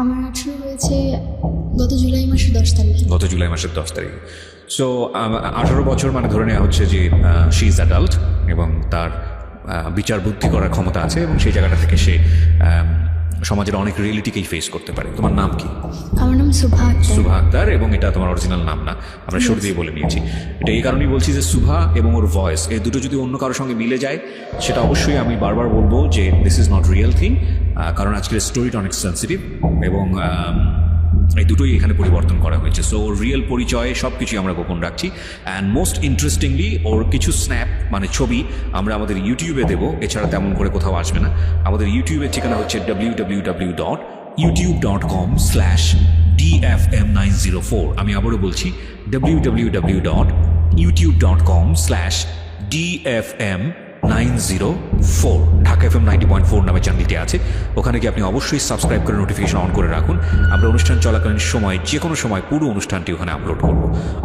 আমার 18 হয়েছে গত জুলাই মাসের 10 তারিখে। গত জুলাই মাসের 10 তারিখে। সো 18 বছর মানে ধরে নেওয়া হচ্ছে যে শি ইজ অ্যাডাল্ট এবং তার বিচার বুদ্ধি করার ক্ষমতা আছে এবং সেই জায়গাটা থেকে সে সমাজের অনেক রিয়েলিটিকেই ফেস করতে পারে। তোমার নাম কি? আমার নাম সুভা আক্তার। সুভা আক্তার, এবং এটা তোমার অরিজিনাল নাম না, আমরা শুরু দিয়ে বলে নিয়েছি। এটা এই কারণেই বলছি যে সুভা এবং ওর ভয়েস এই দুটো যদি অন্য কারোর সঙ্গে মিলে যায় সেটা অবশ্যই আমি বারবার বলবো যে this is not real thing, কারণ আজকের স্টোরিটা অনেক সেন্সিটিভ এবং এই দুটোই এখানে পরিবর্তন করা হয়েছে। সো ওর রিয়েল পরিচয় সব কিছুই আমরা গোপন রাখছি। অ্যান্ড মোস্ট ইন্টারেস্টিংলি ওর কিছু স্ন্যাপ মানে ছবি আমরা আমাদের ইউটিউবে দেবো, এছাড়া তেমন করে কোথাও আসবে না। আমাদের ইউটিউবের ঠিকানা হচ্ছে www.youtube.com/dfm904। আমি আবারও বলছি www.youtube.com/dfm904। ঢাকা FM 90.4 নামে চ্যানেলটি আছে, ওখানে গিয়ে আপনি অবশ্যই সাবস্ক্রাইব করে নোটিফিকেশন অন করে রাখুন। আমরা অনুষ্ঠান চলাকালীন সময় যে কোনো সময় পুরো অনুষ্ঠানটি ওখানে আপলোড করব।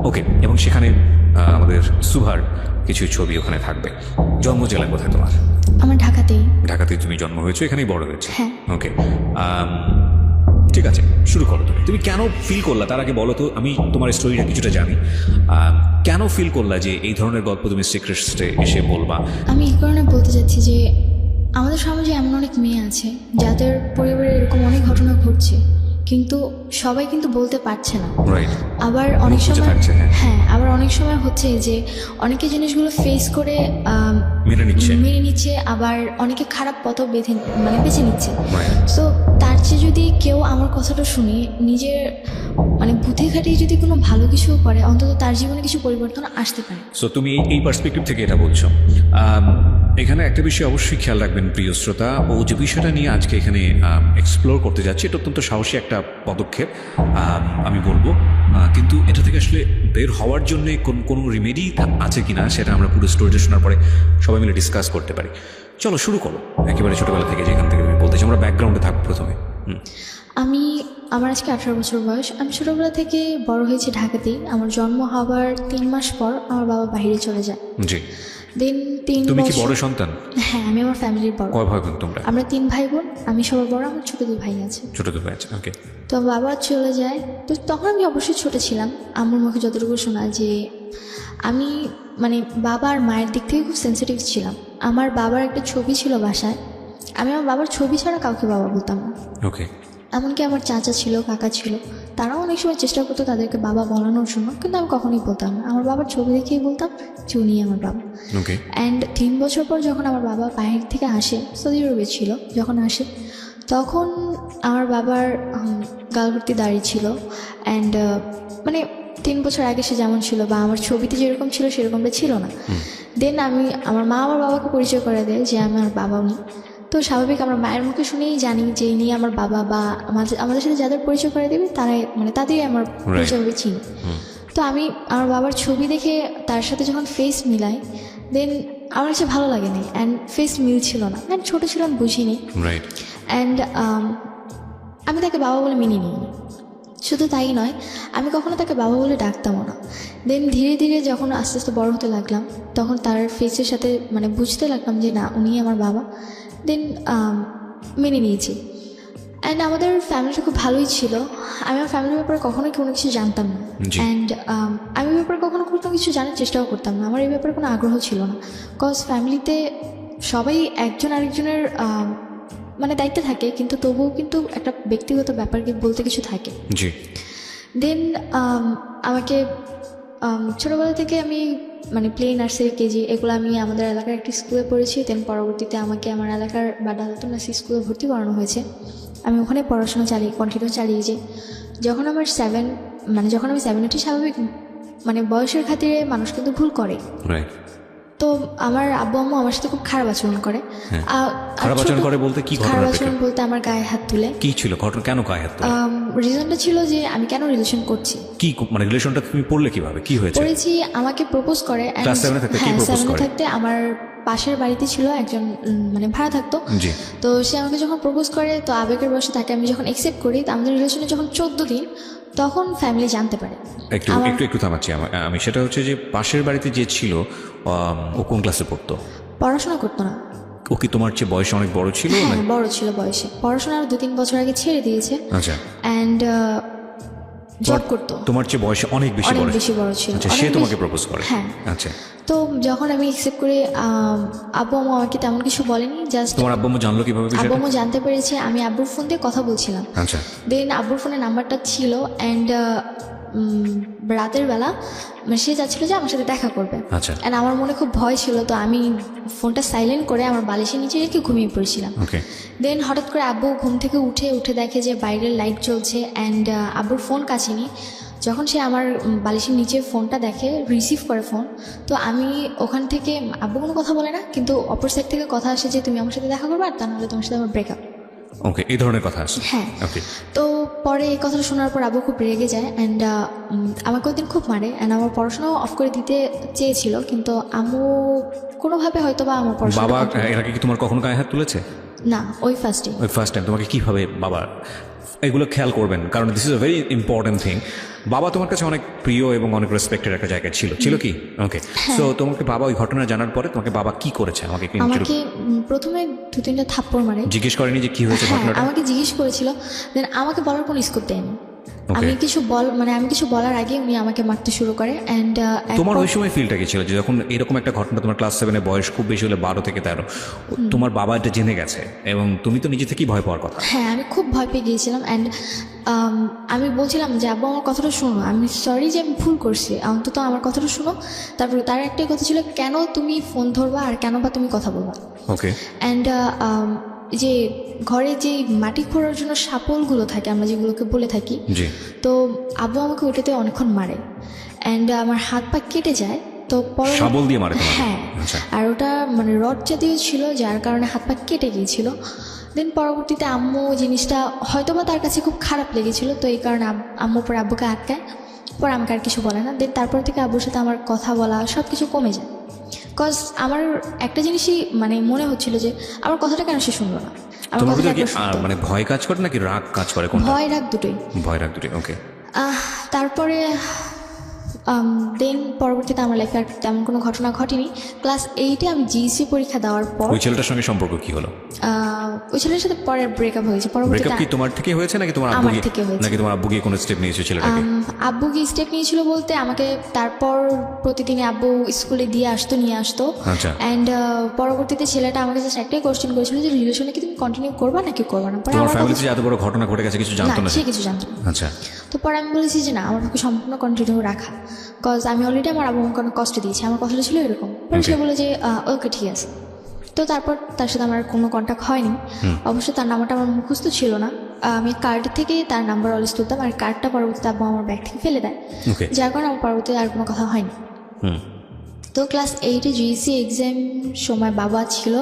ওকে, এবং সেখানে আমাদের সুভার কিছু ছবি ওখানে থাকবে। জন্ম জেলা কোথায় তোমার? আমার ঢাকাতেই। ঢাকাতেই তুমি জন্ম হয়েছো, এখানেই বড় হয়েছে? হ্যাঁ। ওকে, ঠিক আছে, শুরু করো। তুমি কেন ফিল করলা, তার আগে বলো তো, আমি তোমার স্টোরিটা কিছুটা জানি। কেন ফিল করলা যে এই ধরনের গল্প তুমি সিক্রেটসে এসে বলবা? আমি এই কারণে বলতে চাচ্ছি যে আমাদের সমাজে এমন অনেক মেয়ে আছে যাদের পরিবারে এরকম অনেক ঘটনা ঘটছে, কিন্তু সবাই কিন্তু বলতে পারছে না। রাইট। আবার অনেক সময় থাকছে, হ্যাঁ, আবার অনেক সময় হচ্ছে যে অনেকে জিনিসগুলো ফেস করে মেনে নিচ্ছে, আবার অনেকে খারাপ পথ বেছে নিচ্ছে। Right. সো তার চেয়ে যদি কেউ আমার কথাটা শুনে নিজের বুদ্ধি খাটিয়ে যদি কোনো ভালো কিছু করে, অন্তত তার জীবনে কিছু পরিবর্তন আসতে পারে। সো তুমি এই পার্সপেক্টিভ থেকে এটা বলছো। এখানে একটা বিষয় অবশ্যই খেয়াল রাখবেন প্রিয় শ্রোতা, ও যে বিষয়টা নিয়ে আজকে এখানে এক্সপ্লোর করতে যাচ্ছে এটা অত্যন্ত সাহসী একটা পদক্ষেপ আমি বলবো, কিন্তু এটা থেকে আসলে বের হওয়ার জন্য কোনো রিমেডি আছে কিনা সেটা আমরা পুরো স্টোরিটা শোনার পরে সবাই মিলে ডিসকাস করতে পারি। চলো শুরু করো একেবারে ছোটবেলা থেকে, যেখান থেকে তুমি বলতেছি। আমরা ব্যাকগ্রাউন্ডে থাকবো প্রথমে। আমার আজকে 18 বছর বয়স। আমি ছোটবেলা থেকে বড় হয়েছি ঢাকাতেই। আমার জন্ম হওয়ার 3 মাস পর আমার বাবা বাইরে চলে যায়। জি। দেন 3 তুমি কি বছর। বড় সন্তান? হ্যাঁ, আমি আমার ফ্যামিলির বড়। কয় ভাই বোন তোমরা? আমরা 3 ভাই বোন, আমি সবার বড়, আমার ছোট 2 ভাই আছে। ছোট 2 ভাই আছে, ওকে। তো বাবা চলে যায়, তো তখন আমি অবশ্যই ছোট ছিলাম। আমার মুখে যতটুকু শোনা যে আমি বাবা আর মায়ের দিক থেকে খুব সেন্সিটিভ ছিলাম। আমার বাবার একটা ছবি ছিল বাসায়, আমি আমার বাবার ছবি ছাড়া কাউকে বাবা বলতাম না। ওকে। এমনকি আমার চাচা ছিল, কাকা ছিল, তারাও অনেক সময় চেষ্টা করতো তাদেরকে বাবা বলানোর জন্য, কিন্তু আমি কখনোই বলতাম না। আমার বাবার ছবি দেখেই বলতাম যে উনি আমার বাবা। ওকে। অ্যান্ড 3 বছর পর যখন আমার বাবা বাইরে থেকে আসে, সৌদি আরবে ছিল যখন আসে, তখন আমার বাবার গাল ভর্তি দাড়ি ছিল। অ্যান্ড 3 বছর আগে সে যেমন ছিল বা আমার ছবিতে যেরকম ছিল সেরকমটা ছিল না। দেন আমার মা আমার বাবাকে পরিচয় করে দেয় যে আমার বাবা উনি। তো স্বাভাবিক আমরা মায়ের মুখে শুনেই জানি যে ইনি আমার বাবা, বা আমাদের সাথে যাদের পরিচয় করে দেবে তারাই তাদেরই আমার পরিচয় হবে চিনি। তো আমি আমার বাবার ছবি দেখে তার সাথে যখন ফেস মিলাই, দেন আমার কাছে ভালো লাগেনি। অ্যান্ড ফেস মিল ছিল না, অ্যান্ড ছোটো ছিলাম, বুঝিনি। রাইট। অ্যান্ড আমি তাকে বাবা বলে মেনে নিইনি। শুধু তাই নয়, আমি কখনো তাকে বাবা বলে ডাকতামও না। দেন ধীরে ধীরে যখন আস্তে আস্তে বড় হতে লাগলাম, তখন তার ফেসের সাথে বুঝতে লাগলাম যে না, উনি আমার বাবা। দেন মেনে নিয়েছি। অ্যান্ড আমাদের ফ্যামিলিটা খুব ভালোই ছিল। আমি আমার ফ্যামিলির ব্যাপারে কখনোই কোনো কিছু জানতাম না। অ্যান্ড আমি এই ব্যাপারে কখনো কোনো কিছু জানার চেষ্টাও করতাম না। আমার এই ব্যাপারে কোনো আগ্রহ ছিল না, কজ ফ্যামিলিতে সবাই একজন আরেকজনের দায়িত্বে থাকে, কিন্তু তবুও কিন্তু একটা ব্যক্তিগত ব্যাপারকে বলতে কিছু থাকে। জি। দেন আমাকে ছোটোবেলা থেকে আমি প্লে, নার্সারি, কেজি এগুলো আমি আমাদের এলাকার একটি স্কুলে পড়েছি। দেন পরবর্তীতে আমাকে আমার এলাকার ডালটন নার্সারি স্কুলে ভর্তি করানো হয়েছে। আমি ওখানে পড়াশোনা কন্টিনিউ চালিয়েছি। যখন আমার যখন আমি 7 উঠি, স্বাভাবিক বয়সের খাতিরে মানুষ কিন্তু ভুল করে। তো আমার আব্বু আম্মু আমার সাথে খুব খারাপ আচরণ করে। খারাপ আচরণ করে বলতে কি? খারাপ আচরণ বলতে আমার গায়ে হাত তুলে। কি ছিল ঘটনা? কেন গায়ে হাত তুলে? রিজনটা ছিল যে আমি কেন রিলেশন করছি। কি রিলেশনটা তুমি পড়লে কিভাবে, কি হয়েছে? পড়েছি, আমাকে প্রপোজ করে। ক্লাস 7 থাকতে কি প্রপোজ করে? থাকতে আমার পাশের বাড়িতে ছিল একজন, ভাড়া থাকতো। জি। তো সে আমাকে যখন প্রপোজ করে, তো আবেগের বশে তাকে আমি যখন অ্যাকসেপ্ট করি, তো আমাদের রিলেশনে যখন 14 দিন, তখন ফ্যামিলি জানতে পারে। একটু থামাচ্ছি আমি। সেটা হচ্ছে যে পাশের বাড়িতে যে ছিল ও কোন ক্লাসে পড়তো? পড়াশোনা করতো না। ও কি তোমার চেয়ে বয়সে অনেক বড় ছিল? হ্যাঁ, বড় ছিল বয়সে, পড়াশোনা আরো 2-3 বছর আগে ছেড়ে দিয়েছে। আচ্ছা, অ্যান্ড জব করতো। তোমার চেয়ে বয়সে অনেক বেশি অনেক বড়? বেশি বড় ছিল। আচ্ছা, সে অনেক তোমাকে বেশি- প্রপোজ করে? হ্যাঁ। আচ্ছা, তো যখন আমি অ্যাকসেপ্ট করে আব্বু আম্মু আমাকে তেমন কিছু বলেনি, জাস্ট তোমার আব্বু আম্মু জানলো কিভাবে আব্বু বিষয়টা? আম্মু জানতে পেরেছে আমি আব্বুর ফোন দিয়ে কথা বলছিলাম। আচ্ছা, দেন আব্বুর ফোনে নাম্বারটা ছিল, অ্যান্ড রাতের বেলা সে যাচ্ছিল যে আমার সাথে দেখা করবে। আচ্ছা, অ্যান্ড আমার মনে খুব ভয় ছিল, তো আমি ফোনটা সাইলেন্ট করে আমার বালিশের নিচে রেখে ঘুমিয়ে পড়েছিলাম। ওকে। দেন হঠাৎ করে আব্বু ঘুম থেকে উঠে দেখে যে বাইরের লাইট জ্বলছে, অ্যান্ড আব্বুর ফোন কাছে নি। যখন সে আমার বালিশের নিচে ফোনটা দেখে, রিসিভ করে ফোন, তো আমি ওখান থেকে, আব্বু কোনো কথা বলে না, কিন্তু অপর সাইড থেকে কথা আসে যে তুমি আমার সাথে দেখা করবে, আর তা নাহলে তোমার সাথে আমার ব্রেকআপ। ওকে, এই ধরনের কথা আছে? হ্যাঁ। ওকে। তো পরে এই কথাটা শোনার পর আব্বু খুব রেগে যায়, অ্যান্ড আমাকে ওই দিন খুব মারে, অ্যান্ড আমার পড়াশোনাও অফ করে দিতে চেয়েছিল, কিন্তু আম্মু কোনোভাবে হয়তো বা আমার পড়াশোনা বাবা এর আগে কি তোমার কখনো গায়ে হাত তুলেছে? না, ওই ফার্স্টে। ওই ফার্স্ট টাইম তোমাকে কিভাবে বাবা? এগুলো খেয়াল করবেন, কারণ this is a very important thing. বাবা তোমার কাছে অনেক প্রিয় এবং অনেক রেসপেক্টেড একটা জায়গায় ছিল কি? ওকে। সো তোমাকে বাবা ওই ঘটনা জানার পরে তোমাকে বাবা কি করেছে আমাকে একটু আমাকে প্রথমে 2-3টা থাপ্পড় মারে। জিজ্ঞেস করেনি যে কি হয়েছে হ্যাঁ, ঘটনাটা? আমাকে জিজ্ঞেস করেছিল, দেন আমাকে বলার কোনো স্কোপ দেয়নি। আমি কিছু বলার আগে উনি আমাকে মারতে শুরু করে, অ্যান্ড তোমার ওই সময় ফিলটা কি ছিল যে যখন এরকম একটা ঘটনা, তোমার ক্লাস 7-এ বয়স খুব বেশি হলে 12 থেকে 13, তোমার বাবা এটা জেনে গেছে এবং তুমি তো নিজে থেকেই ভয় পাওয়ার কথা? হ্যাঁ, আমি খুব ভয় পেয়ে গিয়েছিলাম, অ্যান্ড আমি বলছিলাম যে আব্বু আমার কথাটা শোনো, আমি সরি যে আমি ভুল করছি, অন্তত আমার কথাটা শোনো। তারপরে তার একটাই কথা ছিল, কেন তুমি ফোন ধরবা আর কেন বা তুমি কথা বলবা। ওকে। অ্যান্ড যে ঘরে যে মাটি খোঁড়ার জন্য শাপলগুলো থাকে, আমরা যেগুলোকে বলে থাকি, জি। তো আব্বু আমাকে ওটাতে অনেকক্ষণ মারে, অ্যান্ড আমার হাত পা কেটে যায়। তো শাবল দিয়ে মারে তোমাকে? হ্যাঁ। আচ্ছা। আর ওটা মানে রড জাতীয় ছিল, যার কারণে হাত পা কেটে গিয়েছিল। দেন পরবর্তীতে আম্মু জিনিসটা হয়তো বা তার কাছে খুব খারাপ লেগেছিল, তো এই কারণে আম্মু পরে আব্বুকে আটকায়, পরে আমাকে আর কিছু বলে না। দেন তারপর থেকে আব্বুর সাথে আমার কথা বলা সব কিছু কমে যায়, কজ আমার একটা জিনিসই মানে মনে হচ্ছিল যে আমার কথাটা কেন সে শুনলো না। আমার তোমার কথাটা ভিতরে কি একবার শুনতো। মানে ভয় কাজ করে নাকি রাগ কাজ করে? কোনটা? ভয় রাগ দুটোই। ভয় রাগ দুটোই। ওকে। তারপরে দেন পরবর্তীতে আমার লাইফে আর তেমন কোনো ঘটনা ঘটেনি। ক্লাস 8-এ আমি জিএসসি পরীক্ষা দেওয়ার পর ওই ছেলেটার সঙ্গে সম্পর্ক কি হলো? ওই ছেলের সাথে পরে ব্রেকআপ হয়েছে। ব্রেকআপ পরবর্তীতে কি তোমার থেকে হয়েছে নাকি তোমার আব্বু আমার থেকে হয়েছে। নাকি তোমার আব্বু গিয়ে কোনো স্টেপ নিয়েছে ছেলেটাকে? আব্বু কি স্টেপ নিয়েছিল বলতে, আমাকে তারপর প্রতিদিনই আব্বু স্কুলে দিয়ে আসতো, নিয়ে আসতো। আচ্ছা। অ্যান্ড পরবর্তীতে ছেলেটা আমাকে জাস্ট একটাই কোশ্চেন করেছিল যে রিলেশনে কি তুমি কন্টিনিউ করবা নাকি করবা না। পরে তোমার আমার ফ্যামিলিতে যে এত বড় ঘটনা ঘটে গেছে কিছু জানতো না? সে কিছু জানতো না। আচ্ছা। তো পরে আমি বলেছি যে না, আমার পক্ষে সম্পূর্ণ কন্টিনিউ রাখা, কজ আমি অলরেডি আমার আব্বু আমাকে অনেক কষ্ট দিয়েছি। আমার কথাটা ছিল এরকম। পরে সে বলে যে ওকে ঠিক আছে। তো তারপর তার সাথে আমার কোনো কন্ট্যাক্ট হয়নি। অবশ্য তার নাম্বারটা আমার মুখস্থ ছিল না, আমি কার্ড থেকে তার নাম্বার অলওয়েজ তুলতাম, আর কার্ডটা পরবর্তীতে আব্বু আমার ব্যাগ থেকে ফেলে দেয়, যার কারণে আমার পরবর্তীতে আর কোনো কথা হয়নি। তো ক্লাস 8-এ জিএসসি এক্সাম সময় বাবা ছিল।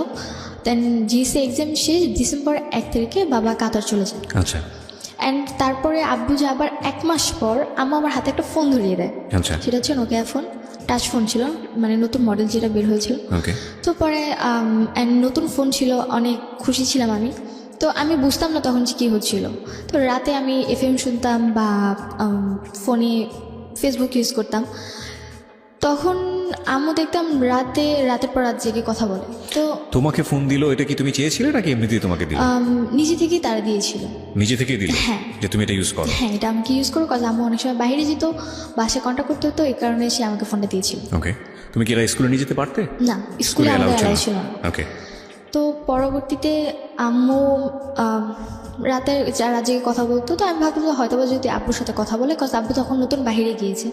দেন জিএসসি এক্সাম শেষ ডিসেম্বর 1 তারিখে বাবা কাতার চলে যায়। আচ্ছা। অ্যান্ড তারপরে আব্বু যাবার 1 মাস পর আম্মু আমার হাতে একটা ফোন ধরিয়ে দেয়। আচ্ছা। সেটা হচ্ছে নোকিয়া ফোন, টাচ ফোন ছিল, মানে নতুন মডেল যেটা বের হয়েছিল। ওকে। তো পরে নতুন ফোন ছিল, অনেক খুশি ছিলাম আমি। তো আমি বুঝতাম না তখন যে কী হচ্ছিল। তো রাতে আমি FM শুনতাম বা ফোনে ফেসবুক ইউজ করতাম। তখন আম্মু দেখতাম রাতের পর রাত জেগে কথা বলে। তো তোমাকে ফোন দিল, এটা কি তুমি চেয়েছিলে নাকি এমনিতেই তোমাকে দিল? নিজে থেকেই তারা দিয়েছিল। নিজে থেকেই দিল? হ্যাঁ। যে তুমি এটা ইউজ করো? হ্যাঁ, এটা আমাকে ইউজ করো, কাজ আম্মু অনেক সময় বাইরে যেত, বাসায় কন্ট্যাক্ট করতে হতো, এই কারণে সে আমাকে ফোনটা দিয়েছিল। ওকে। তুমি কি এটা স্কুলে নিয়ে যেতে পারতে? না, স্কুলে আমাদের অ্যালাউ ছিল না। ওকে। তো পরবর্তীতে আম্মু রাতে যারা জেগে কথা বলতো, তো আমি ভাবতাম হয়তো বা যদি আব্বুর সাথে কথা বলে, কজ আব্বু তখন নতুন বাইরে গিয়েছে।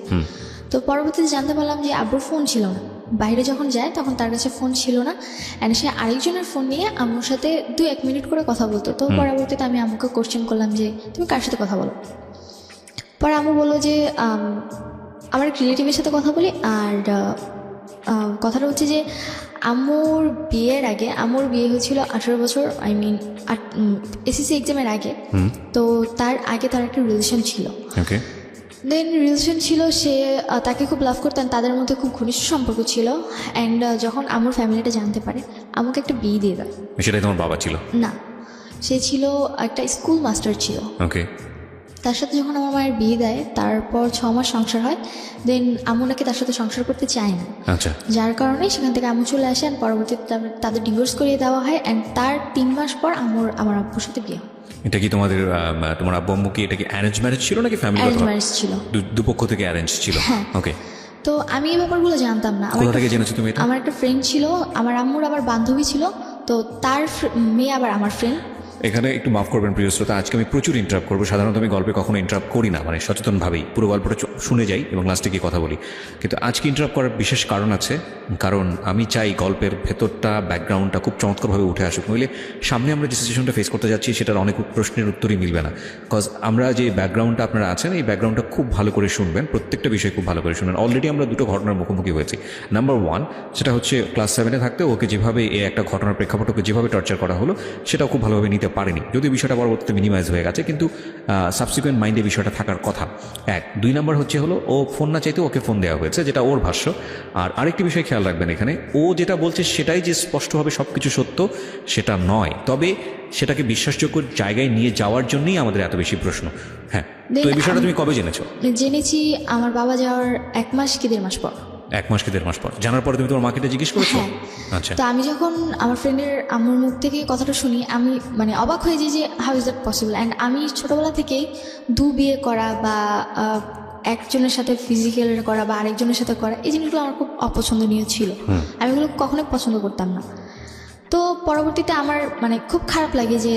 তো পরবর্তীতে জানতে পারলাম যে আব্বুর ফোন ছিল না, বাইরে যখন যায় তখন তার কাছে ফোন ছিল না, অ্যান্ড সে আরেকজনের ফোন নিয়ে আম্মুর সাথে 2-1 মিনিট করে কথা বলতো। তো পরবর্তীতে আমি আম্মুকে কোশ্চেন করলাম যে তুমি কার সাথে কথা বলো। পরে আম্মু বললো যে আমার এক রিলেটিভের সাথে কথা বলি। আর কথাটা হচ্ছে যে আম্মুর বিয়ের আগে, আম্মুর বিয়ে হয়েছিল 18 বছর, আই মিন এসএসসি এক্সামের আগে। তো তার আগে তার একটা রিলেশন ছিল। ওকে। দেন রিলেশন ছিল, সে তাকে খুব লাভ করতেন, তাদের মধ্যে খুব ঘনিষ্ঠ সম্পর্ক ছিল। অ্যান্ড যখন আম্মুর ফ্যামিলিটা জানতে পারে, আমাকে একটা বিয়ে দিয়ে দেয়। সেটাই তোমার বাবা ছিল? না, সে ছিল একটা স্কুল মাস্টার ছিল। ওকে। তার সাথে যখন আমার মায়ের বিয়ে দেয় তারপর 6 মাস সংসার হয়, দেন আম্মু নাকি তার সাথে সংসার করতে চায় না, আচ্ছা, যার কারণে সেখান থেকে আম্মু চলে আসে। and পরবর্তীতে তাদের ডিভোর্স করিয়ে দেওয়া হয়। অ্যান্ড তার 3 মাস পর আমার আব্বুর সাথে বিয়ে হয়। এটা কি তোমার আব্বু আম্মু কি এটা কি অ্যারেঞ্জ ম্যারেজ ছিল নাকি ফ্যামিলি অ্যারেঞ্জ ম্যারেজ ছিল, দুপক্ষ থেকে অ্যারেঞ্জ ছিল? হ্যাঁ। ওকে, তো আমি এই ব্যাপারগুলো জানতাম না। কোথা থেকে জেনেছো তুমি এটা? আমার একটা ফ্রেন্ড ছিল, আমার আম্মুর আবার বান্ধবী ছিল, তো তার মেয়ে আবার আমার ফ্রেন্ড। এখানে একটু মাফ করবেন প্রিয় শ্রোতা, আজকে আমি প্রচুর ইন্টারাপ্ট করবো। সাধারণত আমি গল্পে কখনো ইন্টারাপ্ট করি না, মানে সচেতনভাবেই পুরো গল্পটা শুনে যাই এবং লাস্টে গিয়ে কথা বলি। কিন্তু আজকে ইন্টারাপ্ট করার বিশেষ কারণ আছে, কারণ আমি চাই গল্পের ভেতরটা, ব্যাকগ্রাউন্ডটা খুব চমৎকারভাবে উঠে আসুক। নইলে সামনে আমরা যে সিচুয়েশনটা ফেস করতে যাচ্ছি সেটার অনেক প্রশ্নের উত্তরই মিলবে না। বিকজ আমরা যে ব্যাকগ্রাউন্ডটা আপনারা আছেন, এই ব্যাকগ্রাউন্ডটা খুব ভালো করে শুনবেন, প্রত্যেকটা বিষয় খুব ভালো করে শুনবেন। অলরেডি আমরা দুটো ঘটনার মুখোমুখি হয়েছি। নাম্বার 1, সেটা হচ্ছে ক্লাস 7-এ থাকতে ওকে যেভাবে একটা ঘটনার প্রেক্ষাপট ওকে যেভাবে টর্চার করা হলো সেটাও খুব ভালোভাবে নিতে পারেনি, যদিও বিষয়টা পরবর্তীতে মিনিমাইজ হয়ে গেছে, কিন্তু সাবসিকুয়েন্ট মাইন্ডে বিষয়টা থাকার কথা। 2 নাম্বার হলো ও ফোন না চাইতে ওকে ফোন দেওয়া হয়েছে, যেটা ওর ভাষ্য। আর আরেকটি বিষয় খেয়াল রাখবেন, এখানে ও যেটা বলছে সেটাই যে স্পষ্টভাবে সব কিছু সত্য সেটা নয়, তবে সেটাকে বিশ্বাসযোগ্য জায়গায় নিয়ে যাওয়ার জন্যই আমাদের এত বেশি প্রশ্ন। হ্যাঁ, তো এই বিষয়টা তুমি কবে জেনেছো? জেনেছি আমার বাবা যাওয়ার 1 মাস কি 1.5 মাস পর। 1 মাস কি 1.5 মাস পর জানার পরে তুমি তোমার মাকে এটা জিজ্ঞেস করেছো? হ্যাঁ। আচ্ছা, তো আমি যখন আমার ফ্রেন্ডের আম্মুর মুখ থেকে কথাটা শুনি, আমি মানে অবাক হয়ে যাই যে how is that possible. And আমি ছোটোবেলা থেকেই বিয়ে করা বা একজনের সাথে ফিজিক্যাল করা বা আরেকজনের সাথে করা, এই জিনিসগুলো আমার খুব অপছন্দনীয় ছিল। আমি এগুলো কখনোই পছন্দ করতাম না। তো পরবর্তীতে আমার মানে খুব খারাপ লাগে যে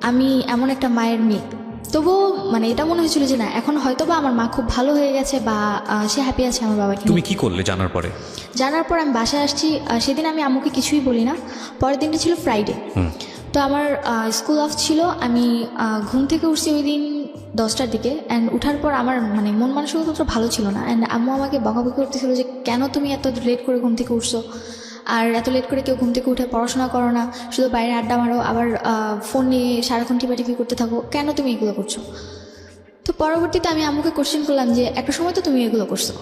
আমি এমন একটা মায়ের মেয়ে। তবুও মানে এটা মনে হয়েছিল যে না, এখন হয়তো বা আমার মা খুব ভালো হয়ে গেছে বা সে হ্যাপি আছে আমার বাবাকে তুমি নিয়ে। কি করলে জানার পরে? জানার পর আমি বাসায় আসছি, সেদিন আমি আম্মুকে কিছুই বলি না। পরের দিনটা ছিল ফ্রাইডে, তো আমার স্কুল অফ ছিল। আমি ঘুম থেকে উঠছি ওই দিন 10টার দিকে। অ্যান্ড উঠার পর আমার মানে মন মানসিকতা ভালো ছিল না। অ্যান্ড আম্মু আমাকে বকাবকি করতেছিল যে কেন তুমি এত লেট করে ঘুম থেকে উঠছো, আর এত লেট করে কেউ ঘুম থেকে উঠে পড়াশোনা করো না, শুধু বাইরে আড্ডা মারো, আবার ফোন নিয়ে সারাক্ষণ টিপাটিপি করতে থাকো, কেন তুমি এগুলো করছো? তো পরবর্তীতে আমি আম্মুকে কোশ্চেন করলাম যে একটা সময় তো তুমি এগুলো করছো।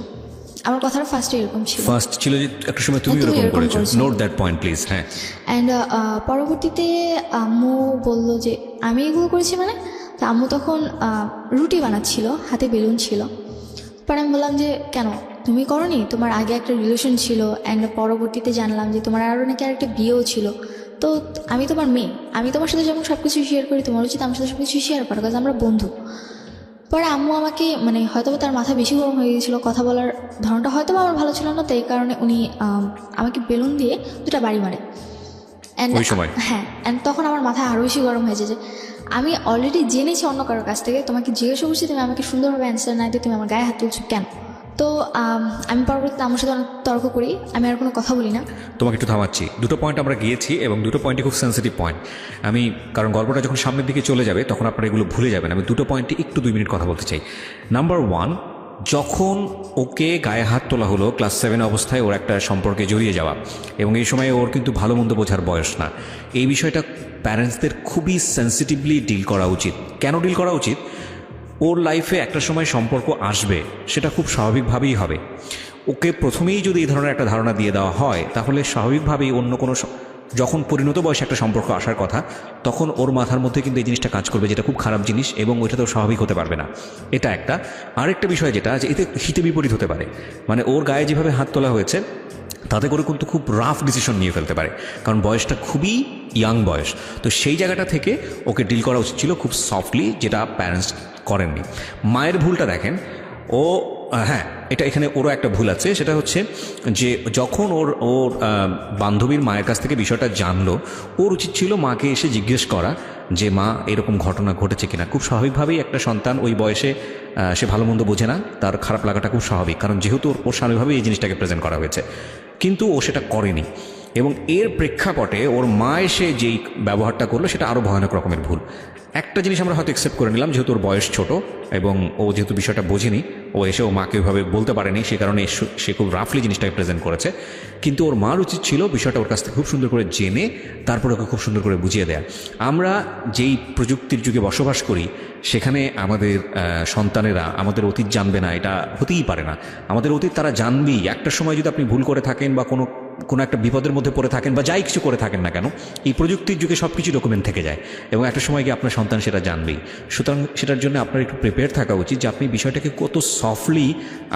আমার কথাটা ফার্স্টে এরকম ছিল, ফার্স্ট ছিল যে একটা সময় তুমি এরকম করেছো। Note that point please. হ্যাঁ। অ্যান্ড পরবর্তীতে আম্মু বলল যে আমি এগুলো করেছি মানে। তো আম্মু তখন রুটি বানাচ্ছিল, হাতে বেলুন ছিল। পরে আমি বললাম যে কেন তুমি করনি, তোমার আগে একটা রিলেশন ছিল, অ্যান্ড পরবর্তীতে জানলাম যে তোমার আরও নাকি আরেকটা বিয়েও ছিল। তো আমি তোমার মেয়ে, আমি তোমার সাথে যেমন সব কিছু শেয়ার করি, তোমার উচিত আমার সাথে সব কিছু শেয়ার করা, কারণ আমরা বন্ধু। পরে আম্মু আমাকে মানে হয়তো তার মাথা বেশি গরম হয়ে গিয়েছিলো, কথা বলার ধরনটা হয়তো আমার ভালো ছিল না, তো এই কারণে উনি আমাকে বেলুন দিয়ে 2টা বাড়ি মারে। হ্যাঁ, অ্যান্ড তখন আমার মাথায় আরও বেশি গরম হয়েছে যে আমি অলরেডি জেনেছি অন্য কারোর কাছ থেকে, তোমাকে জিজ্ঞাসা করছি, তুমি আমাকে সুন্দরভাবে অ্যান্সার না দিয়ে তুমি আমার গায়ে হাত তুলছো কেন? তো আমি পরবর্তীতে আমার সাথে অনেক তর্ক করি, আমি আর কোনো কথা বলি না। তোমাকে একটু থামাচ্ছি, 2টো পয়েন্ট আমরা গিয়েছি এবং 2টো পয়েন্টই খুব সেন্সিটিভ পয়েন্ট। আমি কারণ গল্পটা যখন সামনের দিকে চলে যাবে তখন আপনারা এগুলো ভুলে যাবেন। আমি 2টো পয়েন্টে একটু 2 মিনিট কথা বলতে চাই। নাম্বার 1, যখন ওকে গায়ে হাত তোলা হলো ক্লাস 7 অবস্থায়, ওর একটা সম্পর্কে জড়িয়ে যাওয়া, এবং এই সময় ওর কিন্তু ভালো মন্দ বোঝার বয়স না। এই বিষয়টা প্যারেন্টসদের খুবই সেন্সিটিভলি ডিল করা উচিত। কেন ডিল করা উচিত? ওর লাইফে একটা সময় সম্পর্ক আসবে, সেটা খুব স্বাভাবিকভাবেই হবে। ওকে প্রথমেই যদি এই ধরনের একটা ধারণা দিয়ে দেওয়া হয়, তাহলে স্বাভাবিকভাবেই অন্য কোনো যখন পরিণত বয়সে একটা সম্পর্ক আসার কথা, তখন ওর মাথার মধ্যে কিন্তু এই জিনিসটা কাজ করবে, যেটা খুব খারাপ জিনিস, এবং ওইটা তো স্বাভাবিক হতে পারবে না। এটা একটা। আরেকটা বিষয় যেটা যে এতে হিতে বিপরীত হতে পারে, মানে ওর গায়ে যেভাবে হাত তোলা হয়েছে তাতে করে কিন্তু খুব রাফ ডিসিশন নিয়ে ফেলতে পারে, কারণ বয়সটা খুবই ইয়াং বয়স। তো সেই জায়গাটা থেকে ওকে ডিল করা উচিত ছিল খুব সফটলি, যেটা প্যারেন্টস করেননি। মায়ের ভুলটা দেখেন, ও হ্যাঁ, এটা এখানে ওরও একটা ভুল আছে, সেটা হচ্ছে যে যখন ওর বান্ধবীর মায়ের কাছ থেকে বিষয়টা জানলো, ওর উচিত ছিল মাকে এসে জিজ্ঞেস করা যে মা এরকম ঘটনা ঘটেছে কিনা। খুব স্বাভাবিকভাবেই একটা সন্তান ওই বয়সে সে ভালো মন্দ বোঝে না, তার খারাপ লাগাটা খুব স্বাভাবিক, কারণ যেহেতু ওর স্বাভাবিকভাবেই এই জিনিসটাকে প্রেজেন্ট করা হয়েছে, কিন্তু ও সেটা করেনি। এবং এর প্রেক্ষাপটে ওর মা এসে যেই ব্যবহারটা করলো সেটা আরও ভয়ানক রকমের ভুল। একটা জিনিস আমরা হয়তো অ্যাকসেপ্ট করে নিলাম, যেহেতু ওর বয়স ছোট এবং ও যেহেতু বিষয়টা বোঝেনি, ও এসে ও মাকে ওইভাবে বলতে পারেনি, সে কারণে সে খুব রাফলি জিনিসটাকে প্রেজেন্ট করেছে। কিন্তু ওর মার উচিত ছিল বিষয়টা ওর কাছ থেকে খুব সুন্দর করে জেনে তারপর ওকে খুব সুন্দর করে বুঝিয়ে দেয়া। আমরা যেই প্রযুক্তির যুগে বসবাস করি, সেখানে আমাদের সন্তানেরা আমাদের অতীত জানবে না, এটা হতেই পারে না। আমাদের অতীত তারা জানবেই। একটা সময় যদি আপনি ভুল করে থাকেন বা কোনো কোনো একটা বিপদের মধ্যে পড়ে থাকেন বা যাই কিছু করে থাকেন না কেন, এই প্রযুক্তির যুগে সব কিছু ডকুমেন্ট থেকে যায় এবং একটা সময় গিয়ে আপনার সন্তান সেটা জানবেই। সুতরাং সেটার জন্য আপনার একটু প্রিপেয়ার থাকা উচিত যে আপনি বিষয়টাকে কত সফটলি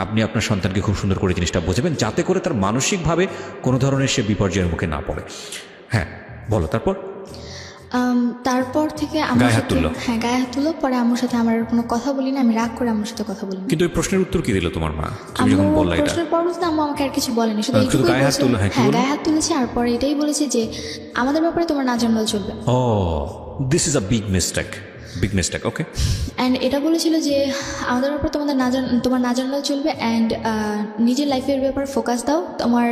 আপনি আপনার সন্তানকে খুব সুন্দর করে জিনিসটা বোঝাবেন, যাতে করে তার মানসিকভাবে কোনো ধরনের সে বিপর্যয়ের মুখে না পড়ে। হ্যাঁ বলো তারপর। তারপর থেকে আমার গায়ে হাত সাথে তুললো? হ্যাঁ গায়ে হাত তুললো। পরে আমার সাথে আমার আর কোনো কথা বলি না, আমি রাগ করে আমার সাথে কথা বলি না। কিন্তু ওই প্রশ্নের উত্তর কি দিল তোমার মা তুমি যখন বললা এটা? প্রশ্নের পরবর্তীতে আম্মু আমাকে আর কিছু বলেনি, শুধু শুধু এইটুকুই গায়ে হাত বলেছে। তুললো? হ্যাঁ, কি হ্যাঁ বললো? গায়ে হাত তুলেছে, আর পরে এটাই বলেছে যে আমাদের ব্যাপারে তোমার না জানলেও চলবে। Oh this is a big mistake, big mistake. Okay. And এটা বলেছিল যে আমাদের ব্যাপারে তোমার না জানলেও চলবে, অ্যান্ড নিজের লাইফের ব্যাপারে ফোকাস দাও, তোমার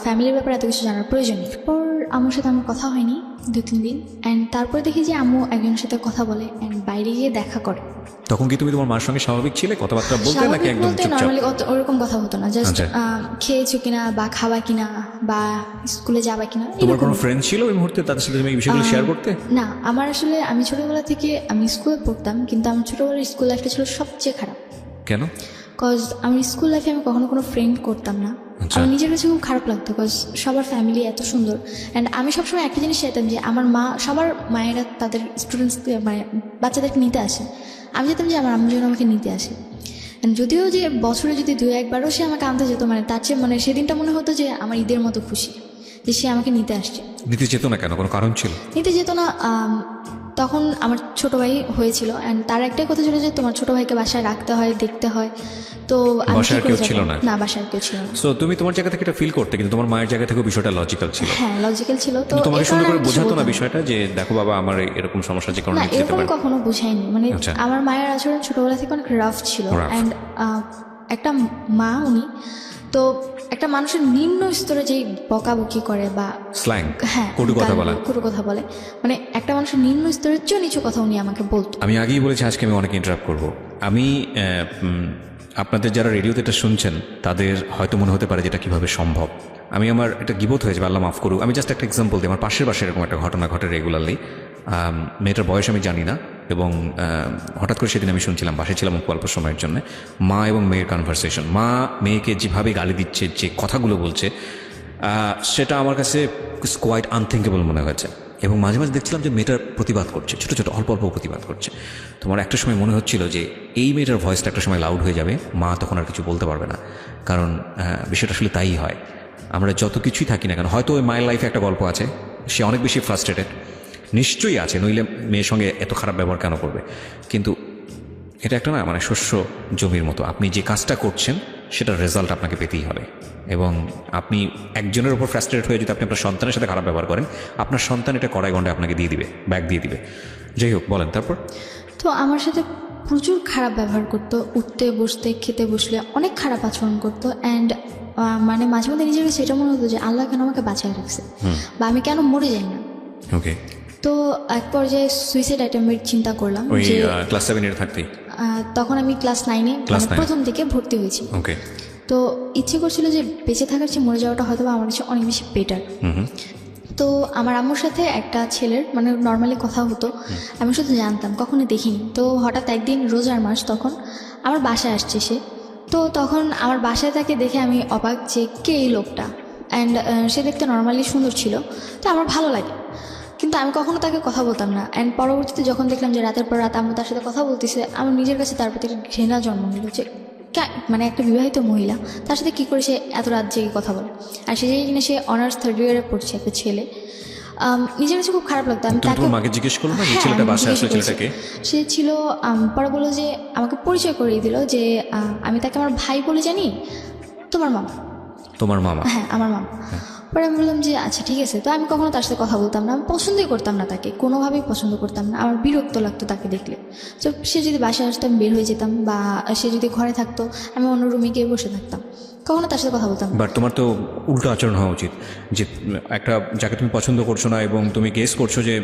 ফ্যামিলির ব্যাপারে এত কিছু জানার প্রয়োজন নেই। তারপর আমার সাথে আমার কথা হয়নি 2-3 দিন, অ্যান্ড তারপর দেখি যে আম্মু একজনের সাথে কথা বলে অ্যান্ড বাইরে গিয়ে দেখা করে। তখন কি তুমি তোমার মার সঙ্গে স্বাভাবিক ছিলে, কথাবার্তা বলতে, নাকি একদম চুপচাপ? নর্মালি ওরকম কথা হতো না, জাস্ট আচ্ছা। খেয়েছো কিনা বা খাবা কিনা বা স্কুলে যাবা কিনা। তোমার কোনো ফ্রেন্ড ছিল ওই মুহূর্তে তাদের সাথে তুমি এই বিষয়গুলো শেয়ার করতে? না, আমার আসলে আমি ছোটবেলা থেকে আমি স্কুলে পড়তাম, কিন্তু আমার ছোটবেলার স্কুল লাইফটা ছিল সবচেয়ে খারাপ। কেন? কজ আমি স্কুল লাইফে আমি কখনো কোনো ফ্রেন্ড করতাম না। আচ্ছা। আমার নিজের কাছে খুব খারাপ লাগতো, কজ সবার ফ্যামিলি এত সুন্দর, অ্যান্ড আমি সবসময় একটা জিনিস চাইতাম যে আমার মা, সবার মায়েরা তাদের স্টুডেন্টসকে মানে বাচ্চাদেরকে নিতে আসে, আমি চাইতাম যে আমার আম্মু যেন আমাকে নিতে আসে। And যদিও যে বছরে যদি 2-1বারও সে আমাকে আনতে যেত, মানে তার চেয়ে মানে সেদিনটা মনে হতো যে আমার ঈদের মতো খুশি যে সে আমাকে নিতে আসছে। নিতে যেত না কেন, কোনো কারণ ছিল? নিতে যেত না, তখন আমার ছোট ভাই হয়েছিল, অ্যান্ড তার একটাই কথা ছিল যে তোমার ছোট ভাইকে বাসায় রাখতে হয়, দেখতে হয়। তো আমি বাসায় কি করে কেউ যাবো? ছিল না? না, বাসায় কেউ ছিল না। সো তুমি তোমার জায়গা থেকে এটা ফিল করতে, কিন্তু তোমার মায়ের জায়গা থেকেও বিষয়টা লজিক্যাল ছিল। হ্যাঁ লজিক্যাল ছিল। তো তোমাকে এই সুন্দর কারণে করে আমি কিছু বোঝাতো না বলতাম বিষয়টা যে দেখো বাবা আমার এরকম সমস্যা, যে কারণে না, নিতে যেতে এরকম পারে? কখনো বুঝাইনি। মানে আচ্ছা। আমার মায়ের আচরণ ছোটবেলা থেকে অনেক রাফ ছিল, Rough। অ্যান্ড একটা মা উনি তো একটা মানুষের নিম্ন স্তরে যেই বকাবকি করে বা স্ল্যাং, হ্যাঁ কটু কথা বলা। কটু কথা বলে, মানে একটা মানুষের নিম্ন স্তরের চেয়ে নিচু কথা উনি আমাকে বলতো। আমি আগেই বলেছি আজকে আমি অনেক ইন্টারাপ্ট করবো। আমি আপনাদের যারা রেডিওতে এটা শুনছেন তাদের হয়তো মনে হতে পারে যে এটা কীভাবে সম্ভব। আমি আমার এটা গিবত হয়ে যাবে, আল্লাহ মাফ করুক। আমি জাস্ট একটা এক্সাম্পল দিই। আমার পাশের বাসায় এরকম একটা ঘটনা ঘটে রেগুলারলি। মেয়েটার বয়স আমি জানি না, এবং হঠাৎ করে সেদিন আমি শুনছিলাম, বাসায় ছিলাম অল্প সময়ের জন্য, মা এবং মেয়ের কনভারসেশন। মা মেয়েকে যেভাবে গালি দিচ্ছে, যে কথাগুলো বলছে, সেটা আমার কাছে কোয়াইট আনথিঙ্কেবল মনে হয়েছে। এবং মাঝে মাঝে দেখছিলাম যে মেয়েটার প্রতিবাদ করছে, ছোটো ছোটো অল্প অল্প প্রতিবাদ করছে। তোমার একটা সময় মনে হচ্ছিল যে এই মেয়েটার ভয়েসটা একটা সময় লাউড হয়ে যাবে, মা তখন আর কিছু বলতে পারবে না। কারণ বিষয়টা আসলে তাই হয়, আমরা যত কিছুই থাকি না কেন, হয়তো ওই মায়ের লাইফে একটা গল্প আছে, সে অনেক বেশি ফ্রাস্ট্রেটেড, নিশ্চয়ই আছে, নইলে মেয়ের সঙ্গে এত খারাপ ব্যবহার কেন করবে। কিন্তু এটা একটা না মানে শস্য জমির মতো, আপনি যে কাজটা করছেন সেটার রেজাল্ট আপনাকে পেতেই হবে। এবং আপনি একজনের উপর ফ্রাস্ট্রেটেড হয়ে যদি আপনি আপনার সন্তানের সাথে খারাপ ব্যবহার করেন, আপনার সন্তান এটা কড়াই গন্ডে আপনাকে দিয়ে দিবে, ব্যাগ দিয়ে দিবে। যাই হোক, বলেন তারপর। তো আমার সাথে প্রচুর খারাপ ব্যবহার করতো, উঠতে বসতে খেতে বসলে অনেক খারাপ আচরণ করতো, অ্যান্ড মানে মাঝে মধ্যে নিজের কাছে এটা মনে হতো যে আল্লাহ কেন আমাকে বাঁচিয়ে রাখছে, বা আমি কেন মরে যাই না। ওকে। তো এক পর্যায়ে সুইসাইড অ্যাটেম্পের চিন্তা করলাম ওই যে ক্লাস 7 থাকতেই? তখন আমি ক্লাস 9-এ প্রথম দিকে ভর্তি হয়েছি। ওকে। তো ইচ্ছে করছিল যে বেঁচে থাকার চেয়ে মরে যাওয়াটা হয়তো আমার কাছে অনেক বেশি বেটার। তো আমার আম্মুর সাথে একটা ছেলের মানে নর্মালি কথা হতো, আমি শুধু জানতাম, কখনো দেখিনি। তো হঠাৎ একদিন রোজার মাস, তখন আমার বাসায় আসছে সে। তো তখন আমার বাসায় তাকে দেখে আমি অবাক যে কে এই লোকটা, অ্যান্ড সে দেখতে নর্মালি সুন্দর ছিল, তো আমার ভালো লাগে, কিন্তু আমি কখনো তাকে কথা বলতাম না। অ্যান্ড পরবর্তীতে যখন দেখলাম যে রাতের পর রাত আম্মু তার সাথে কথা বলতেছে, আমার নিজের কাছে তার প্রতি একটা ঘৃণা জন্ম নিল যে মানে একটা বিবাহিত মহিলা তার সাথে কী করে সে এত রাত জেগে কথা বলে, আর সে কিনা সে অনার্স 3rd ইয়ারে পড়ছে, একটা ছেলে। নিজের কাছে খুব খারাপ লাগতো। আমি তাকে মাকে জিজ্ঞেস করলো না যে ছেলেটা বাসায় আসলে ছেলেটাকে? সে ছিল, পরে বললো যে আমাকে পরিচয় করিয়ে দিল যে আমি তাকে আমার ভাই বলে জানি, তোমার মামা। তোমার মামা? হ্যাঁ, আমার মামা। পরে আমি বললাম যে আচ্ছা ঠিক আছে। তো আমি কখনো তার সাথে কথা বলতাম না, আমি পছন্দই করতাম না তাকে, কোনোভাবেই পছন্দ করতাম না, আমার বিরক্ত লাগতো তাকে দেখলে। তো সে যদি বাসায় আসতো আমি বের হয়ে যেতাম, বা সে যদি ঘরে থাকতো আমি অন্য রুমে গিয়ে বসে থাকতাম, কখনো তার সাথে কথা বলতাম না। বাট তোমার তো উল্টো আচরণ হওয়া উচিত, যে একটা যাকে তুমি পছন্দ করছো না এবং তুমি গেস করছো যে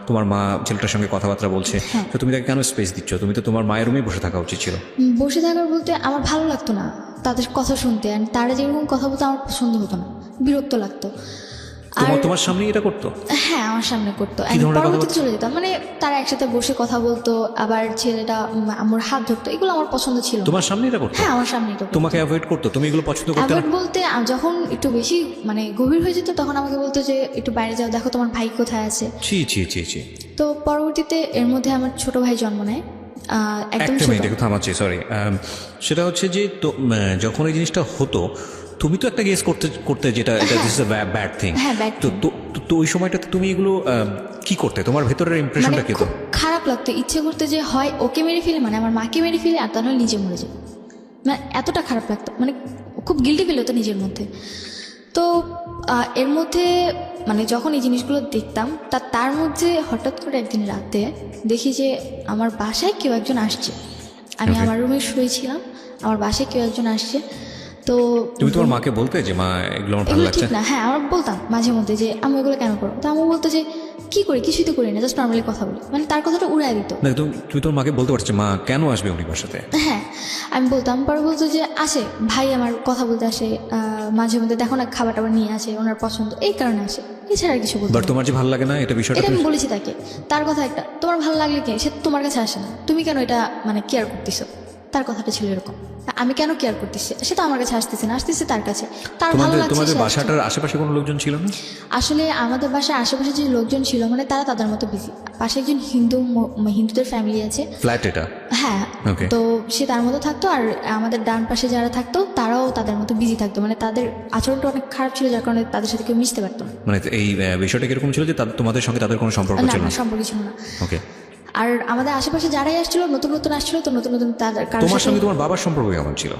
তোমার মা ছেলেটার সঙ্গে কথাবার্তা বলছে, তো তুমি তাকে কেন স্পেস দিচ্ছ? তুমি তো তোমার মায়ের রুমেই বসে থাকা উচিত ছিল। বসে থাকার বলতে আমার ভালো লাগতো না তাদের কথা শুনতে, অ্যান্ড তারা যেরকম কথা বলতো আমার পছন্দ হতো না, বিরক্ত লাগতো। তোমার সামনে এটা করতো? হ্যাঁ, আমার সামনে করতো। কি ধরনের পরবর্তীতে চলে যেতাম, মানে তারা একসাথে বসে কথা বলতো, আবার ছেলেটা আমার হাত ধরতো, এগুলো আমার পছন্দ ছিল না। তোমার সামনে এটা করতো? হ্যাঁ, আমার সামনে এটা করতো। তোমাকে অ্যাভয়েড করতো? তুমি এগুলো পছন্দ করতে না? অ্যাভয়েড বলতে যখন একটু বেশি মানে গভীর হয়ে যেত তখন আমাকে বলতো যে একটু বাইরে যাও, দেখো তোমার ভাই কোথায় আছে। ছি ছি ছি ছি। তো পরবর্তীতে এর মধ্যে আমার ছোট ভাই জন্ম নেয়, একদম একটা ছোট। মিনিট একটু থামাচ্ছি, সরি। সেটা হচ্ছে যে যখন এই জিনিসটা হতো তুমি তো একটা গেস করতে যেটা এটা this is a bad thing. হ্যাঁ, bad তো thing। তো ওই সময়টাতে তুমি এগুলো কি করতে? তোমার ভেতরের মানে ইমপ্রেশনটা কি? তো খুব খারাপ লাগতো, ইচ্ছে করতে যে হয় ওকে মেরে ফেলে, মানে আমার মাকে মেরে ফেলে, আর তা নাহলে নিজে মরে যায়। মানে এতটা খারাপ লাগতো, মানে খুব গিল্টি ফিল হতো নিজের মধ্যে। তো এর মধ্যে মানে যখন এই জিনিসগুলো দেখতাম তার মধ্যে হঠাৎ করে একদিন রাতে দেখি যে আমার বাসায় কেউ একজন আসছে। আমি Okay. আমার রুমে শুয়েছিলাম, আমার বাসায় কেউ একজন আসছে। তো তুমি তোমার মাকে বলতে যে মা এগুলো আমার ভালো এগুলো লাগছে? ঠিক না। হ্যাঁ, আমার বলতাম মাঝে মধ্যে যে আমি এগুলো কেন করবো, তো আমি বলতো যে কি করি, কিছুই তো করি না, জাস্ট নর্মালি কথা বলি, মানে তার কথাটা উড়াই দিত। না, তুমি তোমার মাকে বলতে পারছো মা কেন আসবে উনি বাসাতে? হ্যাঁ, আমি বলতাম। পরে বলতো যে আসে ভাই, আমার কথা বলতে আসে, মাঝে মধ্যে দেখো না খাবার টাবার নিয়ে আসে, ওনার পছন্দ, এই কারণে আসে, এছাড়া আর কিছু বলতো বাট না। তোমার যে ভালো লাগে না এটা বিষয়টা এটা আমি বলেছি তাকে। তার কথা একটা, তোমার ভালো লাগলে কি সে তোমার কাছে আসে না, তুমি কেন এটা মানে কেয়ার করতেছো, তার কথাটা ছিল এরকম। আমি কেন কেয়ার করতেছি, সে তো আমার কাছে আসতেছে না, আসতেছে তার কাছে, তার ভালো লাগছে তোমাদের সে আসছে। বাসাটার আশেপাশে কোনো লোকজন ছিল না? আসলে আমাদের বাসার আশেপাশে যে লোকজন ছিল মানে তারা তাদের মতো বিজি। পাশে একজন হিন্দুদের ফ্যামিলি আছে, ফ্ল্যাট এটা? হ্যাঁ। Okay. তো সে তার মতো থাকতো, আর আমাদের ডান পাশে যারা থাকতো তারাও তাদের মতো বিজি থাকতো, মানে তাদের আচরণটা অনেক খারাপ ছিল, যার কারণে তাদের সাথে কেউ মিশতে পারতো না। মানে এই বিষয়টা কিরকম ছিল যে তোমাদের সঙ্গে তাদের কোনো সম্পর্ক না ছিল না, না? সম্পর্ক ছিল না। ওকে। আর আমাদের আশেপাশে যারাই আসছিল নতুন নতুন আসছিল, তো নতুন নতুন তাদের কারোর তোমার সাথে সঙ্গে তোমার বাবার সম্পর্ক কেমন ছিল?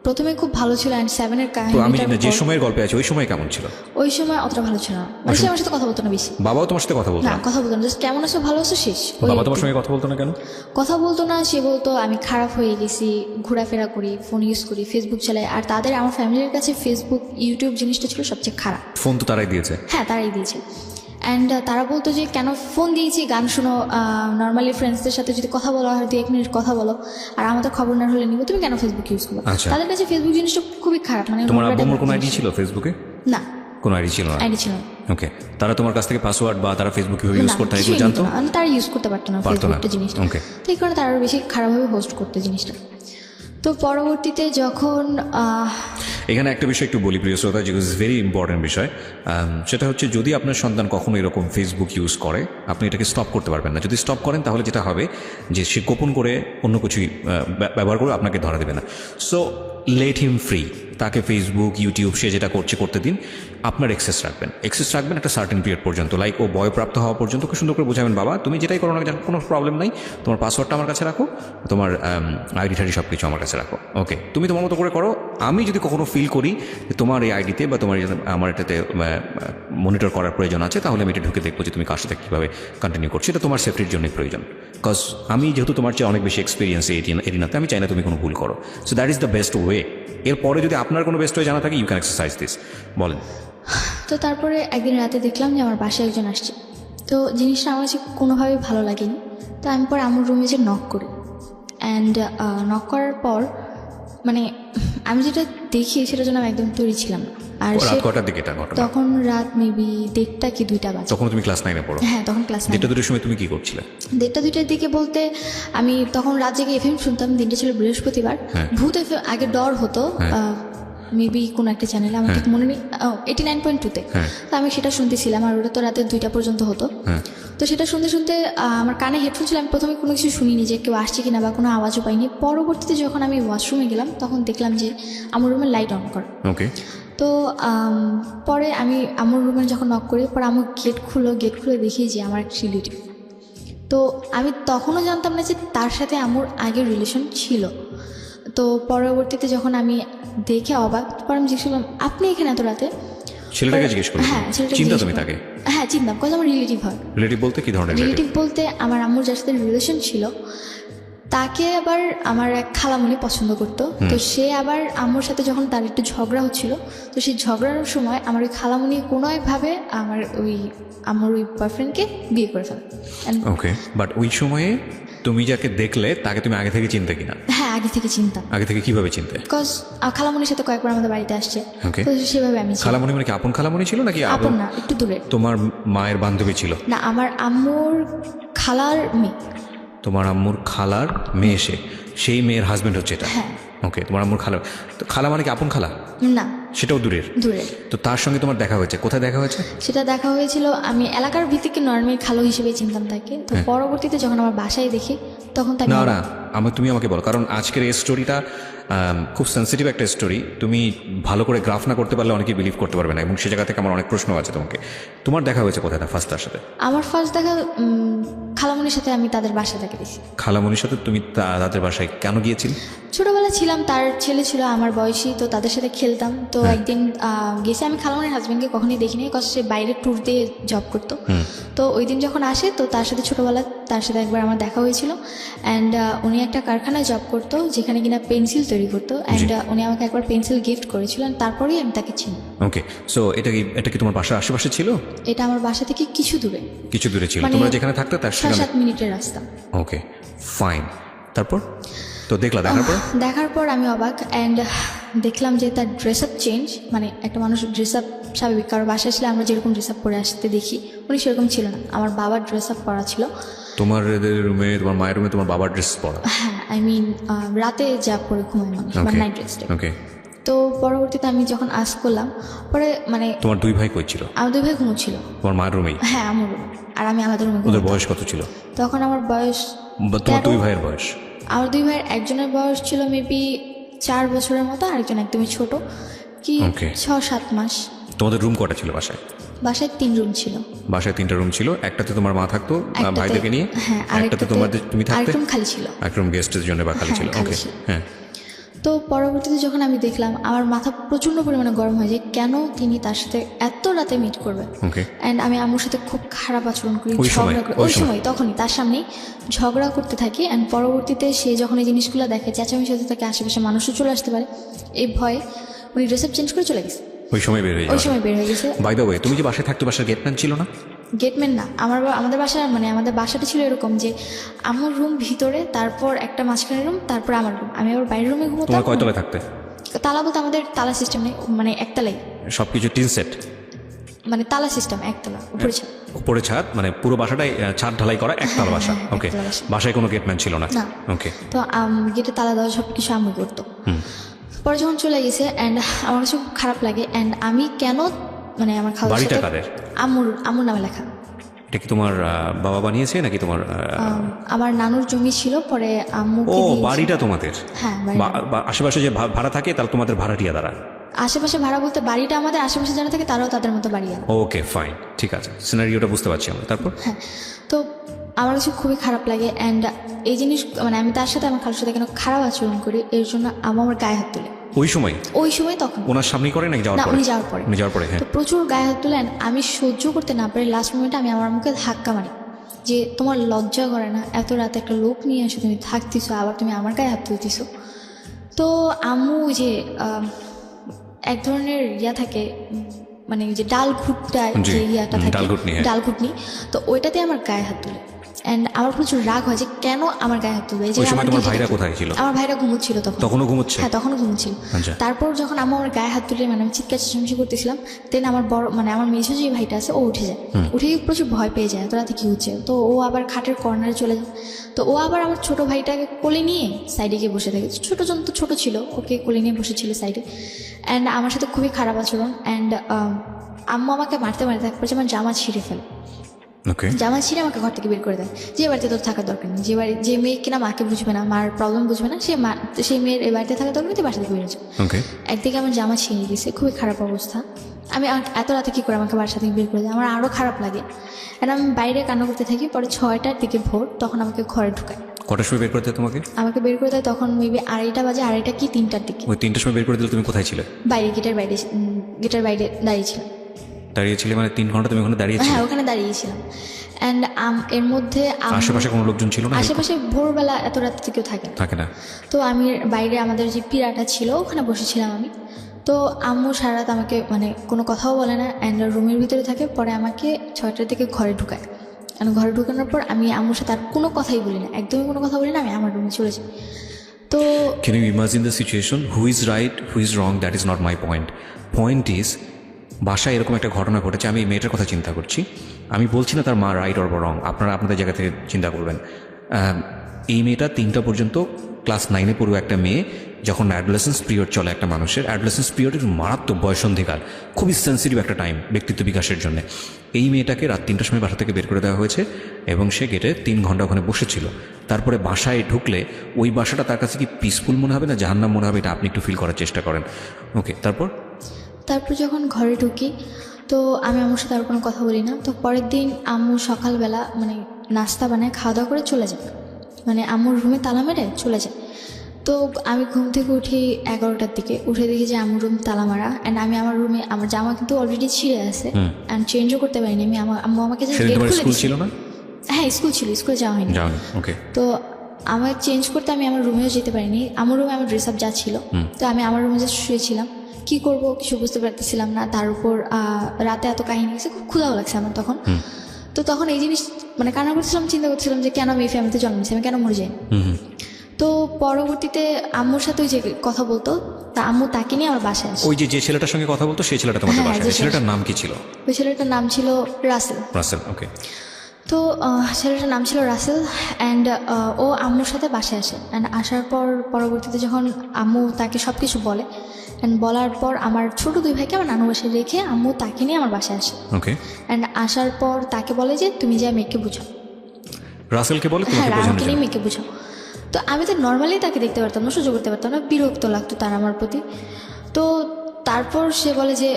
প্রথমে খুব ভালো ছিল, অ্যান্ড 7 এর তো আমি কাহিনীটা যে সময়ের গল্পে আছে ওই সময় কেমন ছিল? ওই সময় অতটা ভালো ছিল না, মানে সে আমার সাথে কথা বলতো না বেশি। বাবাও তোমার সাথে কথা বলতো না, না? কথা বলতো না, জাস্ট কেমন আছো ভালো আছো শেষ। ওই বাবা তোমার একটু। সঙ্গে কথা বলতো না কেন? কথা বলতো না, সে বলতো আমি খারাপ হয়ে গেছি, ঘোরাফেরা করি, ফোন ইউজ করি, ফেসবুক চালাই, আর তাদের আমার ফ্যামিলির কাছে ফেসবুক ইউটিউব জিনিসটা ছিল সবচেয়ে খারাপ। ফোন তো তারাই দিয়েছে। হ্যাঁ, তারাই দিয়েছে। অ্যান্ড তারা বলতো যে কেন ফোন দিয়েছি, গান শুনো, নর্মালি ফ্রেন্ডসদের সাথে যদি কথা বলো আর 2-1 মিনিট কথা বলো, আর আমাদের খবর না হলে নিব, তুমি কেন ফেসবুক ইউজ করো? আচ্ছা। তাদের কাছে ফেসবুক জিনিসটা খুবই খারাপ, মানে তোমার নোংরা আব্বু type-এর কোনো আইডি জিনিস। ছিল ফেসবুকে? না, কোনো আইডি ছিল না? আইডি ছিল না। ওকে। তারা তোমার কাছ থেকে পাসওয়ার্ড বা তারা ফেসবুক কিভাবে ইউজ না, করতে হয় কিছুই এগুলো জানতো? নিত না। মানে তারা ইউজ করতে পারতো না পারতো না। ফেসবুকটা জিনিসটা। Okay. তো এই কারণে তারা আরো বেশি খারাপভাবে হোস্ট করতো জিনিসটা। তো পরবর্তীতে যখন এখানে একটা বিষয় একটু বলি প্রিয় শ্রোতা, যেগুলো ইজ ভেরি ইম্পর্টেন্ট বিষয়। সেটা হচ্ছে যদি আপনার সন্তান কখনো এরকম ফেসবুক ইউজ করে, আপনি এটাকে স্টপ করতে পারবেন না। যদি স্টপ করেন তাহলে যেটা হবে যে সে গোপন করে অন্য কিছুই ব্যবহার করে আপনাকে ধরা দেবে না। সো লেট হিম ফ্রি, তাকে ফেসবুক ইউটিউব সে যেটা করতে দিন। আপনার এক্সেস রাখবেন একটা সার্টেন পিরিয়ড পর্যন্ত, লাইক ও বয়প্রাপ্ত হওয়া পর্যন্ত খুব সুন্দর করে বোঝাবেন বাবা তুমি যেটাই করো না কোনো প্রবলেম নাই, তোমার পাসওয়ার্ডটা আমার কাছে রাখো, তোমার আইডি টাইডি সব কিছু আমার কাছে রাখো, ওকে তুমি তোমার মতো করে করো। আমি যদি কখনো ফিল করি যে তোমার এই আইডিতে বা তোমার আমার এটাতে মনিটর করার প্রয়োজন আছে, তাহলে আমি এটা ঢুকে দেখবো যে তুমি কার সাথে কীভাবে কন্টিনিউ করছো। এটা তোমার সেফটির জন্যই প্রয়োজন, বিকজ আমি যেহেতু তোমার চেয়ে অনেক বেশি এক্সপিরিয়েন্স এরিনাতে, আমি চাই না তুমি কোনো ভুল করো। So that is the best way. এরপরে যদি আপনার কোনো বেস্ট ওয়ে জানা থাকে, ইউ ক্যান এক্সারসাইজ দিস। বলেন। তো তারপরে একদিন রাতে দেখলাম যে আমার বাসায় একজন আসছে। তো জিনিসটা আমার কাছে কোনোভাবেই ভালো লাগেনি। তো আমি পরে আমার রুমে যে নক করি, অ্যান্ড নক করার পর মানে আমি যেটা দেখি সেটার জন্য আমি একদম তৈরি ছিলাম না। আর রাত কটার দিকে এটা ঘটনা? তখন রাত মেবি 1:30 কি 2টা বাজে। তখন তুমি ক্লাস 9-এ পড়ো? হ্যাঁ, তখন ক্লাস 9। 1:30-2টার সময় তুমি কি করছিলে? 1:30-2টার দিকে বলতে আমি তখন রাত জেগে এফএম শুনতাম। দিনটা ছিল বৃহস্পতিবার। হ্যাঁ। ভূত এফএম আগে ডর হতো, মেবি কোন একটা চ্যানেলে, আমার ঠিক মনে নেই, 89.2-তে। তো আমি সেটা শুনতেছিলাম, আর ওটা তো রাতে 2টা পর্যন্ত হতো। তো সেটা শুনতে শুনতে আমার কানে হেডফোন ছিল, আমি প্রথমে কোনো কিছু শুনিনি যে কেউ আসছে কিনা বা কোনো আওয়াজও পাইনি। পরবর্তীতে যখন আমি ওয়াশরুমে গেলাম তখন দেখলাম যে আমার রুমের লাইট অন করা। ওকে। তো পরে আমি আমার রুমে যখন নক করি, পরে আমার গেট খুলে দেখি যে আমার এক রিলেটিভ। তো আমি তখনও জানতাম না যে তার সাথে আমার আগের রিলেশন ছিল। তো পরবর্তীতে যখন আমি দেখে অবাক, পরে আমি জিজ্ঞেস করলাম আপনি এখানে এত রাতে? ছেলেটাকে জিজ্ঞেস করো? হ্যাঁ, ছেলেটাকে চিন্তা জিজ্ঞেস তুমি করলাম। তাকে? হ্যাঁ, চিনতাম, কজ আমার রিলেটিভ হয়। রিলেটিভ বলতে কি ধরনের রিলেটিভ? রিলেটিভ বলতে আমার আম্মুর যার সাথে রিলেশন ছিল তাকে আবার আমার এক খালামণি পছন্দ করতো। তো সে আবার আম্মুর সাথে যখন তার একটু ঝগড়া হচ্ছিল, তো সেই ঝগড়ার সময় আমার ওই খালামণি কোনো একভাবে আমার ওই বয়ফ্রেন্ডকে বিয়ে করে ফেলে। ওকে। বাট ওই সময়ে তুমি যাকে দেখলে তাকে তুমি আগে থেকে চিনতে কিনা? হ্যাঁ, হ্যাঁ আগে থেকে চিন্তা, আগে থেকে কিভাবে চিনতে? বিকজ খালামণির সাথে কয়েকবার আমাদের বাড়িতে আসছে, Okay. তো সেভাবে আমি চিনি। খালামণি মানে কি আপন খালামণি ছিল নাকি আপন না, একটু দূরে। তোমার মায়ের বান্ধবী ছিল? না, আমার আম্মুর খালার মেয়ে। তোমার আম্মুর খালার মেয়ে, সেই মেয়ের হাজবেন্ড হচ্ছে এটা? হ্যাঁ। ওকে, তোমার আম্মুর খালা। তো খালা মানে কি আপন খালা? না, সেটাও দূরের? দূরে। তো তার সঙ্গে তোমার দেখা হয়েছে, কোথায় দেখা হয়েছে? সেটা দেখা হয়েছিল, আমি এলাকার ভিত্তিকে নর্মাল খালো হিসেবে চিনতাম তাকে, তো পরবর্তীতে যখন আমার বাসায় দেখি তখন তাকে না তুমি আমাকে বলো, কারণ আজকের এই স্টোরিটা খুব সেন্সিটিভ একটা স্টোরি। তুমি ভালো করে গ্রাফ না করতে পারলে অনেকেই বিলিভ করতে পারবে না, এবং সে জায়গা থেকে আমার অনেক প্রশ্ন আছে তোমাকে। তোমার দেখা হয়েছে কোথায় ফার্স্ট তার সাথে? আমার ফার্স্ট দেখা খালামণির সাথে, আমি তাদের বাসায় থেকে দিয়েছি। খালামণির সাথে তুমি তাদের বাসায় কেন গিয়েছিলে? ছোটবেলা ছিলাম, তার ছেলে ছিল আমার বয়সী, তো তাদের সাথে খেলতাম। তো একদিন গেছি, আমি খালামণির হাজব্যান্ডকে কখনোই দেখিনি, বিকজ সে বাইরে ট্যুর দিয়ে জব করতো। তো ওই দিন যখন আসে, তো তার সাথে ছোটোবেলা তার সাথে একবার আমার দেখা হয়েছিল। অ্যান্ড উনি একটা কারখানায় জব করতো যেখানে কিনা পেন্সিল তৈরি করতো, অ্যান্ড উনি আমাকে একবার পেন্সিল গিফট করেছিলেন, তারপরেই আমি তাকে চিনি। ওকে, সো এটা কি তোমার বাসার আশেপাশে ছিল? এটা আমার বাসা থেকে কিছু দূরে, কিছু দূরে ছিল, মানে তোমরা যেখানে থাকতে তার 6-7 মিনিটের রাস্তা। ওকে ফাইন, তারপর তো দেখার পর আমি অবাক, অ্যান্ড দেখলাম যে তার ড্রেস আপ চেঞ্জ, মানে একটা মানুষ ড্রেস আপ স্বাভাবিক, কারো বাসায় আসলে আমরা যেরকম ড্রেস আপ পরে আসতে দেখি, উনি সেরকম ছিল না। আমার বাবার ড্রেস আপ পরা ছিল। তোমার রুমে, তোমার মায়ের রুমে তোমার বাবার ড্রেস পরা? হ্যাঁ, আই মিন রাতে যা পরে ঘুমায় মানুষ, বা নাইট ড্রেস। ওকে। তো পরবর্তীতে আমি যখন আস করলাম, পরে মানে তোমার দুই ভাই কই ছিল? আমার 2 ভাই ঘুমোচ্ছিল তোমার মায়ের রুমেই? হ্যাঁ, আমার রুমে, আর আমি আলাদা রুমে। ওদের বয়স কত ছিল তখন? আমার বয়স, তোমার 2 ভাইয়ের বয়স? আমার 2 ভাইয়ের একজনের বয়স ছিল মেবি 4 বছরের মতো, আরেকজন একদমই ছোট, কি 6-7 মাস। তোমাদের রুম কটা ছিল বাসায়? বাসায় 3 রুম ছিল। বাসায় 3টা রুম ছিল, একটাতে তোমার মা থাকতো ভাইদেরকে নিয়ে, হ্যাঁ, একটাতে তুমি থাকতে, আরেকটা খালি ছিল, এক রুম গেস্টের জন্য বা খালি ছিল। ওকে, হ্যাঁ। তো পরবর্তীতে যখন আমি দেখলাম, আমার মাথা প্রচণ্ড পরিমাণে গরম হয়ে যায়, কেন তিনি তার সাথে এত রাতে মিট করবে। ওকে। অ্যান্ড আমি আম্মুর সাথে খুব খারাপ আচরণ করি, ঝগড়া করি ওই সময়, তখনই তার সামনেই ঝগড়া করতে থাকি। অ্যান্ড পরবর্তীতে সে যখন এই জিনিসগুলো দেখে, চেঁচামেচি হতে থাকে, আশেপাশে মানুষও চলে আসতে পারে, এই ভয়ে উনি ড্রেস আপ চেঞ্জ করে চলে গেছে। ওই সময় বের হয়ে গেছে। বাই দ্য ওয়ে, তুমি যে বাসায় থাকতো, বাসার গেটম্যান ছিল না? গেটম্যান না, আমাদের বাসা, মানে আমাদের বাসাটা ছিল এরকম যে আমার রুম ভিতরে, তারপর একটা মাঝখানে রুম, তারপর আমার রুম, আমি আবার বাইরের রুমে ঘুমোতাম। তোমার কয়তলায় থাকতে? তালা বলতে আমাদের তালা সিস্টেম নেই, মানে একতলাই সবকিছু টিন সেট, মানে তালা সিস্টেম, একতলা উপরে ছাদ, মানে পুরো বাসাটাই ছাদ ঢালাই করা একতলা বাসা। ওকে, বাসায় কোনো গেটম্যান ছিল না? ওকে। তো গেটে তালা দেওয়া সব কিছু আম্মু করতো। পরে যখন চলে গেছে, অ্যান্ড আমার কাছে খুব খারাপ লাগে, অ্যান্ড আমি কেন, মানে আমার খাওয়া আম্মুর নামে লেখা। এটা কি তোমার বাবা বানিয়েছে নাকি তোমার? আমার নানুর জমি ছিল, পরে আম্মু। ও, বাড়িটা তোমাদের? হ্যাঁ। আশেপাশে যে ভাড়া থাকে, তাহলে তোমাদের ভাড়াটিয়া দ্বারা? আশেপাশে ভাড়া বলতে বাড়িটা আমাদের, আশেপাশে যারা থাকে তারাও তাদের মতো বাড়ি। ওকে ফাইন, ঠিক আছে, সিনারিওটা বুঝতে পারছি আমরা। তারপর? হ্যাঁ, তো আমার কাছে খুবই খারাপ লাগে, অ্যান্ড এই জিনিস, মানে আমি তার সাথে, আমার খালুর সাথে কেন খারাপ আচরণ করি, এর জন্য আমার গায়ে হাত তুলে। ওই সময় তখন ওনার সামনেই করে নাকি যাওয়ার পরে? হ্যাঁ, তো প্রচুর গায়ে হাত তুলে। আমি সহ্য করতে না পারি, লাস্ট মোমেন্টে আমি আমার মুখে ধাক্কা মারি, যে তোমার লজ্জা করে না, এত রাতে একটা লোক নিয়ে আসো, তুমি থাকতেছো, আবার তুমি আমার গায়ে হাত তুলতেছো। তো আম্মু যে এক ধরনের থাকে, মানে যে ডাল ঘুটটায় যে ইয়াটা থাকে, ডালঘুটনি, তো ওইটাতে আমার গায়ে হাত তুলে। অ্যান্ড আমার প্রচুর রাগ হয় যে কেন আমার গায়ে হাত তুলবে। তোমার ভাইরা কোথায় ছিল? আমার ভাইরা ঘুমোচ্ছিল তখনও ঘুমোচ্ছে। হ্যাঁ, তখনও ঘুমোচ্ছিল। তারপর যখন আমার গায়ে হাত তুলে, মানে আমি চিৎকার চেঁচামেচি করতেছিলাম, দেন আমার বড়, মানে আমার মেঝো যে ভাইটা আছে, ও উঠে যায়, উঠে প্রচুর ভয় পেয়ে যায়, তো রাতে কী হচ্ছে। তো ও আবার খাটের কর্নারে চলে যায়, তো ও আবার আমার ছোটো ভাইটাকে কোলে নিয়ে সাইডে গিয়ে বসে থাকে। ছোটোজন তো ছোটো ছিল, ওকে কোলে নিয়ে বসেছিল সাইডে। অ্যান্ড আমার সাথে খুবই খারাপ আচরণ। অ্যান্ড আম্মু আমাকে মারতে একবার আমার জামা ছিঁড়ে ফেলে। জামা ছিঁড়ে আমাকে ঘর থেকে বের করে দেয়, যে বাড়িতে তোর থাকার দরকার নেই, যে মেয়ে কিনা মাকে বুঝবে না, মার প্রবলেম বুঝবে না, সেই মেয়ের এই বাড়িতে থাকার দরকার নেই, বাসা থেকে বেরোচ্ছে। একদিকে আমার জামা ছিঁড়ে গেছে, খুবই খারাপ অবস্থা। আমি এত রাতে কী করে আমাকে বাসা থেকে বের করে দেয়, আমার আরও খারাপ লাগে। আর আমি বাইরে কান্না করতে থাকি। পরে 6টার দিকে ভোর, তখন আমাকে ঘরে ঢুকায়। কটার সময় বের করে দেয় তোমাকে? আমাকে বের করে দেয় তখন মেবি 2:30 বাজে, 2:30 কি 3টার দিকে। ওই 3টার সময় বের করে দিলে তুমি কোথায় ছিলে? বাইরে, গেটের বাইরে দাঁড়িয়েছিলাম। দাঁড়িয়েছিলে মানে 3 ঘন্টা তুমি ওখানে দাঁড়িয়েছিলে? হ্যাঁ, ওখানে দাঁড়িয়েছিলাম। অ্যান্ড এর মধ্যে আশেপাশে কোনো লোকজন ছিল না? আশেপাশে ভোরবেলা এত রাত কেউ থাকে না। তো আমি বাইরে আমাদের যে পিড়াটা ছিল, ওখানে বসেছিলাম আমি। তো আম্মু সারা রাত আমাকে, মানে কোনো কথাও বলে না, অ্যান্ড রুমের ভিতরে থাকে। পরে আমাকে 6টার দিকে ঘরে ঢুকায়। ঘরে ঢুকানোর পর আমি আম্মুর সাথে আর কোনো কথাই বলি না, একদমই কোনো কথা বলি না, আমি আমার রুমে চলে যাই। তো Can you imagine the situation? Who is right, who is wrong? That is not my point. Point is, বাসায় এরকম একটা ঘটনা ঘটেছে, আমি এই মেয়েটার কথা চিন্তা করছি, আমি বলছি না তার মা রাইট অর রং, আপনারা আপনাদের জায়গা থেকে চিন্তা করবেন। এই মেয়েটা 3টা পর্যন্ত ক্লাস 9-এ পড়ুয়া একটা মেয়ে, যখন অ্যাডোলেসেন্স পিরিয়ড চলে একটা মানুষের, অ্যাডোলেসেন্স পিরিয়ড একটু মারাত্মক বয়সন্ধিকাল, খুবই সেন্সিটিভ একটা টাইম ব্যক্তিত্ব বিকাশের জন্য। এই মেয়েটাকে রাত 3টার সময় বাসা থেকে বের করে দেওয়া হয়েছে এবং সে গেটে 3 ঘন্টা ওখানে বসেছিল। তারপরে বাসায় ঢুকলে ওই বাসাটা তার কাছে কি পিসফুল মনে হবে না জাহান্নাম মনে হবে, এটা আপনি একটু ফিল করার চেষ্টা করেন। ওকে, তারপর যখন ঘরে ঢুকি তো আমি আম্মুর সাথে আর কোনো কথা বলি না। তো পরের দিন আম্মু সকালবেলা মানে নাস্তা বানায় খাওয়া দাওয়া করে চলে যায়, মানে আম্মুর রুমে তালা মেরে চলে যায়। তো আমি ঘুম থেকে উঠি 11টার দিকে, উঠে দেখি যে আম্মুর রুম তালা মারা। অ্যান্ড আমি আমার রুমে, আমার জামা কিন্তু অলরেডি ছিঁড়ে আছে অ্যান্ড চেঞ্জও করতে পারিনি আমি। আম্মু আমাকে যে গেট খুলে স্কুল ছিল না? হ্যাঁ স্কুল ছিল, স্কুলে যাওয়া হয়নি। ওকে, তো আমার চেঞ্জ করতে আমি আমার রুমেও যেতে পারিনি। আমার রুমে আমার ড্রেস আপ যা ছিল, তো আমি আমার রুমে জাস্ট শুয়েছিলাম। কি করব কিছু বুঝতে পারতেছিলাম না। তার উপর রাতে এত কাহিনী গেছে, খুব ক্ষুধাও লাগছে আমার তখন। তো তখন এই জিনিস মানে কান্না করছিলাম, চিন্তা করছিলাম যে কেন আমি এই ফ্যামিলিতে জন্মেছি, আমি কেন মরে যাই। তো পরবর্তীতে আম্মুর সাথে ওই যে কথা বলতো, তা আম্মু তাকে নিয়ে আমার বাসায় আসে। ওই যে ছেলেটার সঙ্গে কথা বলতো সেই ছেলেটা তোমাদের বাসায়, ছেলেটার নাম কি ছিল? ওই ছেলেটার নাম ছিল রাসেল। ওকে। তো ছেলেটার নাম ছিল রাসেল অ্যান্ড ও আম্মুর সাথে বাসায় আসে। অ্যান্ড আসার পর পরবর্তীতে যখন আম্মু তাকে সব কিছু বলে, অ্যান্ড বলার পর আমার ছোটো 2 ভাইকে আমার নানু বাসায় রেখে আম্মু তাকে নিয়ে আমার বাসায় আসে। ওকে। অ্যান্ড আসার পর তাকে বলে যে তুমি যা মেয়েকে বুঝাও। রাসেলকে বলে হ্যাঁ, তোমাকে বোঝানোর জন্য? মেয়েকে বুঝাও। তো আমি তো নর্মালি তাকে দেখতে পারতাম না, সহ্য করতে পারতাম না, বিরক্ত লাগতো তার আমার প্রতি। তো তারপর সে বলে যে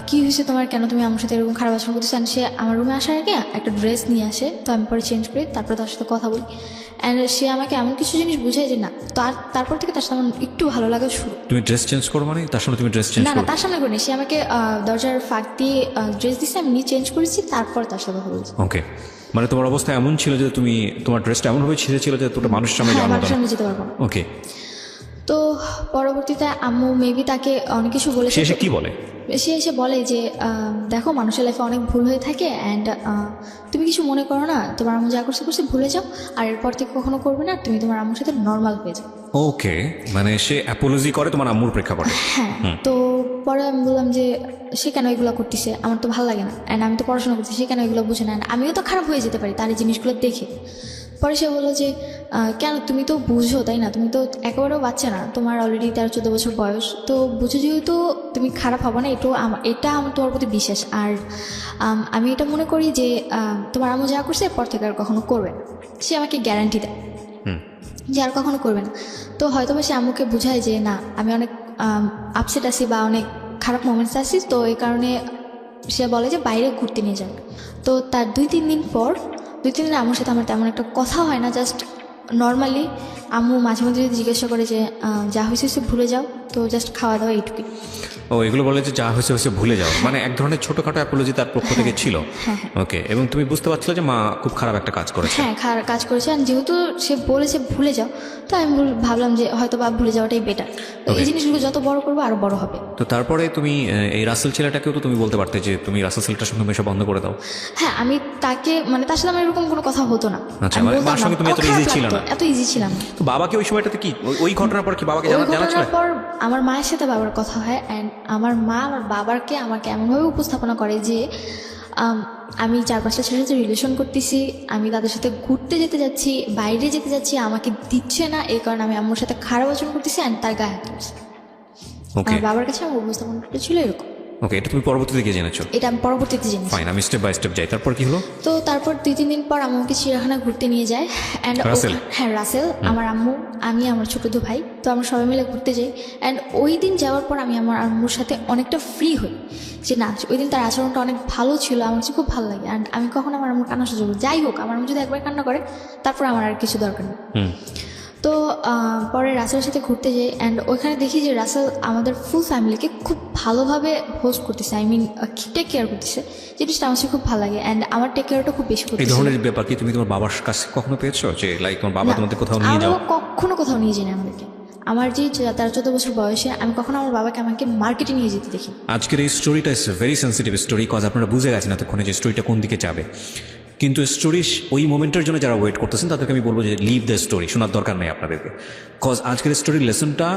কী হয়েছে তোমার, কেন তুমি আমার সাথে এরকম খারাপ আচরণ করতেছো। অ্যান্ড সে আমার রুমে আসার আগে একটা ড্রেস নিয়ে আসে, তো আমি পরে চেঞ্জ করি, তারপর তার সাথে কথা বলি। অ্যান্ড সে আমাকে এমন কিছু জিনিস বুঝায় যে না, তারপর থেকে তার সাথে আমার একটু ভালো লাগা শুরু। তুমি ড্রেস চেঞ্জ করো মানে তার সামনে তুমি ড্রেস চেঞ্জ না করো? তার সামনে করিনি, সে আমাকে দরজার ফাঁক দিয়ে ড্রেস দিচ্ছে, আমি নিয়ে চেঞ্জ করেছি, তারপর তার সাথে কথা বলছি। ওকে, মানে তোমার অবস্থা এমন ছিল যে তুমি তোমার ড্রেসটা এমনভাবে ছিঁড়েছিল যে তোটা মানুষের সামনে যাওয়ার মতো সামনে যেতে পারবো না। ওকে। তো পরবর্তীতে আম্মু মেবি তাকে অনেক কিছু বলেছে। সে এসে কি বলে? সে এসে বলে যে দেখো মানুষের লাইফে অনেক ভুল হয়ে থাকে অ্যান্ড তুমি কিছু মনে করো না, তোমার আম্মু যা করছে ভুলে যাও, আর এরপর থেকে কখনো করবে না, তুমি তোমার আম্মুর সাথে নর্মাল হয়ে যাও। ওকে, মানে সে অ্যাপোলজি করে তোমার আম্মুর প্রেক্ষাপটে? হ্যাঁ। তো পরে আমি বললাম যে সে কেন এগুলো করতেছে, আমার তো ভালো লাগে না, অ্যান্ড আমি তো পড়াশোনা করছি, সে কেন এগুলো বুঝে না, আমিও তো খারাপ হয়ে যেতে পারি তার এই জিনিসগুলো দেখে। পরে সে বললো যে কেন তুমি তো বুঝো তাই না, তুমি তো একেবারেও বাচ্চা না, তোমার অলরেডি 13-14 বছর বয়স, তো বুঝো যেহেতু তুমি খারাপ হবে না, এটা আমার তোমার প্রতি বিশ্বাস। আর আমি এটা মনে করি যে তোমার আম্মু যা করছে এরপর থেকে আর কখনো করবে না, সে আমাকে গ্যারান্টি দেয় যে আর কখনো করবে না। তো হয়তো বা সে আম্মুকে বুঝায় যে না আমি অনেক আপসেট আছি বা অনেক খারাপ মোমেন্টস আছি, তো এই কারণে সে বলে যে বাইরে ঘুরতে নিয়ে যাবে। তো তার 2-3 দিন পর, 2-3 দিন আম্মুর সাথে আমার তেমন একটা কথা হয় না, জাস্ট নর্মালি আম্মু মাঝে মাঝে যদি জিজ্ঞাসা করে যে যা হয়েছে ভুলে যাও, তো জাস্ট খাওয়া দাওয়া এইটুকুই। ও এগুলো বলে যে যা হয়েছে ভুলে যাও, মানে এক ধরনের ছোটখাটো অ্যাপোলজি তার পক্ষ থেকে ছিল? ওকে, এবং তুমি বুঝতে পারছিলে যে মা খুব খারাপ একটা কাজ করেছে? হ্যাঁ, খারাপ কাজ করেছে, আর যেহেতু সে বলেছে ভুলে যাও, তো আমি ভাবলাম যে হয়তো বা ভুলে যাওয়াটাই বেটার, এই জিনিসগুলো যত বড় করবো আরো বড় হবে। তো তারপরে তুমি এই রাসেল ছেলেটাকেও তো তুমি বলতে পারতে যে তুমি রাসেল ছেলেটার সঙ্গে মেশা বন্ধ করে দাও। হ্যাঁ, আমি তাকে মানে তার সাথে আমার এরকম কোনো কথা হতো না। আচ্ছা, মানে মার সঙ্গে তুমি এত ইজি ছিল না? এত ইজি ছিলাম না। তো বাবাকে ওই সময়টাতে কি ওই ঘটনার পর কি বাবাকে জানাচ্ছিল? পর আমার মায়ের সাথে বাবার কথা হয়, অ্যান্ড আমার মা আমার বাবাকে আমাকে এমনভাবে উপস্থাপনা করে যে আমি 4-5টা ছেলের সাথে রিলেশন করতেছি, আমি তাদের সাথে ঘুরতে যেতে যাচ্ছি, বাইরে যেতে যাচ্ছি, আমাকে দিচ্ছে না, এই কারণে আমি আম্মুর সাথে খারাপ আচরণ করতেছি অ্যান্ড তার গায়ে হাত তুলছি। আমার বাবার কাছে আমার উপস্থাপনাটা ছিল এরকম। ওকে, এটা তুমি পরবর্তীতে গিয়ে জেনেছো? এটা আমি পরবর্তীতে জেনেছি। ফাইন, আমি স্টেপ বাই স্টেপ যাই, তারপর কি হলো? তো তারপর 2-3 দিন পর আমাকে চিড়িয়াখানা ঘুরতে নিয়ে যায় অ্যান্ড হ্যাঁ রাসেল, আমার আম্মু, আমি, আমার ছোটো 2 ভাই, তো আমরা সবাই মিলে ঘুরতে যাই। অ্যান্ড ওই দিন যাওয়ার পর আমি আমার আম্মুর সাথে অনেকটা ফ্রি হই, যে না ওই দিন তার আচরণটা অনেক ভালো ছিল, আমার কাছে খুব ভালো লাগে। অ্যান্ড আমি কখনো আমার আম্মুর কান্না সহ্য করি, যাই হোক আমার আম্মু যদি একবার কান্না করে তারপর আমার আর কিছু দরকার নেই। তো পরে রাসেলের সাথে ঘুরতে যাই অ্যান্ড ওইখানে দেখি যে রাসেল আমাদের ফুল ফ্যামিলিকে খুব ভালোভাবে হোস্ট করতেছে, আই মিন টেক কেয়ার করতেছে, জিনিসটা আমার খুব ভালো লাগে। অ্যান্ড আমার টেক কেয়ারটা খুব বেশি করতেছে। এই ধরনের ব্যাপার কি তুমি তোমার বাবার কাছে কখনো পেয়েছো যে লাইক তোমার বাবা তোমাদের কোথাও নিয়ে যাও? কখনো কোথাও নিয়ে যাই না আমাদেরকে। আমার যে 13-14 বছর বয়সে আমি কখনো আমার বাবাকে আমাকে মার্কেটে নিয়ে যেতে দেখি। আজকের এই স্টোরিটা is very sensitive story, cause আপনারা বুঝে গেছেন এতক্ষণে যে স্টোরিটা কোন দিকে যাবে। কিন্তু স্টোরি ওই মোমেন্টের জন্য যারা ওয়েট করতেছেন তাদেরকে আমি বলবো যে লিভ দ্য স্টোরি, শোনার দরকার নেই আপনাদেরকে। কজ আজকের স্টোরির লেসনটা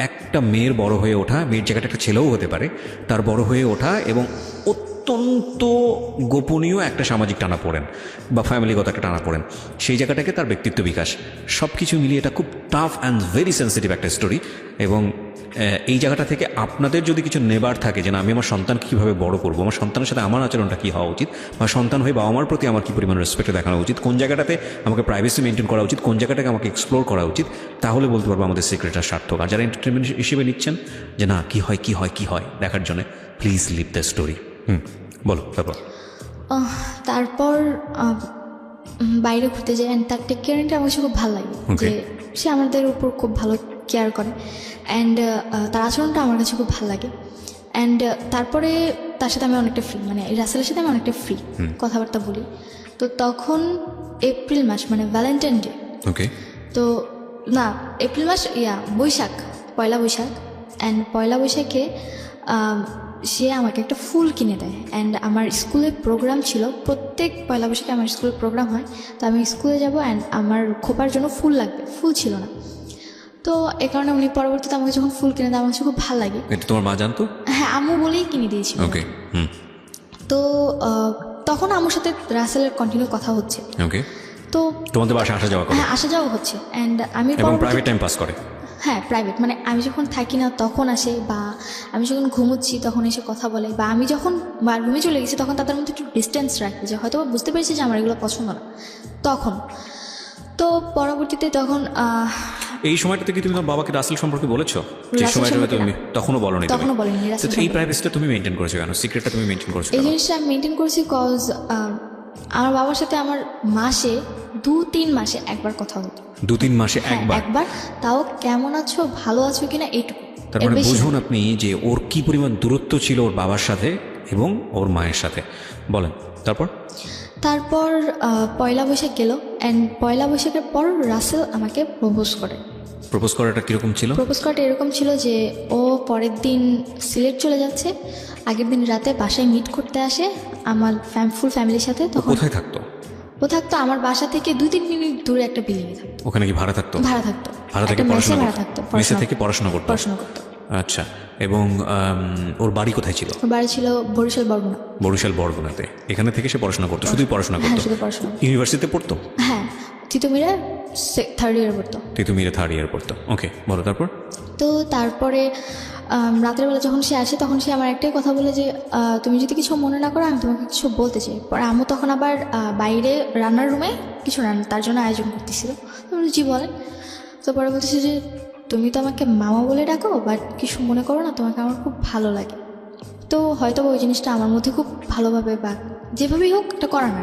একটা মেয়ের বড় হয়ে ওঠা, মেয়ের জায়গাটা একটা ছেলেও হতে পারে, তার বড় হয়ে ওঠা এবং অত্যন্ত গোপনীয় একটা সামাজিক টানাপোড়েন বা ফ্যামিলিগত একটা টানাপোড়েন, সেই জায়গাটাকে তার ব্যক্তিত্ব বিকাশ, সব কিছু মিলিয়ে এটা খুব টাফ অ্যান্ড ভেরি সেন্সিটিভ একটা স্টোরি। এবং এই জায়গাটা থেকে আপনাদের যদি কিছু নেবার থাকে যে না আমি আমার সন্তানকে কীভাবে বড় করবো, আমার সন্তানের সাথে আমার আচরণটা কী হওয়া উচিত, বা সন্তান হয়ে বাবা মার প্রতি আমার কী পরিমাণ রেসপেক্ট দেখানো উচিত, কোন জায়গাটাতে আমাকে প্রাইভেসি মেনটেন করা উচিত, কোন জায়গাটাকে আমাকে এক্সপ্লোর করা উচিত, তাহলে বলতে পারবো আমাদের সিক্রেটটা সার্থক। আর যারা এন্টারটেনমেন্ট হিসেবে নিচ্ছেন যে না কী হয় কী হয় কী হয় দেখার জন্য, প্লিজ লিভ দ্য স্টোরি। বলো তারপর। তারপর বাইরে ঘুরতে যাই, অ্যান্ড তার টেক কেয়ারটা আমার কাছে খুব ভালো লাগে, যে সে আমাদের উপর খুব ভালো কেয়ার করে, অ্যান্ড তার আচরণটা আমার কাছে খুব ভালো লাগে। অ্যান্ড তারপরে তার সাথে আমি অনেকটা ফ্রি, মানে রাসেলের সাথে আমি অনেকটা ফ্রি কথাবার্তা বলি। তো তখন এপ্রিল মাস, মানে ভ্যালেন্টাইন ডে, ওকে, তো না এপ্রিল মাস, বৈশাখ, পয়লা বৈশাখ। অ্যান্ড পয়লা বৈশাখে সে আমাকে একটা ফুল কিনে দেয়। অ্যান্ড আমার স্কুলে প্রোগ্রাম ছিল, প্রত্যেক পয়লা বৈশাখে আমার স্কুলে প্রোগ্রাম হয়, তো আমি স্কুলে যাব অ্যান্ড আমার খোপার জন্য ফুল লাগবে, ফুল ছিল না। তো এ কারণে উনি পরবর্তীতে আমাকে যখন ফুল কিনে দেয় আমার কাছে খুব ভালো লাগে। এটা তোমার মা জানতো? হ্যাঁ, আম্মু বলেই কিনে দিয়েছিল। ওকে। তো তখন আম্মুর সাথে রাসেলের কন্টিনিউ কথা হচ্ছে। ওকে। তো তোমাদের বাসায় আসা যাওয়া করে? হ্যাঁ, আসা যাওয়া হচ্ছে। অ্যান্ড আমি এবং প্রাইভেট টাইম পাস করে? হ্যাঁ, প্রাইভেট, মানে আমি যখন থাকি না তখন আসে, বা আমি যখন ঘুমোচ্ছি তখন এসে কথা বলে, বা আমি যখন রুমে চলে গেছি তখন তাদের মধ্যে একটু ডিস্টেন্স রাখি, যে হয়তো বুঝতে পেরেছি যে আমার এগুলো পছন্দ না তখন। তো পরবর্তীতে তখন এই সময়টাতে কি তুমি তোমার বাবাকে রাসেল সম্পর্কে বলেছো? যে সময়টা তুমি তখনও বলোনি? তখনও বলিনি। এই প্রাইভেসিটা তুমি মেনটেন করেছো কেন? সিক্রেটটা তুমি মেনটেন করেছো? এই জিনিসটা আমি মেনটেন করেছি কজ আমার বাবার সাথে আমার মাসে 2-3 মাসে একবার কথা হতো। 2-3 মাসে একবার? তাও কেমন আছো, ভালো আছো কিনা, এইটুকু। তার মানে বুঝুন আপনি যে ওর কি পরিমাণ দূরত্ব ছিল ওর বাবার সাথে এবং ওর মায়ের সাথে। বলেন তারপর। পয়লা বৈশাখ গেল, অ্যান্ড পয়লা বৈশাখের পর রাসেল আমাকে প্রপোজ করে। প্রপোজ করাটা কিরকম ছিল? প্রপোজ করাটা এরকম ছিল যে ও পরের দিন সিলেট চলে যাচ্ছে, আগের দিন রাতে বাসায় মিট করতে আসে আমার ফুল ফ্যামিলির সাথে। তখন কোথায় থাকতো? ও থাকতো আমার বাসা থেকে 2-3 মিনিট দূরে একটা বিল্ডিংয়ে থাকতো। ওখানে কি ভাড়া থাকতো? ভাড়া থাকতো। ভাড়া থেকে পড়াশোনা থাকতো, মেসে থেকে পড়াশোনা করতো? আচ্ছা। এবং ওর বাড়ি কোথায় ছিল? ওর বাড়ি ছিল বরিশাল বরগুনাতে। এখানে থেকে সে পড়াশোনা করতো? শুধুই পড়াশোনা করতো? শুধু পড়াশোনা। ইউনিভার্সিটিতে পড়তো? হ্যাঁ, তিতুমিরে 3rd ইয়ার পড়তো। তিতুমিরে 3rd ইয়ার পড়তো। ওকে, বলো তারপর। তো তারপরে রাতের বেলা যখন সে আসে তখন সে আমার একটাই কথা বলে যে তুমি যদি কিছু মনে না করো আমি তোমাকে কিছু বলতে চাই। পরে আম্মু তখন আবার বাইরে রান্নার রুমে কিছু তার জন্য আয়োজন করতেছিল। জি বলেন। তো পরে বলতেছে যে তুমি তো আমাকে মামা বলে ডাকো, বাট কিছু মনে করো না, তোমাকে আমার খুব ভালো লাগে। তো হয়তো ওই জিনিসটা আমার মধ্যে খুব ভালোভাবে বা যেভাবেই হোক একটা করা না,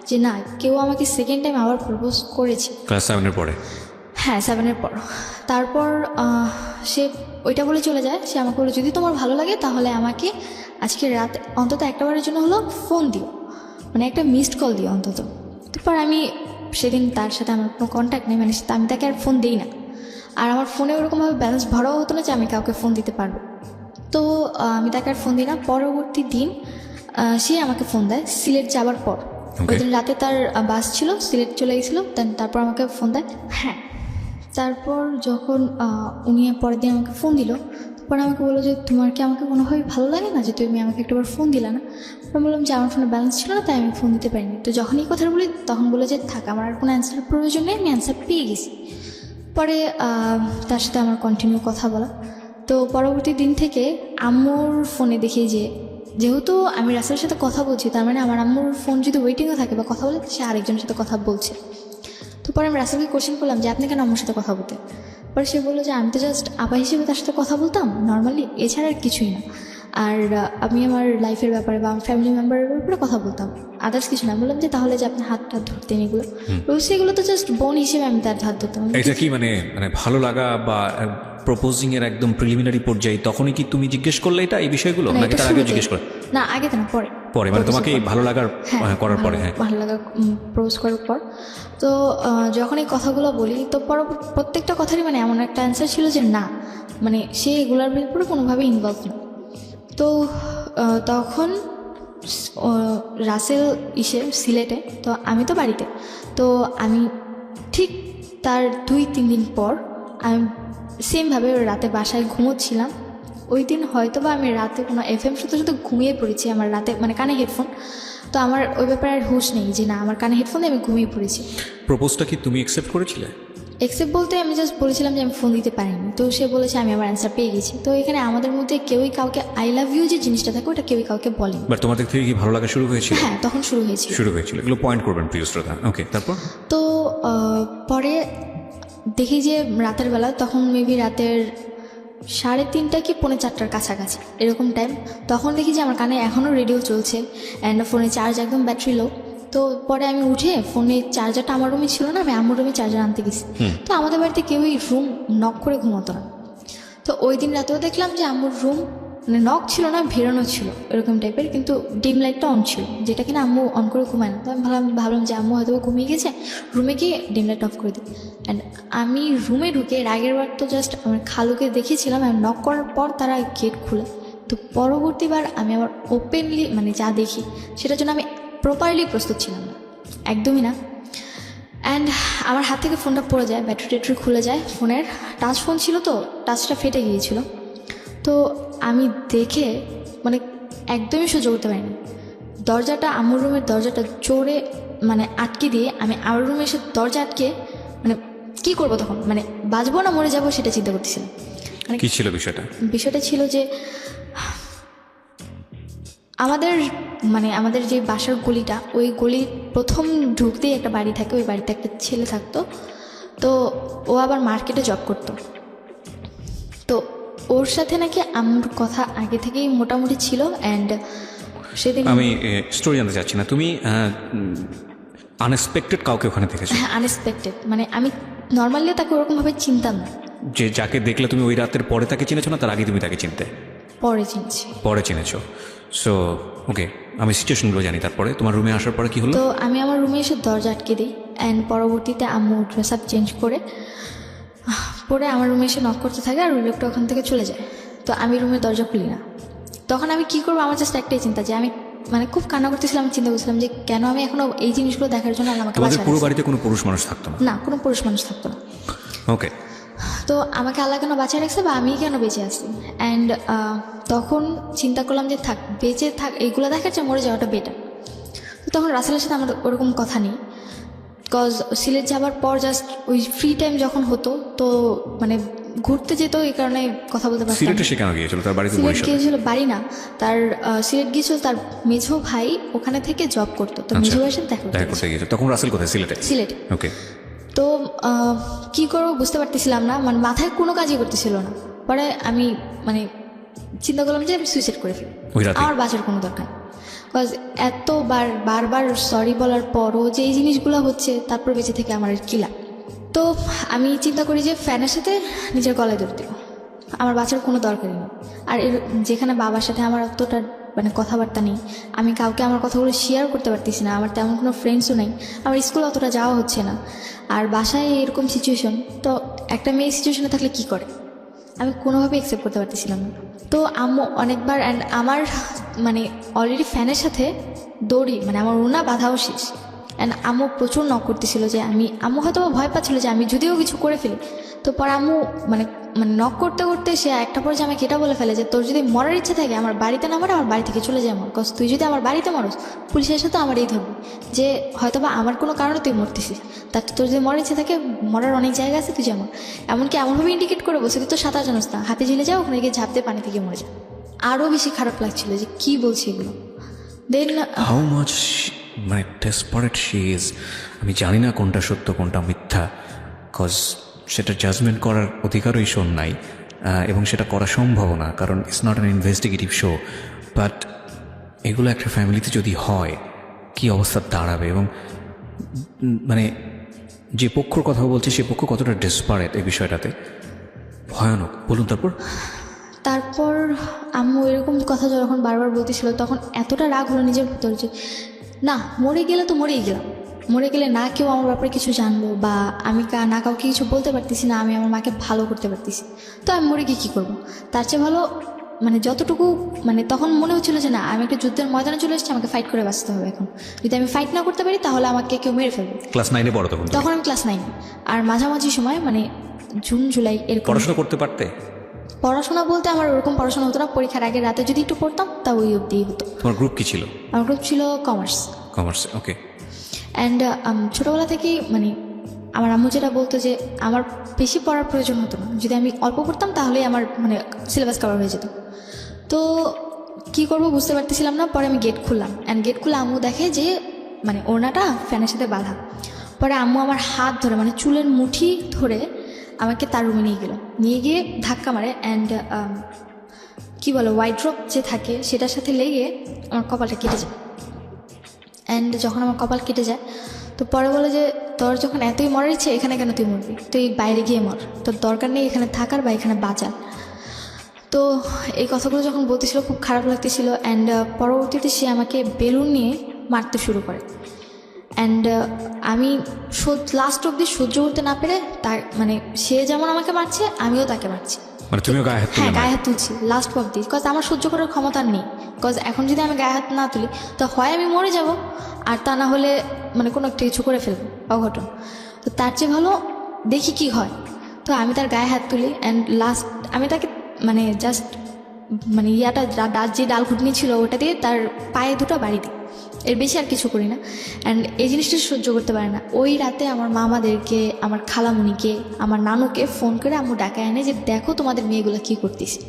যে না কেউ আমাকে সেকেন্ড টাইম আবার প্রপোজ করেছে। ক্লাস 7-এর পরে? হ্যাঁ, 7-এর পর। তারপর সে ওইটা বলে চলে যায়। সে আমাকে বলে যদি তোমার ভালো লাগে তাহলে আমাকে আজকে রাত অন্তত একটাবারের জন্য হলো ফোন দিও, মানে একটা মিসড কল দিও অন্তত। তারপর আমি সেদিন তার সাথে আমার কোনো কন্ট্যাক্ট নেই, মানে আমি তাকে আর ফোন দিই না। আর আমার ফোনে ওরকমভাবে ব্যালেন্স ভরাও হতো না যে আমি কাউকে ফোন দিতে পারবো। তো আমি তাকে আর ফোন দিই না। পরবর্তী দিন সে আমাকে ফোন দেয় সিলেট যাবার পর। ওই দিন রাতে তার বাস ছিল, সিলেট চলে গেছিলো। তারপর আমাকে ফোন দেয়। হ্যাঁ, তারপর যখন উনি পরের দিন আমাকে ফোন দিল, তারপর আমাকে বললো যে তোমার কি আমাকে কোনোভাবে ভালো লাগে না যে তুমি আমাকে একটাবার ফোন দিলা না? আমি বললাম যে আমার ফোনে ব্যালেন্স ছিল না, তাই আমি ফোন দিতে পারিনি। তো যখন এই কথাটা বলি তখন বলে যে থাক, আমার আর কোনো অ্যান্সারের প্রয়োজন নেই, আমি অ্যান্সার পেয়ে গেছি। পরে তার সাথে আমার কন্টিনিউ কথা বলা। তো পরবর্তী দিন থেকে আম্মুর ফোনে দেখি যে যেহেতু আমি রাসেলের সাথে কথা বলছি, তার মানে আমার আম্মুর ফোন যদি ওয়েটিংয়ে থাকে বা কথা বলে, সে আরেকজনের সাথে কথা বলছে। তো পরে আমি রাসেলকে কোশ্চেন করলাম যে আপনি কেন আম্মুর সাথে কথা বলতে? পরে সে বললো যে আমি তো জাস্ট আপা হিসেবে তার সাথে কথা বলতাম নর্মালি, এছাড়া আর কিছুই না। আর আমি আমার লাইফের ব্যাপারে বা আমার ফ্যামিলি মেম্বারের ব্যাপারে কথা বলতাম, আদার্স কিছু না। বললাম যে তাহলে যে আপনি হাতটা ধরতেন এগুলো, সেগুলো তো জাস্ট বোন হিসেবে আমি তার হাত ধরতাম। এটা কি মানে ভালো লাগা বা প্রপোজিং এর একদম প্রিলিমিনারি পর্যায়ে তখনই কি তুমি জিজ্ঞেস করলে এটা এই বিষয়গুলো, নাকি তার আগে জিজ্ঞেস করে? না, আগে তো না, পরে মানে তোমাকে ভালো লাগার করার পরে? হ্যাঁ, ভালো লাগা প্রপোজ করার পর। তো যখন এই কথাগুলো বলি তো প্রত্যেকটা কথারই মানে এমন একটা অ্যান্সার ছিল যে না, মানে সে এগুলোর ব্যাপারে কোনোভাবে ইনভলভ না। তো তখন রাসেল সিলেটে, তো আমি তো বাড়িতে। তো আমি ঠিক তার 2-3 দিন পর আমি সেমভাবে রাতে বাসায় ঘুমোচ্ছিলাম। ওই দিন হয়তো বা আমি রাতে কোনো FM শুধু শুধু ঘুমিয়ে পড়েছি, আমার রাতে মানে কানে হেডফোন, তো আমার ওই ব্যাপারে আর হুঁশ নেই যে না আমার কানে হেডফোন দিয়ে আমি ঘুমিয়ে পড়েছি। প্রপোজটা কি তুমি অ্যাকসেপ্ট করেছিলে? এক্সেপ্ট বলতে আমি জাস্ট বলেছিলাম যে আমি ফোন দিতে পারিনি, তো সে বলেছে আমি আমার অ্যান্সার পেয়ে গেছি। তো এখানে আমাদের মধ্যে কেউই কাউকে আই লাভ ইউ যে জিনিসটা থাকে ওটা কেউই কাউকে বলেনি। বাট তোমাদের থেকে কি ভালো লাগা শুরু হয়েছিল? হ্যাঁ, তখন শুরু হয়েছিল। এগুলো পয়েন্ট করবেন প্রিয় শ্রোতা। ওকে, তারপর? তো পরে দেখি যে রাতের বেলা, তখন মেবি রাতের 3:30 কি 4:45 কাছাকাছি এরকম টাইম, তখন দেখি যে আমার কানে এখনও রেডিও চলছে অ্যান্ড ফোনে চার্জ একদম ব্যাটারি লো। তো পরে আমি উঠে ফোনে চার্জারটা আমার রুমে ছিল না, আমি আম্মুর রুমে চার্জার আনতে গেছি। তো আমাদের বাড়িতে কেউই রুম নক করে ঘুমোতো না। তো ওই দিন রাতেও দেখলাম যে আম্মুর রুম মানে নক ছিল না, ভেরানো ছিল এরকম টাইপের, কিন্তু ডিম লাইটটা অন ছিল, যেটা কিনা আম্মু অন করে ঘুমায় না। তো আমি ভাবলাম যে আম্মু হয়তো ঘুমিয়ে গেছে, রুমে গিয়ে ডিম লাইট অফ করে দিই। অ্যান্ড আমি রুমে ঢুকে এর আগের বার তো জাস্ট আমার খালুকে দেখেছিলাম আর নক করার পর তারা গেট খুলে। তো পরবর্তীবার আমি আবার ওপেনলি মানে যা দেখি সেটার জন্য আমি প্রপারলি প্রস্তুত ছিলাম না, একদমই না। অ্যান্ড আমার হাত থেকে ফোনটা পড়ে যায়, ব্যাটারি খুলে যায় ফোনের। টাচ ফোন ছিল তো টাচটা ফেটে গিয়েছিল। তো আমি দেখে মানে একদমই সহ্য করতে পারিনি। দরজাটা আম্মুর রুমের দরজাটা জোরে মানে আটকে দিয়ে আমি আমার রুমে এসে দরজা আটকে মানে কী করবো তখন, মানে বাঁচবো না মরে যাবো সেটা চিন্তা করতেছিলাম। মানে কি ছিল বিষয়টা? বিষয়টা ছিল যে আমাদের যে বাসার গলিটা, ওই গলির প্রথম ঢুকতেই একটা বাড়ি থাকে, ওই বাড়িতে একটা ছেলে থাকতো। তো ও আবার মার্কেটে জব করতো। তো ওর সাথে নাকি আম্মুর কথা আগে থেকেই মোটামুটি ছিল। অ্যান্ড সেদিন আমি স্টোরি জানতে চাচ্ছি না, তুমি আনএক্সপেক্টেড কাউকে ওখানে দেখেছো? হ্যাঁ, আনএক্সপেক্টেড। মানে আমি নর্মালি তাকে ওরকমভাবে চিনতাম না। যে যাকে দেখলে তুমি ওই রাতের পরে তাকে চিনেছো না তার আগে তুমি তাকে চিনতে? পরে চিনেছো। সো ওকে, আমি সিচুয়েশনগুলো জানি। তারপরে তোমার রুমে আসার পরে কি হলো? তো আমি আমার রুমে এসে দরজা আটকে দিই। অ্যান্ড পরবর্তীতে আম্মু ড্রেস আপ চেঞ্জ করে পরে আমার রুমে এসে নক করতে থাকে আর ওই লোকটা ওখান থেকে চলে যায়। তো আমি রুমের দরজা খুলি না। তখন আমি কী করবো, আমার জাস্ট একটাই চিন্তা যে আমি মানে খুব কান্না করতেছিলাম। চিন্তা করছিলাম যে কেন আমি এখনো এই জিনিসগুলো দেখার জন্য আমাকে তোমাদের পুরো বাড়িতে কোনো পুরুষ মানুষ থাকতো না? না, কোনো পুরুষ মানুষ থাকতো না। ওকে। তো আমাকে আল্লাহ কেন বাঁচিয়ে রাখছে বা আমি কেন বেঁচে আছি? অ্যান্ড তখন চিন্তা করলাম যে বেঁচে থাক এইগুলো দেখার চেয়ে মরে যাওয়াটা বেটার। তো তখন রাসেলের সাথে আমার ওরকম কথা নেই, বিকজ সিলেট যাবার পর জাস্ট ওই ফ্রি টাইম যখন হতো তো মানে ঘুরতে যেত, এই কারণে কথা বলতে পারতাম। সিলেটে সে কেন গিয়েছিল? তার বাড়িতে সিলেট গিয়েছিল, বাড়ি না তার, সিলেট গিয়েছিল তার মেঝো ভাই ওখানে থেকে জব করতো। তো মেঝো ভাইয়ের সাথে দেখা করতে গিয়েছিল। তখন রাসেল কোথায়? সিলেটে। ওকে। তো কী করবো বুঝতে পারতেছিলাম না, মানে মাথায় কোনো কাজই করতেছিল না। পরে আমি মানে চিন্তা করলাম যে আমি সুইসাইড করে ফেলি, আমার বাঁচার কোনো দরকার। বিকজ বারবার সরি বলার পরও যে এই জিনিসগুলো হচ্ছে, তারপর বেঁচে থেকে আমার আর কী লাভ। তো আমি চিন্তা করি যে ফ্যানের সাথে নিজের গলায় ধরে দেবো, আমার বাঁচার কোনো দরকারই নেই। আর যেখানে বাবার সাথে আমার অতটা মানে কথাবার্তা নেই, আমি কাউকে আমার কথাগুলো শেয়ার করতে পারতেছি না, আমার তেমন কোনো ফ্রেন্ডসও নেই, আমার স্কুল অতটা যাওয়া হচ্ছে না, আর বাসায় এরকম সিচুয়েশন। তো একটা মেয়ে সিচুয়েশনে থাকলে কি করে, আমি কোনোভাবে অ্যাকসেপ্ট করতে পারতেছিলাম না। তো আম্মু অনেকবার, অ্যান্ড আমার মানে অলরেডি ফ্যানের সাথে দড়ি মানে আমার ওনা বাঁধাও শেষ। অ্যান্ড আম্মু প্রচুর নক করতেছিল যে আম্মু হয়তো ভয় পাচ্ছিল যে আমি যদিও কিছু করে ফেলি। তো পরে আম্মু মানে নক করতে করতে সে একটা পর্যায়ে আমাকে এটা বলে ফেলে যে তোর যদি মরার ইচ্ছা থাকে আমার বাড়িতে না মরে আমার বাড়ি থেকে চলে যায় মর, কজ তুই যদি আমার বাড়িতে মরস পুলিশের সাথে আমার এই ধরবি যে হয়তো বা আমার কোনো কারণে তুই মরতেছিস, তার তোর যদি মরার ইচ্ছা থাকে মরার অনেক জায়গা আছে, তুই যেমন এমনকি এমনভাবে ইন্ডিকেট করে বলছে তুই তো সাঁতার জানোস না, হাতে ঝিলে যাও ওখানে গিয়ে ঝাঁপ দিয়ে পানি থেকে মরে যা। আরও বেশি খারাপ লাগছিল যে কী বলছি এগুলো। দেন হাউ মাচ মানে ডেসপারেট শি ইজ। আমি জানি না কোনটা সত্য কোনটা মিথ্যা, কজ সেটা জাজমেন্ট করার অধিকারও এই শো নাই, এবং সেটা করা সম্ভব না, কারণ it's not an investigative show. But এগুলো একটা ফ্যামিলিতে যদি হয় কী অবস্থা দাঁড়াবে, এবং মানে যে পক্ষর কথা বলছে সে পক্ষ কতটা ডেসপারেট এই বিষয়টাতে, ভয়ানক। বলুন তারপর আম্মু এরকম কথা যখন বারবার বলতেছিল তখন এতটা রাগ হলো নিজের ভিতর যে না, মরে গেলে তো মরেই গেলাম, মরে গেলে না কেউ আমার ব্যাপারে কিছু জানলো বা আমি না কাউকে কিছু বলতে পারতেছি না, আমি আমার মাকে ভালো করতে পারতেছি, তো আমি মরে গিয়ে কী করবো, তার চেয়ে ভালো মানে যতটুকু মানে তখন মনে হচ্ছিল যে না আমি একটা যুদ্ধের ময়দানে চলে এসেছি, আমাকে ফাইট করে বাঁচতে হবে এখন। যদি আমি ফাইট না করতে পারি তাহলে আমাকে কেউ মেরে ফেলবে। ক্লাস 9-এ পড়ো তখন? তখন আমি ক্লাস 9। আর মাঝামাঝি সময় মানে জুন জুলাই এরকম। পড়াশোনা করতে পারতে? পড়াশোনা বলতে আমার ওরকম পড়াশোনা হতো না, পরীক্ষার আগে রাতে যদি একটু পড়তাম তা ওই অবধিই হতো। তোমার গ্রুপ কি ছিল? আমার গ্রুপ ছিল কমার্স। Commerce, okay. অ্যান্ড ছোটোবেলা থেকেই মানে আমার আম্মু যেটা বলতো যে আমার বেশি পড়ার প্রয়োজন হতো না, যদি আমি অল্প পড়তাম তাহলেই আমার মানে সিলেবাস কভার হয়ে যেত। তো কী করবো বুঝতে পারতেছিলাম না। পরে আমি গেট খুললাম, অ্যান্ড গেট খুলে আম্মু দেখে যে মানে ওড়নাটা ফ্যানের সাথে বাঁধা। পরে আম্মু আমার হাত ধরে মানে চুলের মুঠি ধরে আমাকে তার রুমে নিয়ে গেল, নিয়ে গিয়ে ধাক্কা মারে। অ্যান্ড কী বলো ওয়াইড্রপ যে থাকে সেটার সাথে লেগে আমার কপালটা কেটে যায়। অ্যান্ড যখন আমার কপাল কেটে যায় তো পরে বলে যে তোর যখন এতই মরার ইচ্ছে এখানে কেন তুই মরবি, তুই বাইরে গিয়ে মর, তোর দরকার নেই এখানে থাকার বা এখানে বাঁচার। তো এই কথাগুলো যখন বলতেছিল খুব খারাপ লাগতেছিল। অ্যান্ড পরবর্তীতে সে আমাকে বেলুন নিয়ে মারতে শুরু করে। অ্যান্ড আমি লাস্ট অব্দি সহ্য করতে না পেরে তার মানে সে যেমন আমাকে মারছে আমিও তাকে মারছি। মানে তুমিও গায়ে হাত? হ্যাঁ, গায়ে হাত তুলছি লাস্ট অব্দি, বিকজ আমার সহ্য করার ক্ষমতা নেই। বিকজ এখন যদি আমি গায়ে হাত না তুলি তো হয় আমি মরে যাব, আর তা না হলে মানে কোনো একটা কিছু করে ফেলবো, অঘটন। তো তার চেয়ে ভালো দেখি কি হয়। তো আমি তার গায়ে হাত তুলি। অ্যান্ড লাস্ট আমি তাকে মানে জাস্ট মানে ইয়াটা যে ডাল ঘুটনি ছিল ওটা দিয়ে তার পায়ে দুটো বাড়ি দিই, এর বেশি আর কিছু করি না। অ্যান্ড এই জিনিসটা সহ্য করতে পারে না। ওই রাতে আমার মামাদেরকে, আমার খালামুনিকে, আমার নানুকে ফোন করে আম্মু ডাকায় আনে যে দেখো তোমাদের মেয়েগুলো কী করতেছে।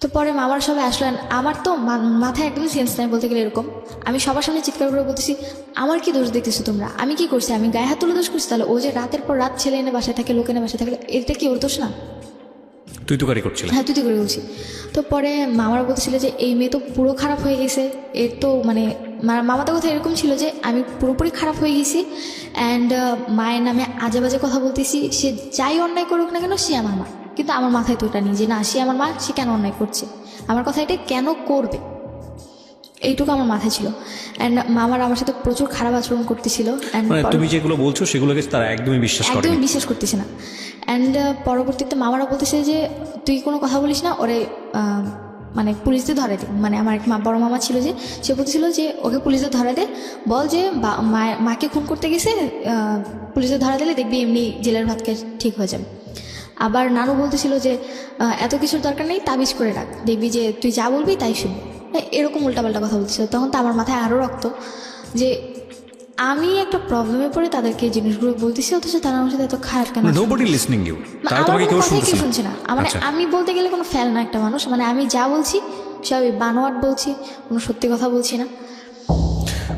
তো পরে মামার সবাই আসলেন। আমার তো মাথায় একদমই সেন্স নাই বলতে গেলে। এরকম আমি সবার সামনে চিৎকার করে বলতেছি আমার কি দোষ দেখতেছো তোমরা, আমি কি করছি, আমি গায়ে হাত তুলে দোষ করছি? তাহলে ও যে রাতের পর রাত ছেলে এনে বাসায় থাকে, লোক এনে বাসায় থাকে, এটা কি ওর দোষ না? তুই তো গাড়ি করছিস? হ্যাঁ, তুই তো করে বলছি। তো পরে মামারা বলছিল যে এই মেয়ে তো পুরো খারাপ হয়ে গেছে, এর তো মানে মামাদের কথা এরকম ছিল যে আমি পুরোপুরি খারাপ হয়ে গেছি। অ্যান্ড মায়ের নামে আজে বাজে কথা বলতেছি, সে যাই অন্যায় করুক না কেন সে আমার মা। কিন্তু আমার মাথায় তো এটা নেই যে না সে আমার মা, সে কেন অন্যায় করছে, আমার কথা এটা কেন করবে, এইটুকু আমার মাথায় ছিল। অ্যান্ড মামার আমার সাথে প্রচুর খারাপ আচরণ করতেছিল। অ্যান্ড তুমি যেগুলো বলছো সেগুলোকে তারা একদমই বিশ্বাস করে, একদমই বিশ্বাস করতেছে না। অ্যান্ড পরবর্তীতে মামারা বলতেছে যে তুই কোনো কথা বলিস না, ওরে মানে পুলিশদের ধরে দে। মানে আমার এক বড় মামা ছিল যে সে বলতেছিল যে ওকে পুলিশদের ধরে দে, বল যে মাকে খুন করতে গেছে, পুলিশদের ধরা দিলে দেখবি এমনি জেলের ভাত খেয়ে ঠিক হয়ে যাবে। আবার নানু বলতেছিল যে এত কিছুর দরকার নেই, তাবিজ করে রাখ, দেখবি যে তুই যা বলবি তাই শুনবি। এরকম উল্টাপাল্টা কথা বলতেছিল। তখন তো আমার মাথায় আরও রক্ত যে আমি একটা প্রবলেমে পড়ে তাদেরকে এই জিনিসগুলো বলতেছি, অথচ তারা আমার সাথে এত খারাপ কেন? নোবডি লিসনিং ইউ, তারা তোমাকে কেউ শুনছে না। মানে আমি বলতে গেলে কোনো ফেল না একটা মানুষ, মানে আমি যা বলছি সবই বানোয়াট বলছি, কোনো সত্যি কথা বলছি না।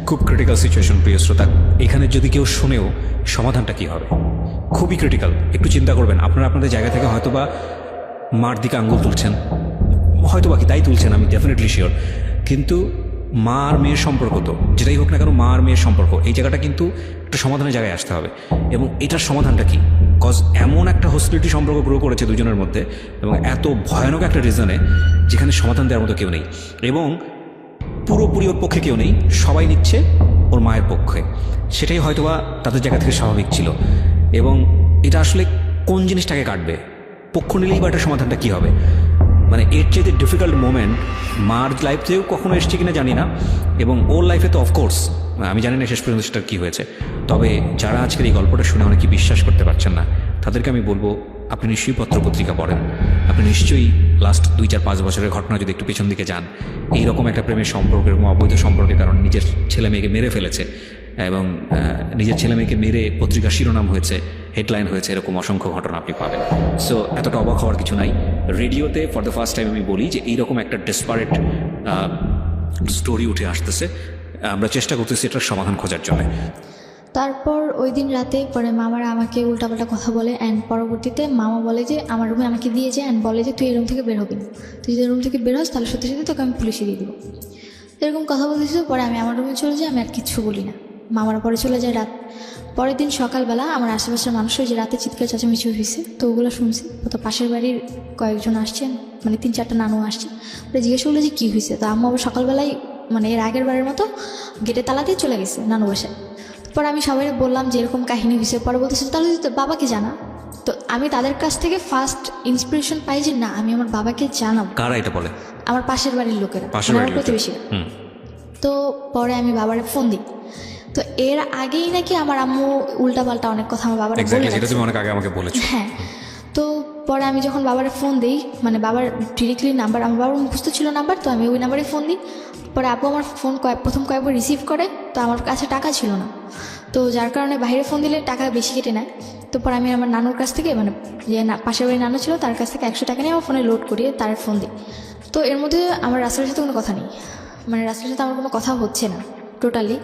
খুব ক্রিটিক্যাল সিচুয়েশন প্রিয় শ্রোতা। এখানে যদি কেউ শুনেও সমাধানটা কি হবে, খুবই ক্রিটিক্যাল। একটু চিন্তা করবেন, আপনারা আপনাদের জায়গা থেকে হয়তোবা মার দিকে আঙ্গুল তুলছেন, হয়তো বাকি তাই তুলছেন, আমি ডেফিনেটলি শিওর। কিন্তু মা আর মেয়ের সম্পর্ক তো যেটাই হোক না কেন, মা আর মেয়ের সম্পর্ক, এই জায়গাটা কিন্তু একটা সমাধানের জায়গায় আসতে হবে। এবং এটার সমাধানটা কি? কজ এমন একটা হস্টিলিটি সম্পর্ক গ্রো করেছে দুজনের মধ্যে, এবং এত ভয়ানক একটা রিজনে যেখানে সমাধান দেওয়ার মতো কেউ নেই, এবং পুরোপুরি ওর পক্ষে কেউ নেই, সবাই নিচ্ছে ওর মায়ের পক্ষে। সেটাই হয়তোবা তাদের জায়গা থেকে স্বাভাবিক ছিল। এবং এটা আসলে কোন জিনিসটাকে কাটবে, পক্ষ নিলেই বা এটার সমাধানটা কী হবে? মানে এর চেয়ে ডিফিকাল্ট মোমেন্ট মার লাইফেও কখনো এসছে কিনা জানি না, এবং ওর লাইফে তো অফকোর্স আমি জানি না শেষ পর্যন্ত সেটা কী হয়েছে। তবে যারা আজকের এই গল্পটা শুনে অনেকে বিশ্বাস করতে পারছেন না, তাদেরকে আমি বলবো আপনি নিশ্চয়ই পত্রপত্রিকা পড়েন, আপনি নিশ্চয়ই লাস্ট 2-4-5 বছরের ঘটনা যদি একটু পেছন দিকে যান, এইরকম একটা প্রেমের সম্পর্ক, এরকম অবৈধ সম্পর্কের কারণে নিজের ছেলে মেয়েকে মেরে ফেলেছে, এবং নিজের ছেলে মেয়েকে মেরে পত্রিকার শিরোনাম হয়েছে, হেডলাইন হয়েছে, এরকম অসংখ্য ঘটনা আপনি পাবেন। সো এতটা অবাক হওয়ার কিছু নাই। রেডিওতে ফর দ্য ফার্স্ট টাইম আমি বলি যে এইরকম একটা ডেসপারেট স্টোরি উঠে আসতেছে, আমরা চেষ্টা করতেছি এটার সমাধান খোঁজার জন্য। তারপর ওই দিন রাতে পরে মামারা আমাকে উল্টাপাল্টা কথা বলে। অ্যান্ড পরবর্তীতে মামা বলে যে আমার রুমে আমাকে দিয়ে যায়, অ্যান্ড বলে যে তুই এই রুম থেকে বের হবি না, তুই যদি রুম থেকে বের হস তাহলে সত্যি সত্যি তোকে আমি পুলিশে দিয়ে দেবো। এরকম কথা বলতেছিল। পরে আমি আমার রুমে চলে যাই, আমি আর কিচ্ছু বলি না। মামারা পরে চলে যায় রাত। পরের দিন সকালবেলা আমার আশেপাশের মানুষ যে রাতে চিৎকার চেঁচামেচি হয়েছে, তো ওগুলো শুনছি। তো পাশের বাড়ির কয়েকজন আসছেন, মানে 3-4টা নানু আসছে। ওরা জিজ্ঞেস করলো যে কী হয়েছে। তো আম্মু আবার সকালবেলায় মানে এর আগের বারের মতো গেটে তালা দিয়ে চলে গেছে নানু বাসায়। পরে আমি সবাই বললাম যে এরকম কাহিনী হয়েছে। পরে বলতেছিল তাহলে তুই তোর বাবাকে জানা, তো আমি তাদের কাছ থেকে ফার্স্ট ইন্সপিরেশন পাই যে না আমি আমার বাবাকে জানাবো। কারা এটা বলে? আমার পাশের বাড়ির লোকেরা, পাশের আমার বাড়ির লোকেরা। প্রতিবেশীরা। তো পরে আমি বাবারে ফোন দিই। তো এর আগেই নাকি আমার আম্মু উল্টাপাল্টা অনেক কথা আমার বাবারে বলে এক্স্যাক্টলি, যেটা রাখছে। তুমি অনেক আগে আমাকে বলেছো। হ্যাঁ, তো পরে আমি যখন বাবারে ফোন দিই, মানে বাবার ডিরেক্টলি নাম্বার, আমার বাবার মুখস্থ ছিল নাম্বার, তো আমি ওই নাম্বারে ফোন দিই। পরে আব্বু আমার ফোন প্রথম কয়েকবার রিসিভ করে, তো আমার কাছে টাকা ছিল না, তো যার কারণে বাইরে ফোন দিলে টাকা বেশি কেটে নেয়। তো পরে আমি আমার নানুর কাছ থেকে, মানে যে পাশের বাড়ির নানু ছিল তার কাছ থেকে 100 টাকা নিয়ে আমার ফোনে লোড করিয়ে তার ফোন দিই। তো এর মধ্যে আমার রাসেলের সাথে কোনো কথা নেই, মানে রাসেলের সাথে আমার কোনো কথা হচ্ছে না টোটালি।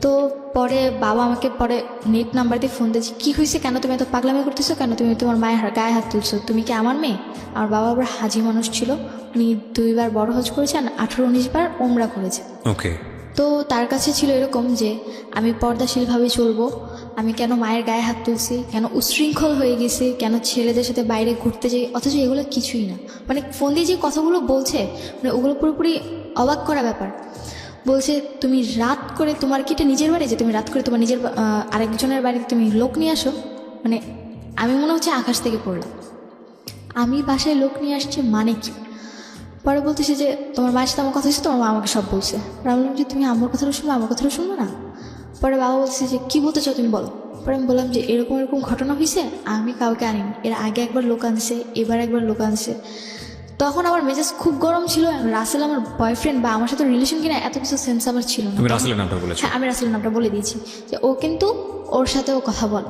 তো পরে বাবা আমাকে পরে নেট নাম্বার দিয়ে ফোন দিয়েছে, কী হয়েছে, কেন তুমি এত পাগলামি করতেছো, কেন তুমি তোমার মায়ের গায়ে হাত তুলছো, তুমি কি আমার মেয়ে? আমার বাবা আবার হাজি মানুষ ছিল, উনি 2 বার বড় হজ করেছেন, 18-19 বার ওমরা করেছে। ওকে। তো তার কাছে ছিল এরকম যে আমি পর্দাশীলভাবে চলবো, আমি কেন মায়ের গায়ে হাত তুলছি, কেন উশৃঙ্খল হয়ে গেছি, কেন ছেলেদের সাথে বাইরে ঘুরতে যাই, অথচ এগুলো কিছুই না। মানে ফোন দিয়ে যে কথাগুলো বলছে, মানে ওগুলো পুরোপুরি অবাক করা ব্যাপার। বলছে তুমি রাত করে, তোমার কি এটা নিজের বাড়ি যে তুমি রাত করে তোমার নিজের আরেকজনের বাড়িতে তুমি লোক নিয়ে আসো? মানে আমি মনে হচ্ছে আকাশ থেকে পড়লাম, আমি বাসায় লোক নিয়ে আসছি মানে কি? পরে বলতেছে যে তোমার মায়ের সাথে আমার কথা হচ্ছে, তোমার মা আমাকে সব বলছে। পরে আমি বললাম যে তুমি আমার কথাটা শুনবো, আমার কথাটা শুনবো না? পরে বাবা বলছে যে কী বলতে চাও তুমি বলো। পরে আমি বললাম যে এরকম এরকম ঘটনা হয়েছে, আমি কাউকে আনিনি, এর আগে একবার লোক আনছে, এবার একবার লোক আনছে। তখন আমার মেজাজ খুব গরম ছিল। রাসেল আমার বয়ফ্রেন্ড বা আমার সাথে রিলেশন কিনা এত কিছু সেন্স আমার ছিল না। তুমি রাসেলের নামটা বলেছো? হ্যাঁ, আমি রাসেলের নামটা বলে দিয়েছি যে ও কিন্তু ওর সাথেও কথা বলে।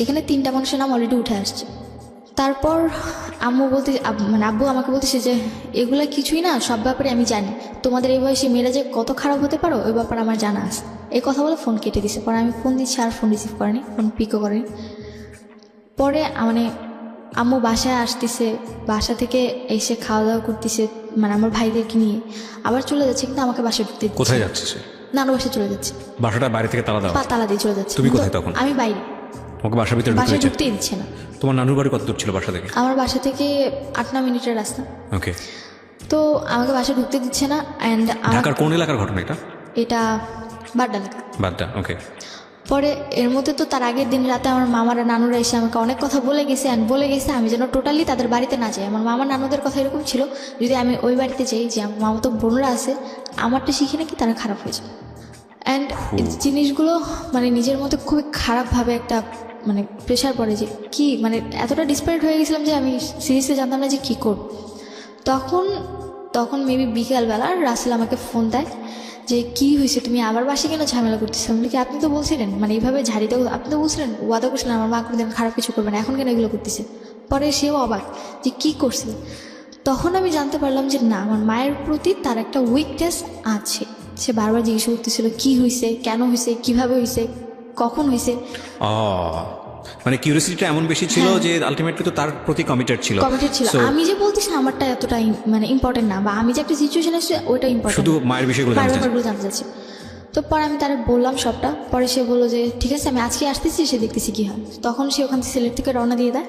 এখানে 3টা মানুষের নাম অলরেডি উঠে আসছে। তারপর আম্মু বলতে, মানে আব্বু আমাকে বলতেছে যে এগুলা কিছুই না, সব ব্যাপারে আমি জানি, তোমাদের এই বয়সে মেয়েরা যে কত খারাপ হতে পারো ওই ব্যাপারে আমার জানা আছে। এই কথা বলে ফোন কেটে দিছে। পরে আমি ফোন দিচ্ছি, আর ফোন রিসিভ করেনি, ফোন পিকও করেনি। পরে মানে আম্মু বাসায় আসতেছে, বাসা থেকে এসে খাওয়া দাওয়া করতেছে, মানে আমার ভাইদেরকে নিয়ে আবার চলে যাচ্ছে, কিন্তু আমাকে বাসায় ঢুকতে দিচ্ছে না। কোথায় যাচ্ছে সে? নানু বাসায় চলে যাচ্ছে, বাসাটা বাইরে থেকে তালা দেওয়া? তালা দিয়ে চলে যাচ্ছে। তুমি কোথায় তখন? আমি বাইরে, তোমাকে বাসার ভিতরে বাসায় ঢুকতে ঢুকতেই দিচ্ছে না। তোমার নানুর বাড়ি কত দূর ছিল বাসা থেকে? আমার বাসা থেকে 8-9 মিনিটের রাস্তা। ওকে। তো আমাকে বাসায় ঢুকতে দিচ্ছে না। অ্যান্ড ঢাকার কোন এলাকার ঘটনা এটা? এটা বাড্ডা এলাকা। বাড্ডা, ওকে। পরে এর মধ্যে তো তার আগের দিন রাতে আমার মামারা নানুরা এসে আমাকে অনেক কথা বলে গেছে, অ্যান্ড বলে গেছে আমি যেন টোটালি তাদের বাড়িতে না যাই। আমার মামা নানুদের কথা এরকম ছিল, যদি আমি ওই বাড়িতে যাই, যে আমার মামা তো বোনরা আছে, আমারটা শিখে নাকি তারা খারাপ হয়ে যায়। অ্যান্ড জিনিসগুলো মানে নিজের মধ্যে খুবই খারাপভাবে একটা মানে প্রেশার পড়ে যে কি, মানে এতটা ডিসপারেট হয়ে গেছিলাম যে আমি সিরিয়াসলি জানতাম না যে কী করব। তখন মেবি বিকালবেলা রাসেল আমাকে ফোন দেয় যে কী হয়েছে, তুমি আবার বাসে কেন ঝামেলা করতেছো? আমি কি, আপনি তো বলছিলেন, মানে এইভাবে ঝাড়িতে আপনি তো বলছিলেন, ওয়াদা করছিলেন আমার মা কোনোদিন খারাপ কিছু করবে না, এখন কেন এগুলো করতেছে? পরে সেও অবাক যে কী করছে। তখন আমি জানতে পারলাম যে না, আমার মায়ের প্রতি তার একটা উইকনেস আছে। সে বারবার জিজ্ঞেস করতেছিল কী হয়েছে, কেন হয়েছে, কীভাবে হয়েছে, কখন হয়েছে। মানে কিউরিয়াসিটিটা এমন বেশি ছিল যে আলটিমেটলি তো তার প্রতি কমিটেড ছিল। আমি যে বলতেছি আমারটা এতটা মানে ইম্পর্টেন্ট না, বা আমি যে একটা সিচুয়েশন আছে ওইটা ইম্পর্টেন্ট, শুধু মায়ের বিষয়গুলো জানতে চাচ্ছি। তো পরে আমি তারা বললাম সবটা। পরে সে বললো যে ঠিক আছে আমি আজকে আসতেছি, সে দেখতেছি কী হয়। তখন সে ওখান থেকে সিলেট থেকে রওনা দিয়ে দেয়।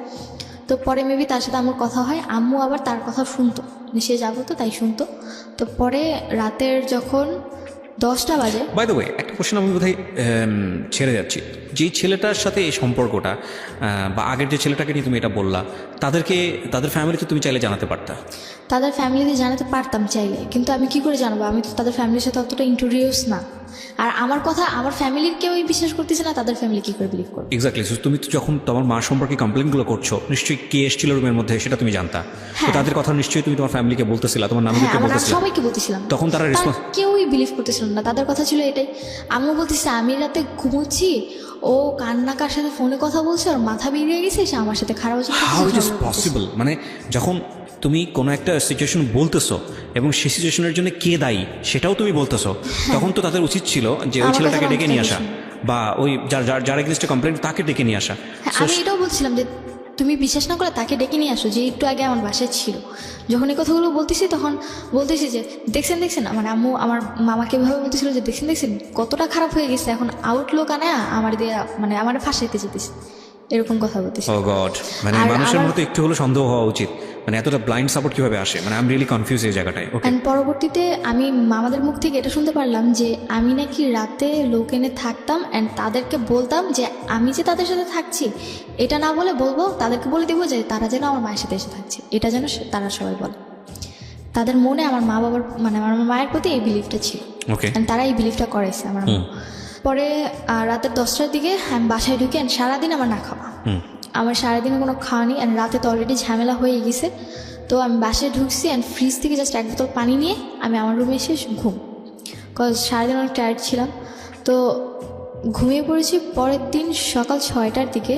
তো পরে মেবি তার সাথে আমার কথা হয়, আম্মু আবার তার কথা শুনতো, সে যাবো তো তাই শুনতো। তো পরে রাতের যখন 10টা বাজে, বাই দ্য ওয়ে একটা কোশ্চেন আমি বোধহয় ছেড়ে যাচ্ছি, যেই ছেলেটার সাথে এই সম্পর্কটা বা আগের যে ছেলেটাকে নিয়ে তুমি এটা বললা, তাদের ফ্যামিলিতে তুমি চাইলে জানাতে পারতা? তাদের ফ্যামিলিতে জানাতে পারতাম চাইলে, কিন্তু আমি কি করে জানাবো? আমি তো তাদের ফ্যামিলির সাথে অতটা ইন্ট্রোডিউস না। আর আমার কথা আমার ফ্যামিলির কেউই বিশ্বাস করতেছে না, তাদের ফ্যামিলি কি করে বিলিভ করবে? এক্স্যাক্টলি। তুমি তো যখন তোমার মা সম্পর্কে কমপ্লেনগুলো করছো, নিশ্চয়ই কে এসেছিল রুমের মধ্যে সেটা তুমি জানতা। তো তাদের কথা নিশ্চয়ই তুমি তোমার ফ্যামিলিকে বলতেছিলা, তোমার নানুকে বলতেছিলা, সবাইকে বলতেছিলাম। তখন তারা রেসপন্স? কেউই বিলিভ করতেছিল না। তাদের কথা ছিল এটাই, আম্মু বলতেছে আমি রাতে ঘুমোচ্ছি, ও কার সাথে ফোনে কথা বলছে, ওর মাথা বেরিয়ে গেছে, সে আমার সাথে খারাপ হচ্ছে। How it is possible? মানে যখন তুমি কোনো একটা সিচুয়েশন বলতেছো এবং সেই সিচুয়েশনের জন্য কে দায়ী সেটাও তুমি বলতেছো, তখন তো তাদের উচিত ছিল যে ওই ছেলেটাকে ডেকে নিয়ে আসা, বা ওই যার এগেইনস্টে কমপ্লেন তাকে ডেকে নিয়ে আসা। আমি এটাও বলছিলাম যে তুমি বিশ্বাস না করে তাকে ডেকে নিয়ে আসো, যে একটু আগে আমার বাসায় ছিল। যখন এই কথাগুলো বলতেছি তখন বলতেছি যে দেখছেন মানে আম্মু আমার মামাকে এভাবে বলতেছিল যে দেখছেন কতটা খারাপ হয়ে গেছে, এখন আউটলুক আনে আমার দিয়ে মানে আমার ফাঁসাইতে যেতেছে, এরকম কথা বলতেছি। ও গড, মানে মানুষের মতো একটু হলো সন্দেহ হওয়া উচিত। মানে এতটা ব্লাইন্ড সাপোর্ট কিভাবে আসে, মানে আই এম রিয়েলি কনফিউজ এই জায়গাটায়। ওকে, অ্যান্ড পরবর্তীতে আমি মামাদের মুখ থেকে এটা শুনতে পারলাম যে আমি নাকি রাতে লোক এনে থাকতাম অ্যান্ড তাদেরকে বলতাম যে আমি যে তাদের সাথে থাকছি এটা না বলে বলবো, তাদেরকে বলে দেবো যে তারা যেন আমার মায়ের সাথে এসে থাকছে, এটা যেন তারা সবাই বলে। তাদের মনে আমার মা বাবার মানে আমার মায়ের প্রতি এই বিলিফটা ছিল, ওকে, অ্যান্ড তারা এই বিলিফটা করাইছে আমার মা। পরে রাতের 10টার দিকে আমি বাসায় ঢুকে অ্যান্ড সারাদিন আমার না খাওয়া, আমার সারাদিনে কোনো খাওয়া নেই অ্যান্ড রাতে তো অলরেডি ঝামেলা হয়ে গেছে। তো আমি বাসায় ঢুকছি অ্যান্ড ফ্রিজ থেকে জাস্ট এক বোতল পানি নিয়ে আমি আমার রুমে এসে ঘুম, কজ সারাদিন অনেক টায়ার্ড ছিলাম। তো ঘুমিয়ে পড়েছি। পরের দিন সকাল 6টার দিকে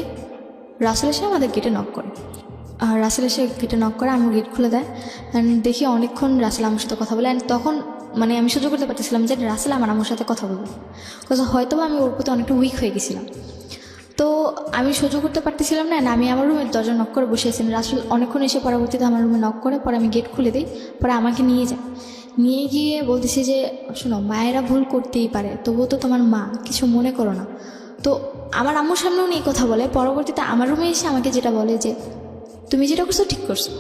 রাসেল এসে আমাদের গেটে নক করে, আর রাসেল এসে গেটে নক করে, আমি গেট খুলে দেয় অ্যান্ড দেখি অনেকক্ষণ রাসেল আমার সাথে কথা বলে। অ্যান্ড তখন মানে আমি সহ্য করতে পারতেছিলাম যে রাসেল আমার সাথে কথা বলবে, কজ হয়তো আমি ওর প্রতি অনেকটা উইক হয়ে গেছিলাম। তো আমি সহ্য করতে পারতেছিলাম না, আমি আমার রুমের দরজা নক করে বসে আছি। রাসেল অনেকক্ষণ এসে পরবর্তীতে আমার রুমে নক করে, পরে আমি গেট খুলে দিই, পরে আমাকে নিয়ে যায়। নিয়ে গিয়ে বলতেছি যে শোনো, মায়েরা ভুল করতেই পারে, তবুও তো তোমার মা, কিছু মনে করো না। তো আমার আম্মুর সামনেও নিয়ে কথা বলে। পরবর্তীতে আমার রুমে এসে আমাকে যেটা বলে যে তুমি যেটা করছো ঠিক করছো।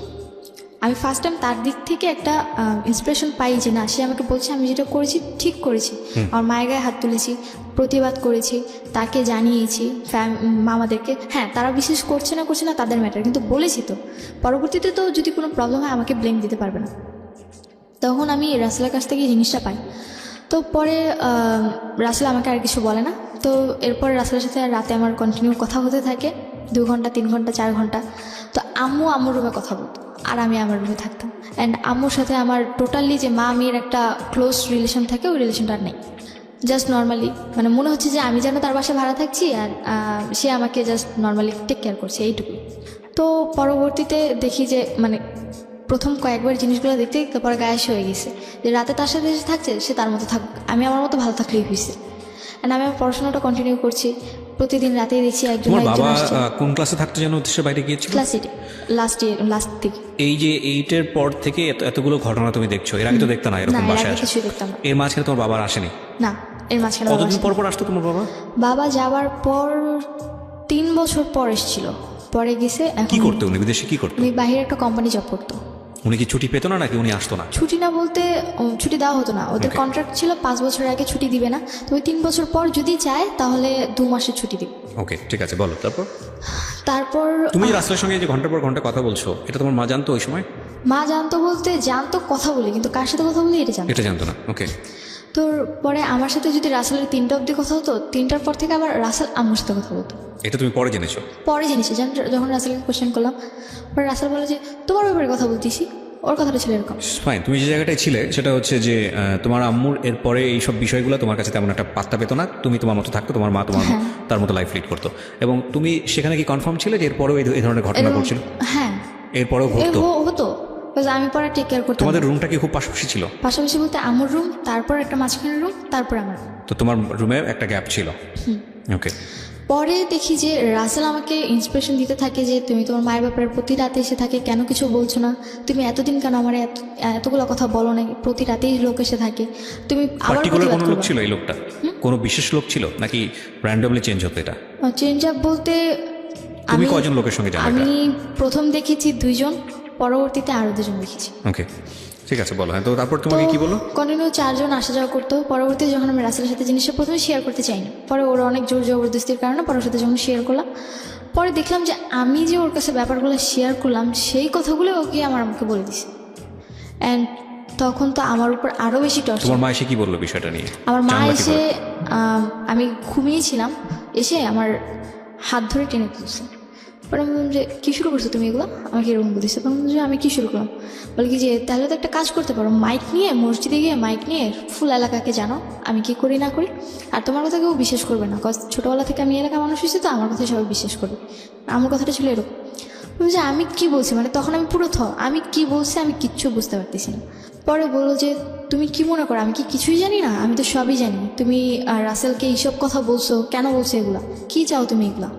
আমি ফার্স্ট টাইম তার দিক থেকে একটা ইন্সপিরেশন পাই যে না, সে আমাকে বলছে আমি যেটা করেছি ঠিক করেছি। আমার মায়ের গায়ে হাত তুলেছি, প্রতিবাদ করেছি, তাকে জানিয়েছি, মামাদেরকে। হ্যাঁ, তারা বিশেষ করছে না তাদের ম্যাটার, কিন্তু বলেছি তো। পরবর্তীতে তো যদি কোনো প্রবলেম হয় আমাকে ব্লেম দিতে পারবে না। তখন আমি রাসেলের কাছ থেকে জিনিসটা পাই। তো পরে রাসেল আমাকে আর কিছু বলে না। তো এরপর রাসেলের সাথে রাতে আমার কন্টিনিউ কথা হতে থাকে, 2 ঘন্টা 3 ঘন্টা 4 ঘন্টা। তো আম্মুর রুমে কথা বলতো আর আমি আমার রুমে থাকতাম। অ্যান্ড আম্মুর সাথে আমার টোটালি যে মা মেয়ের একটা ক্লোজ রিলেশন থাকে, ওই রিলেশনটা আর নেই। জাস্ট নর্মালি মানে মনে হচ্ছে যে আমি যেন তার বাসায় ভাড়া থাকছি আর সে আমাকে জাস্ট নর্মালি টেক কেয়ার করছে, এইটুকুই। তো পরবর্তীতে দেখি যে মানে প্রথম কয়েকবার জিনিসগুলো দেখতে তারপরে গায়েস হয়ে গেছে যে রাতে তার সাথে এসে থাকছে, সে তার মতো থাকুক, আমি আমার মতো ভালো থাকলেই হয়েছে। অ্যান্ড আমি আমার পড়াশোনাটা কন্টিনিউ করছি। প্রতিদিন রাতেই দেখছি একজন বাবা কোন ক্লাসে থাকতে যেন দেশের বাইরে গিয়েছিল? ক্লাস 8 লাস্ট থেকে। এই যে 8-এর পর থেকে এতগুলো ঘটনা তুমি দেখছো, এর আগে তো দেখতে না এরকম বাসায় আসে? কিছুই দেখতাম না। এর মাঝখানে তোমার বাবার আসেনি? না, এর মাঝখানে কতদিন পর আসতো তোমার বাবা? বাবা যাওয়ার পর 3 বছর পর এসেছিল। পরে গেছে। কি করতো উনি বিদেশে? কি করতো উনি? বাইরে একটা কোম্পানি জব করতো। উনি কি ছুটি পেতো না নাকি উনি আসতো না? ছুটি না বলতে ছুটি দেওয়া হতো না, ওদের কন্ট্রাক্ট ছিল 5 বছরের আগে ছুটি দিবে না। তো ওই 3 বছর পর যদি চায় তাহলে 2 মাসের ছুটি দিবে। ওকে, ঠিক আছে, বলো তারপর তুমি রাসেলের সঙ্গে যে ঘন্টার পর ঘন্টা কথা বলছো, এটা তোমার মা জানতো ওই সময়? মা জানতো বলতে জানতো কথা বলে, কিন্তু কার সাথে কথা বলি এটা জানতো না। ওকে। তো পরে আমার সাথে যদি রাসেলের 3টা অবধি কথা হতো, 3টার পর থেকে আবার রাসেল আম্মুর সাথে কথা বলতো। এটা তুমি পরে জেনেছো? পরে জেনেছি, যখন রাসেলকে কোশ্চেন করলাম, পরে রাসেল বলে যে তোমার ব্যাপারে কথা বলতেছি। ওর কথাটা ছিল এরকম। ফাইন, তুমি যে জায়গাটায় ছিলে সেটা হচ্ছে যে তোমার আম্মুর এরপরে এইসব বিষয়গুলো তোমার কাছে তেমন একটা পাত্তা পেতো না, তুমি তোমার মতো থাকতো, তোমার মা তোমার তার মতো লাইফ লিড করতো। এবং তুমি সেখানে কি কনফার্ম ছিলে যে এরপরেও এই ধরনের ঘটনা ঘটছিল? হ্যাঁ, এরপরেও হতো। আমি পরে টেক কেয়ার করতাম। তোমাদের রুমটা কি খুব পাশাপাশি ছিল? পাশাপাশি বলতে আম্মুর রুম, তারপর একটা মাঝখানের রুম, তারপর আমার। তো তোমার রুমে একটা গ্যাপ ছিল। ওকে। পরে দেখি যে রাসেল আমাকে ইন্সপিরেশন দিতে থাকে যে তুমি তোমার মায়ের ব্যাপারে প্রতি রাতে এসে থাকে, কেন কিছু বলছো না, তুমি এতদিন কেন আমার এতগুলো কথা বলো না, প্রতি রাতেই লোক এসে থাকে, তুমি আবার কোনো লোক ছিল? এই লোকটা কোনো বিশেষ লোক ছিল নাকি র্যান্ডমলি চেঞ্জ হতো? এটা চেঞ্জ আপ বলতে তুমি কয়জন লোকের সঙ্গে জানো? আমি প্রথম দেখেছি 2 জন, পরবর্তীতে আরো 2 জন দেখেছি। ওকে, ঠিক আছে, বলো। হ্যাঁ, তো তারপর তোমাকে কি বলো? কন্টিনিউ 4 জন আসা যাওয়া করতো। পরবর্তীতে যখন আমি রাসেলের সাথে জিনিসটা প্রথমে শেয়ার করতে চাইনি, পরে ওর অনেক জোর জবরদস্তির কারণে পরের সাথে যখন শেয়ার করলাম, পরে দেখলাম যে আমি যে ওর কাছে ব্যাপারগুলো শেয়ার করলাম সেই কথাগুলো ওকে আমাকে বলে দিছে। অ্যান্ড তখন তো আমার উপর আরও বেশি টর্চার। তোমার মা এসে কি বললো বিষয়টা নিয়ে? আমার মা এসে আমি ঘুমিয়েছিলাম, এসে আমার হাত ধরে টেনে তুলছে। পরে আমি বললাম যে কী শুরু করছো তুমি এগুলো, আমাকে এরকম বলতেছে। তখন যে আমি কী শুরু করলাম, বলে কি যে তাহলে তো একটা কাজ করতে পারো, মাইক নিয়ে মসজিদে গিয়ে মাইক নিয়ে ফুল এলাকাকে জানো আমি কি করি না করি, আর তোমার কথা কেউ বিশ্বাস করবে না, কজ ছোটোবেলা থেকে আমি এলাকা মানুষ হয়েছি, তো আমার কথা সবাই বিশ্বাস করবে। আমার কথাটা ছিল এরকম যে আমি কি বলছি, মানে তখন আমি পুরো আমি কি বলছি আমি কিচ্ছু বুঝতে পারতেছি না। পরে বললো যে তুমি কি মনে করো আমি কি কিছুই জানি না, আমি তো সবই জানি, তুমি রাসেলকে এইসব কথা বলছো, কেন বলছো এগুলা, কী চাও তুমি এগুলা।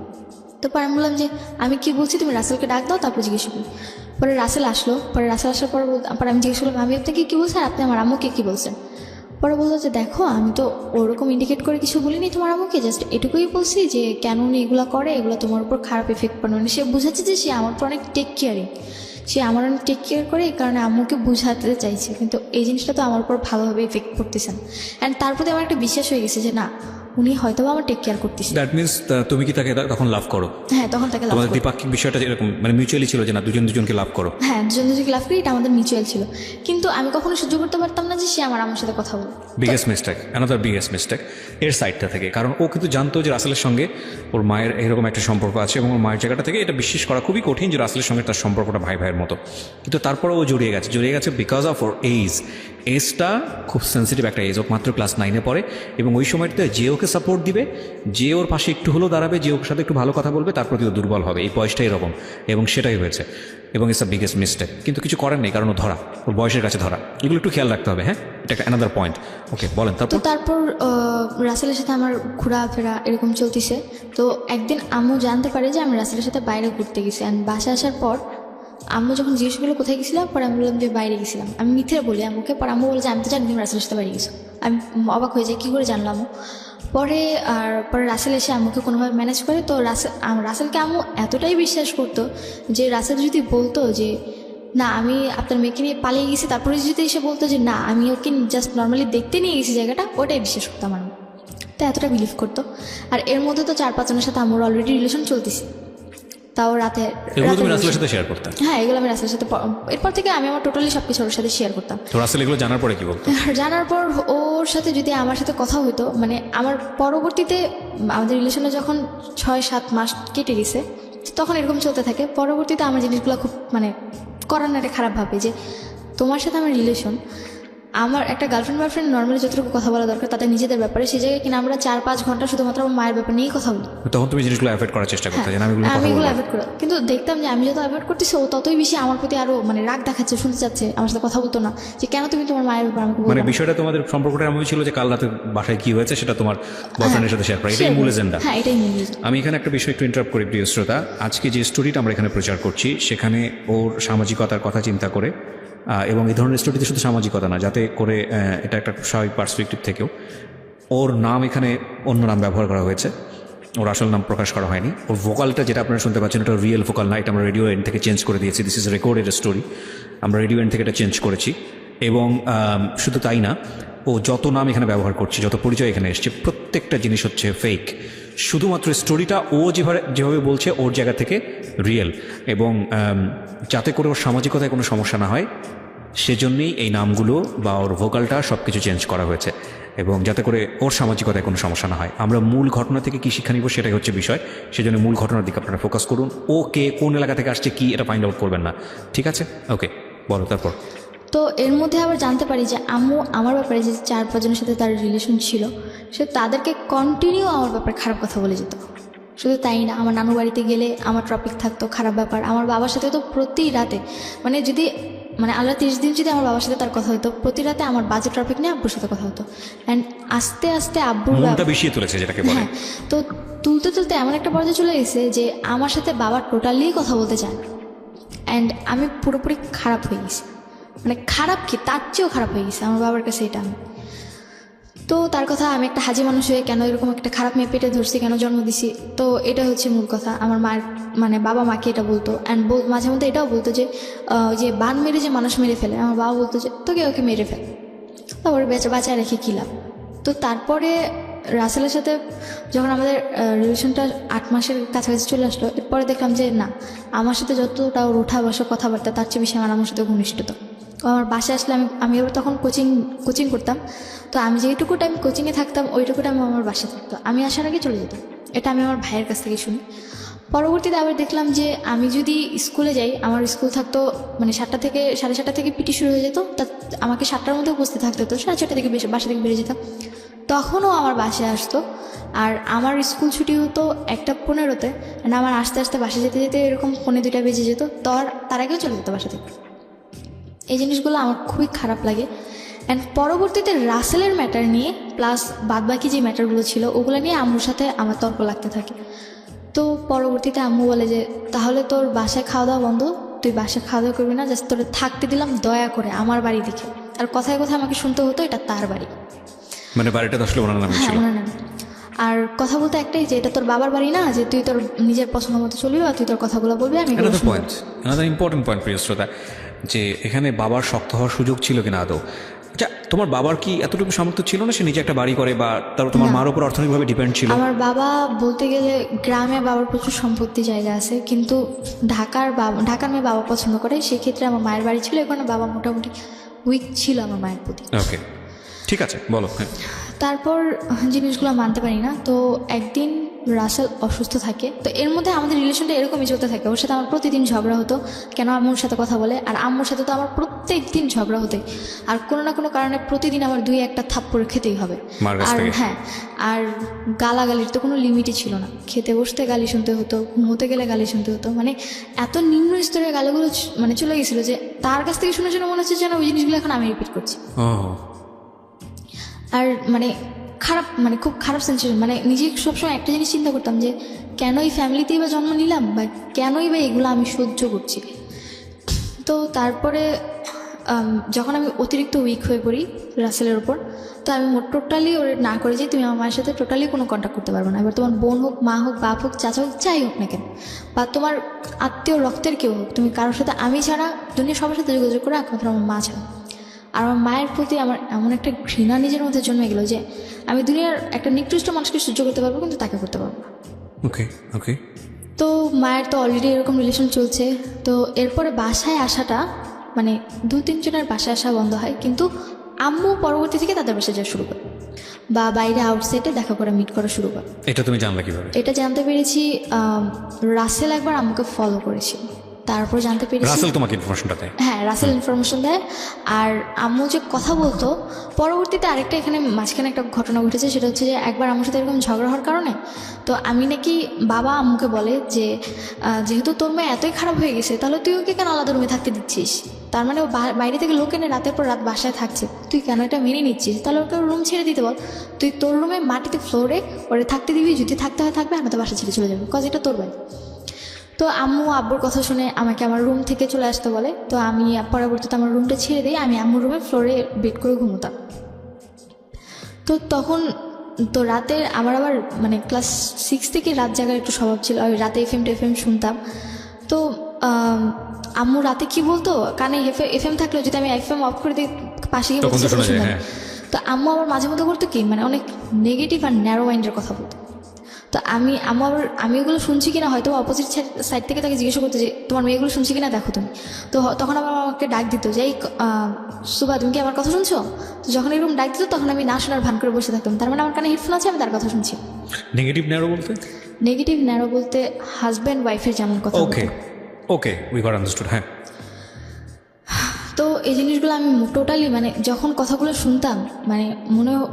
তো পরে আমি বললাম যে আমি কি বলছি তুমি রাসেলকে ডাক দাও, তারপর জিজ্ঞেস করি। পরে রাসেল আসলো, পরে রাসেল আসার পর আমি জিজ্ঞেস করলাম আমি আপনাকে কী বলছেন, আপনি আমার আম্মুকে কী বলছেন। পরে বললো যে দেখো আমি তো ওরকম ইন্ডিকেট করে কিছু বলিনি তোমার আম্মুকে, জাস্ট এটুকুই বলছি যে কেন উনি এগুলো করে, এগুলো তোমার উপর খারাপ এফেক্ট পড়ে। মানে সে বুঝাচ্ছে যে সে আমার উপর অনেক টেক কেয়ারিং, সে আমার অনেক টেক কেয়ার করে, এই কারণে আম্মুকে বুঝাতে চাইছে, কিন্তু এই জিনিসটা তো আমার উপর ভালোভাবে ইফেক্ট করতেছে না। অ্যান্ড তার প্রতি আমার একটা বিশ্বাস হয়ে গেছে যে না, উনি হয়তো আমার টেক কেয়ার করতেছে। দ্যাট মিনস তুমি কি তাকে তখন লাভ করো? হ্যাঁ, তখন তাকে লাভ তোমাদের করি। দ্বিপাক্ষিক বিষয়টা যেরকম মানে মিউচুয়ালি ছিল যে না দুজন দুজনকে লাভ করো? হ্যাঁ, দুজন দুজনকে লাভ করি, এটা আমাদের মিউচুয়াল ছিল। কিন্তু আমি কখনো সহ্য করতে পারতাম না যে সে আমার আম্মুর সাথে কথা বলে। Biggest mistake, another biggest mistake এর সাইডটা থেকে। কারণ ও কিন্তু জানতো যে রাসেলের সঙ্গে ওর মায়ের এরকম একটা সম্পর্ক আছে, এবং ওর মায়ের জায়গাটা থেকে এটা বিশ্বাস করা খুবই কঠিন যে রাসেলের সঙ্গে তার সম্পর্কটা ভাই ভাইয়ের মতো। কিন্তু তারপরে ও জড়িয়ে গেছে বিকজ অফ ওর এজটা খুব সেন্সিটিভ একটা এজ। ও মাত্র ক্লাস 9-এ পড়ে, এবং ওই সময়টাতে যে ওকে সাপোর্ট দিবে, যে ওর পাশে একটু হলেও দাঁড়াবে, যে ওর সাথে একটু ভালো কথা বলবে, তার প্রতি ও দুর্বল হবে। এই বয়সটা এরকম, এবং সেটাই হয়েছে, এবং ইটস আ বিগেস্ট মিস্টেক। কিন্তু কিছু করার নেই, কারণ ও ধরা, ওর বয়সের কাছে ধরা। এগুলো একটু খেয়াল রাখতে হবে। হ্যাঁ, এটা একটা অ্যানাদার পয়েন্ট। ওকে, বলেন তো তারপর। তারপর রাসেলের সাথে আমার ঘোরাফেরা এরকম চলতেছে। তো একদিন আম্মু জানতে পারে যে আমি রাসেলের সাথে বাইরে ঘুরতে গেছি। অ্যান্ড বাসায় আসার পর আম্মু যখন জিজ্ঞেস করলো কোথায় গেছিলাম, পরে আমি বললাম যে বাইরে গেছিলাম। আমি মিথ্যে বলি আম্মুকে, পরে আম্মু বলে যে আমি তো জানি তুমি রাসেলের সাথে বাইরে গেছো। আমি অবাক হয়ে যাই, কী করে জানলাম। পরে রাসেল এসে আম্মুকে কোনোভাবে ম্যানেজ করে। তো রাসেলকে আম্মু এতটাই বিশ্বাস করতো যে রাসেল যদি বলতো যে না আমি আপনার মেয়েকে নিয়ে পালিয়ে গেছি, তারপরে যদি এসে বলতো যে না আমি ওকে জাস্ট নর্মালি দেখতে নিয়ে গেছি জায়গাটা, ওটাই বিশ্বাস করতো আমার আম্মু। তো এতটা বিলিভ করতো। আর এর মধ্যে তো 4-5 জনের সাথে আমার অলরেডি রিলেশন চলতেছে, তাও রাতে। এগুলো তুমি রাসেলের সাথে শেয়ার করতে? হ্যাঁ, এগুলো আমি রাসেলের সাথে, এরপর থেকে আমি আমার টোটালি সব কিছু ওর সাথে শেয়ার করতাম। তো রাসেল এগুলো জানার পরে কি বলতো? জানার পর ওর সাথে যদি আমার সাথে কথা হতো, মানে আমার পরবর্তীতে আমাদের রিলেশনে যখন 6-7 মাস কেটে গেছে, তখন এরকম চলতে থাকে। পরবর্তীতে আমার জিনিসগুলো খুব মানে করার না একটা খারাপ ভাবে যে তোমার সাথে আমার রিলেশন, আমার একটা গার্লফ্রেন্ড বয়ফ্রেন্ড নর্মালি যতটুকু কথা বলা দরকার তাদের নিজেদের ব্যাপারে, সেই জায়গায় কিনা আমরা 4-5 ঘন্টা শুধুমাত্র আমার মায়ের ব্যাপার নিয়েই কথা বলি। তখন তুমি জিনিসগুলো অ্যাভয়েড করার চেষ্টা করতে, যে আমি এগুলো অ্যাভয়েড করি। কিন্তু দেখতাম যে আমি যত অ্যাভয়েড করতেছি, ও ততই বেশি আমার প্রতি আরো মানে রাগ দেখাচ্ছে, শুনতে চাচ্ছে, আমার সাথে কথা বলতো না যে কেন তুমি তোমার মায়ের ব্যাপার আমাকে বলছো। মানে বিষয়টা তোমাদের সম্পর্কটা এমন ছিল যে কাল রাতে বাসায় কি হয়েছে সেটা তোমার বয়ফ্রেন্ডের সাথে শেয়ার করা, এটাই মূল এজেন্ডা। হ্যাঁ, এটাই মূল এজেন্ডা। আমি এখানে একটা বিষয় একটু ইন্টারাপ্ট করি প্রিয় শ্রোতা। আজকে যে স্টোরিটা আমরা এখানে প্রচার করছি, সেখানে ওর সামাজিকতার কথা চিন্তা করে, এবং এই ধরনের স্টোরিতে শুধু সামাজিকতা না, যাতে করে এটা একটা স্বাভাবিক পার্সপেক্টিভ থেকেও ওর নাম এখানে অন্য নাম ব্যবহার করা হয়েছে, ওর আসল নাম প্রকাশ করা হয়নি। ওর ভোকালটা যেটা আপনারা শুনতে পাচ্ছেন, এটা রিয়েল ভোকাল না, এটা আমরা রেডিও এন্ড থেকে চেঞ্জ করে দিয়েছি। দিস ইজ রেকর্ডেড স্টোরি, আমরা রেডিও এন্ড থেকে এটা চেঞ্জ করেছি। এবং শুধু তাই না, ও যত নাম এখানে ব্যবহার করছে, যত পরিচয় এখানে এসছে, প্রত্যেকটা জিনিস হচ্ছে ফেক। শুধুমাত্র স্টোরিটা ও যেভাবে বলছে ওর জায়গা থেকে রিয়েল, এবং যাতে করে ওর সামাজিকতায় কোনো সমস্যা না হয় সেজন্যই এই নামগুলো বা ওর ভোকালটা সব কিছু চেঞ্জ করা হয়েছে, এবং যাতে করে ওর সামাজিকতায় কোনো সমস্যা না হয়। আমরা মূল ঘটনা থেকে কী শিক্ষা নিব সেটাই হচ্ছে বিষয়। সেজন্য মূল ঘটনার দিকে আপনারা ফোকাস করুন। ও কে, কোন এলাকা থেকে আসছে, কি, এটা ফাইন্ড আউট করবেন না, ঠিক আছে? ওকে, বলো তারপর। তো এর মধ্যে আবার জানতে পারি যে আম্মু আমার ব্যাপারে যে 4-5 জনের সাথে তার রিলেশন ছিল, সে তাদেরকে কন্টিনিউ আমার ব্যাপারে খারাপ কথা বলে যেত। শুধু তাই না, আমার নানু বাড়িতে গেলে আমার টপিক থাকতো খারাপ ব্যাপার। আমার বাবার সাথে তো প্রতি রাতে মানে আল্লাহ 30 দিন যদি আমার বাবার সাথে তার কথা হতো, প্রতি রাতে আমার বাজে টপিক নিয়ে আব্বুর সাথে কথা হতো। অ্যান্ড আস্তে আস্তে আব্বুর মনটা বিষিয়ে তুলেছে যেটাকে বলে। হ্যাঁ, তো তুলতে এমন একটা পর্যায়ে চলে গেছে যে আমার সাথে বাবা টোটালি কথা বলতে চায় না। অ্যান্ড আমি পুরোপুরি খারাপ হয়ে গেছি, মানে খারাপ কি তার চেয়েও খারাপ হয়ে গেছে আমার বাবার কাছে এটা। তো তার কথা, আমি একটা হাজি মানুষ হয়ে কেন এরকম একটা খারাপ মেয়ে পেটে ধরছি, কেন জন্ম দিছি, তো এটা হচ্ছে মূল কথা। আমার মায়ের মানে বাবা মাকে এটা বলতো, অ্যান্ড মাঝে মধ্যে এটাও বলতো যে বান মেরে যে মানুষ মেরে ফেলে, আমার বাবা বলতো যে তোকে ওকে মেরে ফেল, তারপরে বাঁচায় রেখে কী লাভ। তো তারপরে রাসেলের সাথে যখন আমাদের রিলেশনটা 8 মাসের কাছাকাছি চলে আসলো, এরপরে দেখলাম যে না, আমার সাথে যতটা ওর উঠা বসা কথাবার্তা, তার চেয়ে বেশি আমার সাথে ঘনিষ্ঠতা। আমার বাসায় আসলে আমি আবার তখন কোচিং করতাম। তো আমি যেটুকু টাইম কোচিংয়ে থাকতাম, ওইটুকু টাইম আমার বাসায় থাকতো। আমি আসার আগে চলে যেতাম। এটা আমি আমার ভাইয়ের কাছ থেকে শুনি। পরবর্তীতে আবার দেখলাম যে আমি যদি স্কুলে যাই, আমার স্কুল থাকতো মানে 7টা থেকে 7:30 থেকে পিটি শুরু হয়ে যেত, তা আমাকে 7টার মধ্যে উপস্থিত থাকতে হতো। 6:30 থেকে বাসা থেকে বেরিয়ে যেতাম। তখনও আমার বাসায় আসতো, আর আমার স্কুল ছুটি হতো 1:15-তে, মানে আমার আস্তে আস্তে বাসা যেতে যেতে এরকম 1:45 বেজে যেত। তার আগেও চলে যেত বাসা থেকে। এই জিনিসগুলো আমার খুবই খারাপ লাগে। অ্যান্ড পরবর্তীতে রাসেলের ম্যাটার নিয়ে প্লাস বাদবাকি যে ম্যাটারগুলো ছিল ওগুলো নিয়ে আম্মুর সাথে আমার তর্ক লাগতে থাকে। তো পরবর্তীতে আম্মু বলে যে তাহলে তোর বাসায় খাওয়া দাওয়া বন্ধ, তুই বাসায় খাওয়া দাওয়া করবি না, জাস্ট তোর থাকতে দিলাম দয়া করে আমার বাড়ি দেখে। আর কথায় কথায় আমাকে শুনতে হতো এটা তার বাড়ি, মানে বাড়িটা আসলে ওনার নামে ছিল। হ্যাঁ ওনার নামে। আর কথা বলতে একটাই যে এটা তোর বাবার বাড়ি না যে তুই তোর নিজের পছন্দ মতো চলবি আর তুই তোর কথাগুলো বলবি আমি এগুলো অ্যানাদার শুনবো। পয়েন্ট, অ্যানাদার ইম্পর্টেন্ট পয়েন্ট প্রিয় শ্রোতা, যে এখানে বাবার শক্ত হওয়ার সুযোগ ছিল কিনা আদৌ? আচ্ছা, তোমার বাবার কি এতটুকু সামর্থ্য ছিল না সে নিজে একটা বাড়ি করে, বা তারপর তোমার না। মার উপর অর্থনৈতিকভাবে ডিপেন্ড ছিল? আমার বাবা বলতে গেলে গ্রামে বাবার প্রচুর সম্পত্তি জায়গা আছে, কিন্তু ঢাকার মেয়ে বাবা পছন্দ করে, সেক্ষেত্রে আমার মায়ের বাড়ি ছিল, এখানে বাবা মোটামুটি উইক ছিল আমার মায়ের প্রতি। ওকে, ঠিক আছে, বলো। হ্যাঁ, তারপর জিনিসগুলো মানতে পারি না। তো একদিন রাসেল অসুস্থ থাকে, তো এর মধ্যে আমাদের রিলেশনটা এরকমই চলতে থাকে। ওর সাথে আমার প্রতিদিন ঝগড়া হতো, কেন আম্মুর সাথে কথা বলে, আর আম্মুর সাথে তো আমার প্রত্যেক দিন ঝগড়া হতে, আর কোনো না কোনো কারণে প্রতিদিন আমার 2-1টা থাপ্পড় খেতেই হবে। মার কাছ আর থেকে? হ্যাঁ, আর গালাগালির তো কোনো লিমিটই ছিল না। খেতে বসতে গালি শুনতে হতো, ঘুমোতে গেলে গালি শুনতে হতো, মানে এত নিম্ন স্তরের গালিগুলো মানে চলে গেছিলো যে তার কাছ থেকে শুনে শুনে মনে হচ্ছে যেন ওই জিনিসগুলো এখন আমি রিপিট করছি। ও আর মানে খারাপ, মানে খুব খারাপ সেন্সেশন, মানে নিজে সবসময় একটা জিনিস চিন্তা করতাম যে কেন এই ফ্যামিলিতেই বা জন্ম নিলাম, বা কেনই বা এগুলো আমি সহ্য করছি। তো তারপরে যখন আমি অতিরিক্ত উইক হয়ে পড়ি রাসেলের ওপর, তো আমি টোটালি ওর না করে যে তুমি আমার মায়ের সাথে টোটালি কোনো কন্ট্যাক্ট করতে পারবে না। এবার তোমার বোন হোক, মা হোক, বাপ হোক, চাচা হোক, যাই হোক না কেন, বা তোমার আত্মীয় রক্তের কেউ হোক, তুমি কারোর সাথে আমি ছাড়া দুনিয়া সবার সাথে যোগাযোগ করে একমাত্র আমার মা ছাড়া। আর আমার মায়ের প্রতি আমার এমন একটা ঘৃণা নিজের মধ্যে জন্মে গেলো যে আমি দুনিয়ার একটা নিকৃষ্ট মানুষকে সহ্য করতে পারবো, কিন্তু তাকে করতে পারবো না। ওকে ওকে। তো মায়ের তো অলরেডি এরকম রিলেশন চলছে। তো এরপরে বাসায় আসাটা, মানে 2-3 জনের বাসায় আসা বন্ধ হয়, কিন্তু আম্মু পরবর্তী থেকে তাদের বাসায় যাওয়া শুরু করে, বা বাইরে আউটসাইডে দেখা করে মিট করা শুরু করে। এটা তুমি জানলে কিভাবে? এটা জানতে পেরেছি রাসেল একবার আম্মুকে ফলো করেছে, তারপর জানতে পেরেছি। রাসেল তোমাকে ইনফরমেশনটা দেয়? হ্যাঁ, রাসেল ইনফরমেশন দেয়। আর আম্মু যে কথা বলতো, পরবর্তীতে আরেকটা এখানে মাঝখানে একটা ঘটনা ঘটেছে, সেটা হচ্ছে যে একবার আম্মুর সাথে এরকম ঝগড়া হওয়ার কারণে তো আমি নাকি, বাবা আম্মুকে বলে যে যেহেতু তোর মেয়ে এতই খারাপ হয়ে গেছে, তাহলে তুই ওকে কেন আলাদা রুমে থাকতে দিচ্ছিস? তার মানে ও বাইরে থেকে লোক এনে রাতের পর রাত বাসায় থাকছে, তুই কেন এটা মেনে নিচ্ছিস? তাহলে ওকে রুম ছেড়ে দিতে বল, তুই তোর রুমে মাটিতে ফ্লোরে ওরে থাকতে দিবি, যদি থাকতে হয় থাকবে, আমরা তো বাসা ছেড়ে চলে যাবো, কজ এটা তোর বাড়ি। তো আম্মু আব্বুর কথা শুনে আমাকে আমার রুম থেকে চলে আসতে বলে। তো আমি পরবর্তীতে আমার রুমটা ছেড়ে দিই, আমি আম্মুর রুমে ফ্লোরে বেড করে ঘুমোতাম। তো তখন তো রাতের আমার আবার মানে ক্লাস 6 থেকে রাত জাগার একটু স্বভাব ছিল, আমি রাতে এফএম শুনতাম। তো আম্মু রাতে কি বলতো, কানে এফএম থাকলেও যদি আমি এফএম অফ করে দিই পাশে গিয়ে বলতে শুনতাম। তো আম্মু আবার মাঝে মধ্যে করতো কি, মানে অনেক নেগেটিভ আর ন্যারো মাইন্ডের কথা বলতো। তো আমি ওগুলো শুনছি কিনা, হয়তো অপোজিট সাইড থেকে তাকে জিজ্ঞাসা করতে যে তোমার মেয়েগুলো শুনছি কিনা দেখো তুমি। তো তখন আবার আমাকে ডাক দিত যে এই সুবা তুমি কি আমার কথা শুনছো? তো যখন এরকম ডাক দিত তখন আমি না শোনার ভান করে বসে থাকতাম, তার মানে আমার কানে হেডফোন আছে, আমি তার কথা শুনছি। নেগেটিভ ন্যারো বলতে? নেগেটিভ ন্যারো বলতে হাজব্যান্ড ওয়াইফের যেমন কথা। ওকে ওকে, উই গট আন্ডারস্টুড। হ্যাঁ। তো এই জিনিসগুলো আমি টোটালি, মানে যখন কথাগুলো শুনতাম,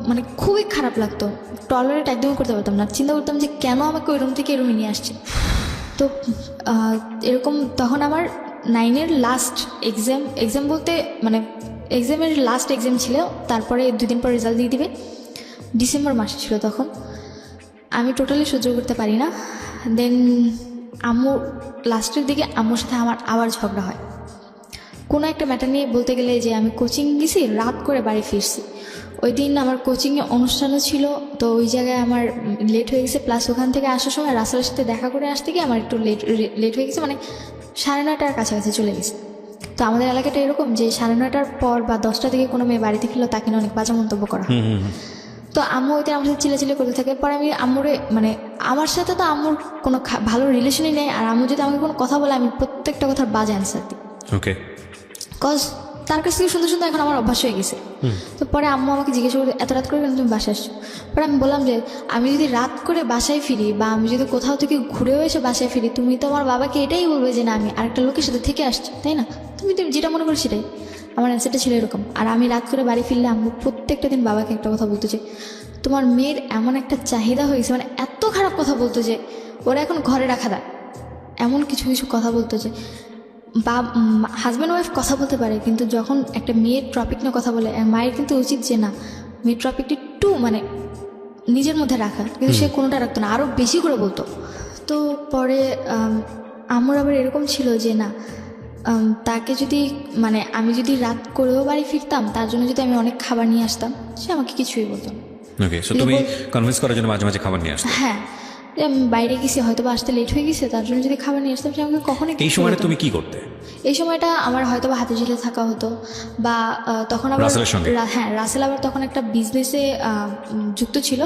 মানে খুবই খারাপ লাগতো, টলারেট একদমই করতে পারতাম না। চিন্তা করতাম যে কেন আমাকে ওই রুম থেকে এই রুমে নিয়ে আসছে। তো এরকম তখন আমার 9-এর লাস্ট এক্সাম বলতে মানে এক্সামের লাস্ট এক্সাম ছিল, তারপরে 2 দিন পর রেজাল্ট দিয়ে দিবে, ডিসেম্বর মাস ছিল তখন। আমি টোটালি সহ্য করতে পারি না। দেন আম্মু লাস্টের দিকে আম্মুর সাথে আমার আবার ঝগড়া হয় কোনো একটা ম্যাটার নিয়ে, বলতে গেলে যে আমি কোচিং গেছি, রাত করে বাড়ি ফিরছি। ওই দিন আমার কোচিংয়ে অনুষ্ঠানও ছিল, তো ওই জায়গায় আমার লেট হয়ে গেছে। প্লাস ওখান থেকে আসার সময় রাসেলের সাথে দেখা করে আসতে গিয়ে আমার একটু লেট হয়ে গেছে, মানে 9:30টার কাছাকাছি চলে গেছে। তো আমাদের এলাকাটা এরকম যে 9:30টার পর বা 10টা থেকে কোনো মেয়ে বাড়িতে ফিরলেও তাকে নিয়ে অনেক বাজে মন্তব্য করা হয়। তো আম্মু ওইটা আমার সাথে চিল্লাচিল্লি করতে থাকে। পরে আমি আম্মুরে, মানে আমার সাথে তো আম্মুর কোনো ভালো রিলেশনই নেই, আর আম্মু যদি আমাকে কোনো কথা বলে আমি প্রত্যেকটা কথার বাজে অ্যান্সার দিই। ওকে। কজ তার কাছ থেকে সুন্দর সুন্দর এখন আমার অভ্যাস হয়ে গেছে। তো পরে আম্মু আমাকে জিজ্ঞেস করে এত রাত করে কেন তুমি বাসায় আসছো? পরে আমি বললাম যে আমি যদি রাত করে বাসায় ফিরি, বা আমি যদি কোথাও থেকে ঘুরেও এসে বাসায় ফিরি, তুমি তো আমার বাবাকে এটাই বলবে যে না আমি আরেকটা লোকের সাথে থেকে আসছি, তাই না? তুমি যেটা মনে করো সেটাই। আমার অ্যান্সারটা ছিল এরকম। আর আমি রাত করে বাড়ি ফিরলে আম্মু প্রত্যেকটা দিন বাবাকে একটা কথা বলতো যে তোমার মেয়ের এমন একটা চাহিদা হয়েছে, মানে এত খারাপ কথা বলতো যে ওরা এখন ঘরে রাখা দেয়, এমন কিছু কিছু কথা বলতো যে হাজব্যান্ড ওয়াইফ কথা বলতে পারে, কিন্তু যখন একটা মেয়ের টপিক নিয়ে কথা বলে, মায়ের কিন্তু উচিত যে না মেয়ের টপিকটি একটু মানে নিজের মধ্যে রাখা, কিন্তু সে কোনোটা রাখতো না, আরও বেশি করে বলতো। তো পরে আমার আবার এরকম ছিল যে না তাকে যদি, মানে আমি যদি রাত করেও বাড়ি ফিরতাম, তার জন্য যদি আমি অনেক খাবার নিয়ে আসতাম, সে আমাকে কিছুই বলতো না। ওকে, সো তুমি কনভিন্স করার জন্য মাঝে মাঝে খাবার নিয়ে আসতে। হ্যাঁ, যে আমি বাইরে গেছি, হয়তো বা আসতে লেট হয়ে গেছে, তার জন্য যদি খাবার নিয়ে আসতাম সে আমাকে কখনোই এই সময়টা তুমি কি করতে? এই সময়টা আমার হয়তো বা হাতে ঝিলে থাকা হতো, বা তখন আবার রাসেলের সঙ্গে? হ্যাঁ, রাসেল আবার তখন একটা বিজনেসে যুক্ত ছিল,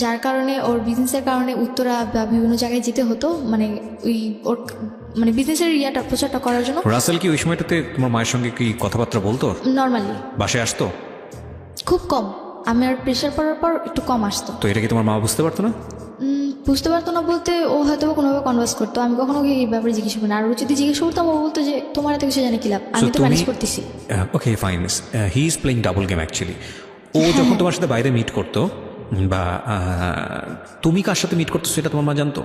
যার কারণে ওর বিজনেসের কারণে উত্তরা বা বিভিন্ন জায়গায় যেতে হতো, মানে ওই ওর মানে বিজনেসের ইয়াটা প্রচারটা করার জন্য। রাসেল কি ওই সময়টাতে তোমার মায়ের সঙ্গে কি কথাবার্তা বলতো? নর্মালি বাসায় আসতো? খুব কম, আমার প্রেশার পড়ার পর একটু কম আসতো। তো এটা কি তোমার মা বুঝতে পারতো না? বুঝতে পারতো না বলতে, ও হয়তো কোনোভাবে কনভার্স করতো, আমি কখনো এই ব্যাপারে জিজ্ঞেস করি না। আর ও যদি জিজ্ঞেস করতাম, ও বলতো যে তোমার এত কিছু জানে কি লাভ, আমি তো ম্যানেজ করতেছি। Okay fine, he is playing double game actually. ও যখন তোমার সাথে বাইরে মিট করতো, বা তুমি কার সাথে মিট করতো সেটা তোমার মা জানতো?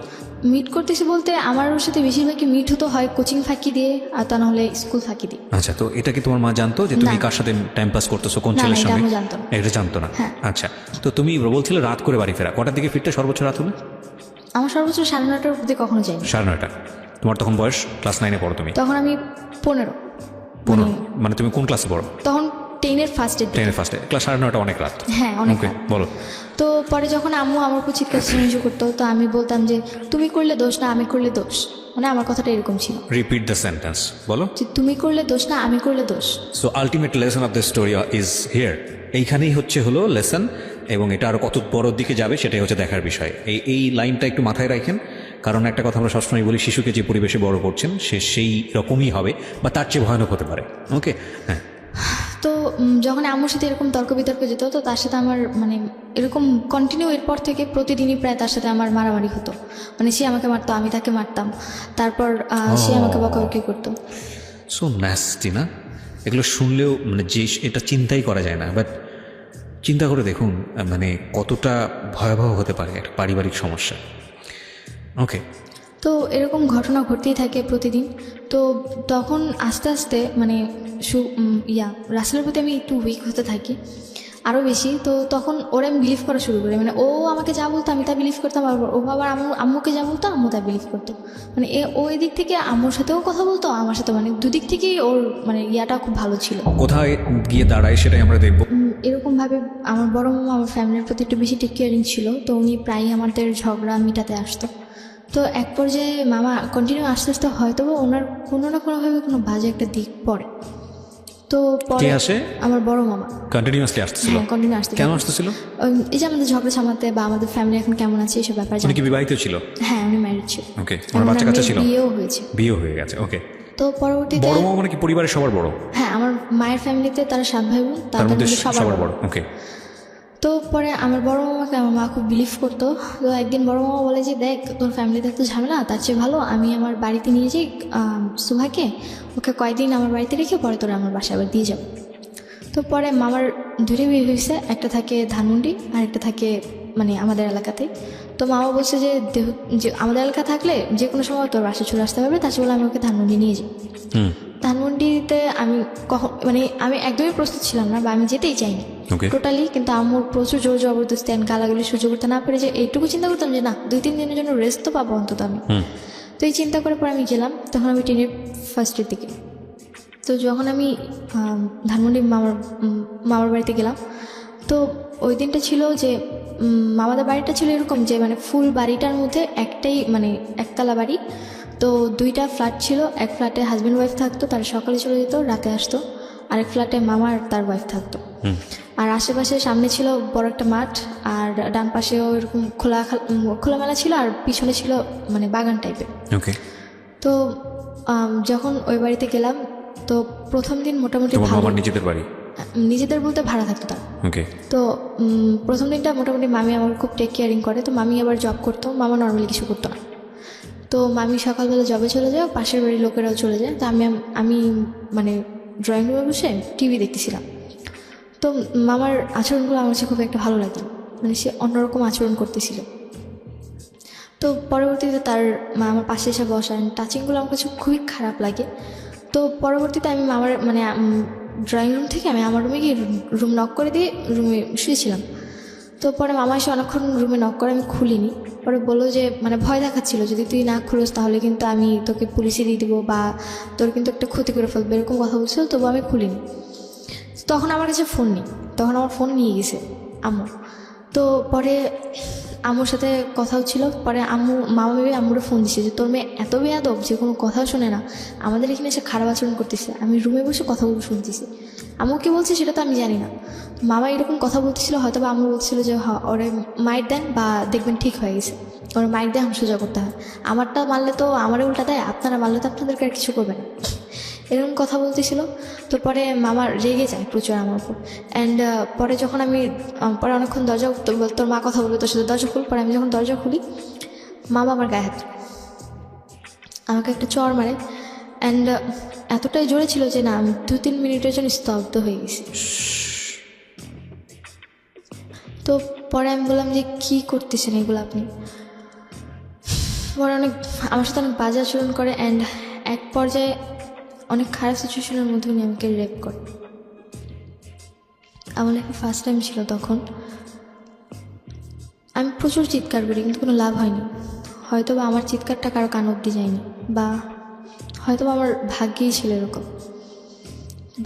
মিট করতেছি বলতে আমার ওর সাথে বেশিরভাগই মিট হতো হয় কোচিং ফাঁকি দিয়ে, আর তা নাহলে স্কুল ফাঁকি দিয়ে। আচ্ছা, তো এটা কি তোমার মা জানতো যে তুমি না। কার সাথে টাইম পাস করতেছো, কোন না, ছেলের এটা সঙ্গে? আমি জানতো না। এটা জানতো না। হ্যাঁ। আচ্ছা, তো তুমি বলছিলে রাত করে বাড়ি ফেরা, কটার দিকে ফিরতে সর্বোচ্চ রাত হলে? আমার সর্বোচ্চ 9:30টার অবধি কখনো যাইনি। 9:30। তোমার তখন বয়স ক্লাস 9-এ পড়ো তুমি? তখন আমি 15। 15? মানে তুমি কোন ক্লাসে পড়ো? তখন 10-এর ফার্স্টে। 10-এর ফার্স্টে। ক্লাস 9:30 অনেক রাত। হ্যাঁ, অনেক ওকে, রাত। বলো। তো পরে যখন আম্মু আমার উপর চিৎকার চেঁচামেচি করতো, তো আমি বলতাম যে তুমি করলে দোষ না আমি করলে দোষ, মানে আমার কথাটা এরকম ছিল, রিপিট দ্য সেন্টেন্স, বলো। যে তুমি করলে দোষ না আমি করলে দোষ। So ultimate lesson of the story is here. এইখানেই হলো লেসন, এবং এটা আরো কত বড় দিকে যাবে সেটাই হচ্ছে দেখার বিষয়। এই লাইনটা একটু মাথায় রাখেন, কারণ একটা কথা আমরা সবসময় বলি, শিশুকে যে পরিবেশে বড় করছেন সে সেই রকমই হবে, বা তার চেয়ে ভয়ানক হতে পারে। ওকে, হ্যাঁ। তো যখন আম্মুর সাথে এরকম তর্ক বিতর্ক যেত, তো তার সাথে আমার মানে এরকম কন্টিনিউ এরপর থেকে প্রতিদিনই প্রায় তার সাথে আমার মারামারি হতো। মানে সে আমাকে মারতো, আমি তাকে মারতাম, তারপর সে আমাকে বকাবকি করতো। সো ন্যাস্টি না? এগুলো শুনলেও মানে যে এটা চিন্তাই করা যায় না, বাট চিন্তা করে দেখুন মানে কতটা ভয়াবহ হতে পারে একটা পারিবারিক সমস্যা। ওকে, তো এরকম ঘটনা ঘটতেই থাকে প্রতিদিন। তো তখন আস্তে আস্তে মানে রাসেলের প্রতি আমি একটু উইক হতে থাকি আরও বেশি। তো তখন ওরা আমি বিলিভ করা শুরু করি, মানে ও আমাকে যা বলতো আমি তা বিলিভ করতাম, আর ও আবার আম্মুকে যা বলতো আম্মু তা বিলিভ করতো। মানে ও এদিক থেকে আম্মুর সাথেও কথা বলতো, আমার সাথে, মানে দুদিক থেকেই ওর মানে ইয়াটা খুব ভালো ছিল। কোথায় গিয়ে দাঁড়ায় সেটাই আমরা দেখবো। এরকমভাবে আমার বড় মামা আমার ফ্যামিলির প্রতি একটু বেশি টেক কেয়ারিং ছিল, তো উনি প্রায়ই আমাদের ঝগড়া মিটাতে আসতো। তো এক পর্যায়ে মামা কন্টিনিউ আস্তে আস্তে হয়তো ওনার কোনো না কোনোভাবে কোনো বাজে একটা দিক পড়ে। তো পরে আসে আমার বড় মামা কন্টিনিউয়াসলি আসতেছিল? হ্যাঁ, কন্টিনিউ আসতে। কেন আসতেছিল? এই যে আমাদের ঝগড়া সামাতে বা আমাদের ফ্যামিলি এখন কেমন আছে এইসব ব্যাপার উনি কি বিবাহিত ছিল? হ্যাঁ, উনি ম্যারিড ছিল। ওকে, ওনার বাচ্চা কাচ্চা ছিল? বিয়েও হয়েছে। বিয়ে হয়ে গেছে। ওকে, তো পরবর্তীতে বড় মামা মানে কি পরিবারের সবার বড়? হ্যাঁ, আমার মায়ের ফ্যামিলিতে তারা 7 ভাই বোন, তার তাদের মধ্যে মধ্যে সবার বড়। ওকে, তো পরে আমার বড় মামাকে আমার মা খুব বিলিভ করতো। তো একদিন বড় মামা বলে যে দেখ তোর ফ্যামিলিতে এত ঝামেলা, তার চেয়ে ভালো আমি আমার বাড়িতে নিয়ে যাই সুভাকে, ওকে কয়েকদিন আমার বাড়িতে রেখে পরে তোরা আমার বাসায় আবার দিয়ে যাবো। তো পরে মামার 2টা বিয়ে হয়েছে, একটা থাকে ধানমন্ডি আর একটা থাকে মানে আমাদের এলাকাতে। তো মামা বলছে যে যে আমাদের এলাকা থাকলে যে কোনো সময় তোর বাসায় চলে আসতে পারবে, তার চেয়ে বলে আমি ওকে ধানমন্ডি নিয়ে যাই। ধানমন্ডিতে আমি মানে আমি একদমই প্রস্তুত ছিলাম না, বা আমি যেতেই চাইনি টোটালি। কিন্তু আমার প্রচুর জোর জবরদস্তি, আমি গালাগালি সহ্য করতে না পেরে যে এইটুকু চিন্তা করতাম যে না 2-3 দিনের জন্য রেস্ট তো পাবো অন্তত আমি। তো এই চিন্তা করে পরে আমি গেলাম, তখন আমি 10-এর ফার্স্টের দিকে। তো যখন আমি ধানমন্ডি মামার বাড়িতে গেলাম, তো ওই দিনটা ছিল যে মামাদের বাড়িটা ছিল এরকম যে মানে ফুল বাড়িটার মধ্যে একটাই মানে একতলা বাড়ি। তো 2টা ফ্ল্যাট ছিল, এক ফ্ল্যাটে হাজব্যান্ড ওয়াইফ থাকতো, তারা সকালে চলে যেত, রাতে আসতো। আরেক ফ্ল্যাটে মামা আর তার ওয়াইফ থাকতো। আর আশেপাশে সামনে ছিল বড় একটা মাঠ, আর ডান পাশেও এরকম খোলামেলা ছিল, আর পিছনে ছিল মানে বাগান টাইপের। ওকে, তো যখন ওই বাড়িতে গেলাম, তো প্রথম দিন মোটামুটি নিজেদের বাড়ি, নিজেদের বলতে ভাড়া থাকতো তার। ওকে, তো প্রথম দিনটা মোটামুটি মামি আমার খুব টেক কেয়ারিং করে। তো মামি আবার জব করতো, মামা নর্মালি কিছু করতো না। তো মামি সকালবেলা জবে চলে যায়, পাশের বাড়ির লোকেরাও চলে যায়। তো আমি মানে ড্রয়িং রুমে বসে টিভি দেখতেছিলাম। তো মামার আচরণগুলো আমার কাছে খুব একটা ভালো লাগে, মানে সে অন্যরকম আচরণ করতেছিল। তো পরবর্তীতে তার মা আমার পাশে এসে বসান, টাচিংগুলো আমার কাছে খুবই খারাপ লাগে। তো পরবর্তীতে আমি মামার মানে ড্রয়িং রুম থেকে আমি আমার রুমে গিয়ে রুম নক করে দিয়ে রুমে শুয়েছিলাম। তো পরে মামা এসে অনেকক্ষণ রুমে নক করে, আমি খুলিনি। পরে বললো যে মানে ভয় দেখাচ্ছিল, যদি তুই না খুলোস তাহলে কিন্তু আমি তোকে পুলিশে দিয়ে দিব, বা তোর কিন্তু একটা ক্ষতি করে ফেলবে, এরকম কথা বলছিল। তবু আমি খুলিনি। তখন আমার কাছে ফোন নেই, তখন আমার ফোন নিয়ে গেছে আম্মু। তো পরে আম্মুর সাথে কথাও ছিল, পরে মামা ভেবে আম্মুরে ফোন দিছে যে তোর মেয়ে এত বেয়াদব যে কোনো কথা শোনে না, আমাদের এখানে এসে খারাপ আচরণ করতেছে, আমি রুমে বসে কথাগুলো শুনতেছি। আম্মু কি বলছে সেটা তো আমি জানি না, মামা এরকম কথা বলতেছিল, হয়তো বা আম্মু বলছিল যে হ্যাঁ ওরে মাইর দেন বা দেখবেন ঠিক হয়ে গেছে, ওরা মাইর দেয় আমি সোজা করতে হয়, আমারটা মারলে তো আমারে উল্টা দেয়, আপনারা মারলে তো আপনাদেরকে আর কিছু করবে না, এরকম কথা বলতেছিল। তো পরে মামা রেগে যায় প্রচুর আমার উপর। অ্যান্ড পরে যখন আমি পরে অনেকক্ষণ দরজা তোর মা কথা বলবে তোর সাথে, দরজা খুল। পরে আমি যখন দরজা খুলি মামা আমার গায়ে হাত আমাকে একটা চড় মারে। অ্যান্ড এতটাই জোরে ছিল যে না আমি 2-3 মিনিটের জন্য স্তব্ধ হয়ে গেছি। তো পরে আমি বললাম যে কী করতেছেন এগুলো আপনি। পরে আমার সাথে অনেক বাজে আচরণ করে অ্যান্ড এক পর্যায়ে অনেক খারাপ সিচুয়েশনের মধ্যে উনি আমাকে রেপ করে। আমার লাইফে ফার্স্ট টাইম ছিল তখন। আমি প্রচুর চিৎকার করি কিন্তু কোনো লাভ হয়নি, হয়তো বা আমার চিৎকারটা কারো কান অব্দি যায়নি, বা হয়তো বা আমার ভাগ্যেই ছিল এরকম,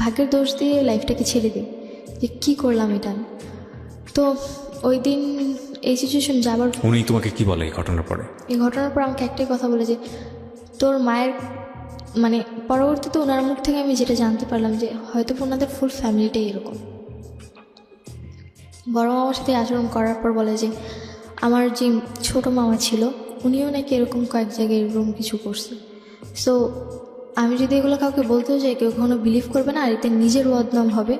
ভাগ্যের দোষ দিয়ে লাইফটাকে ছেড়ে দিই যে কী করলাম এটা। তো ওই দিন এই সিচুয়েশন যাবার উনি তোমাকে কি বলে এই ঘটনার পরে? এই ঘটনার পর আমাকে একটাই কথা বলে যে তোর মায়ের মানে পরবর্তীতে ওনার মুখ থেকে আমি যেটা জানতে পারলাম যে হয়তো ওনাদের ফুল ফ্যামিলিটাই এরকম। বড় মামার সাথে আচরণ করার পর বলে যে আমার যে ছোটো মামা ছিল উনিও নাকি এরকম কয়েক জায়গায় এরকম কিছু করছে। সো আমি যদি এগুলো কাউকে বলতেও যাই কেউ কখনো বিলিভ করবে না, আর এতে নিজের বদনাম হবে,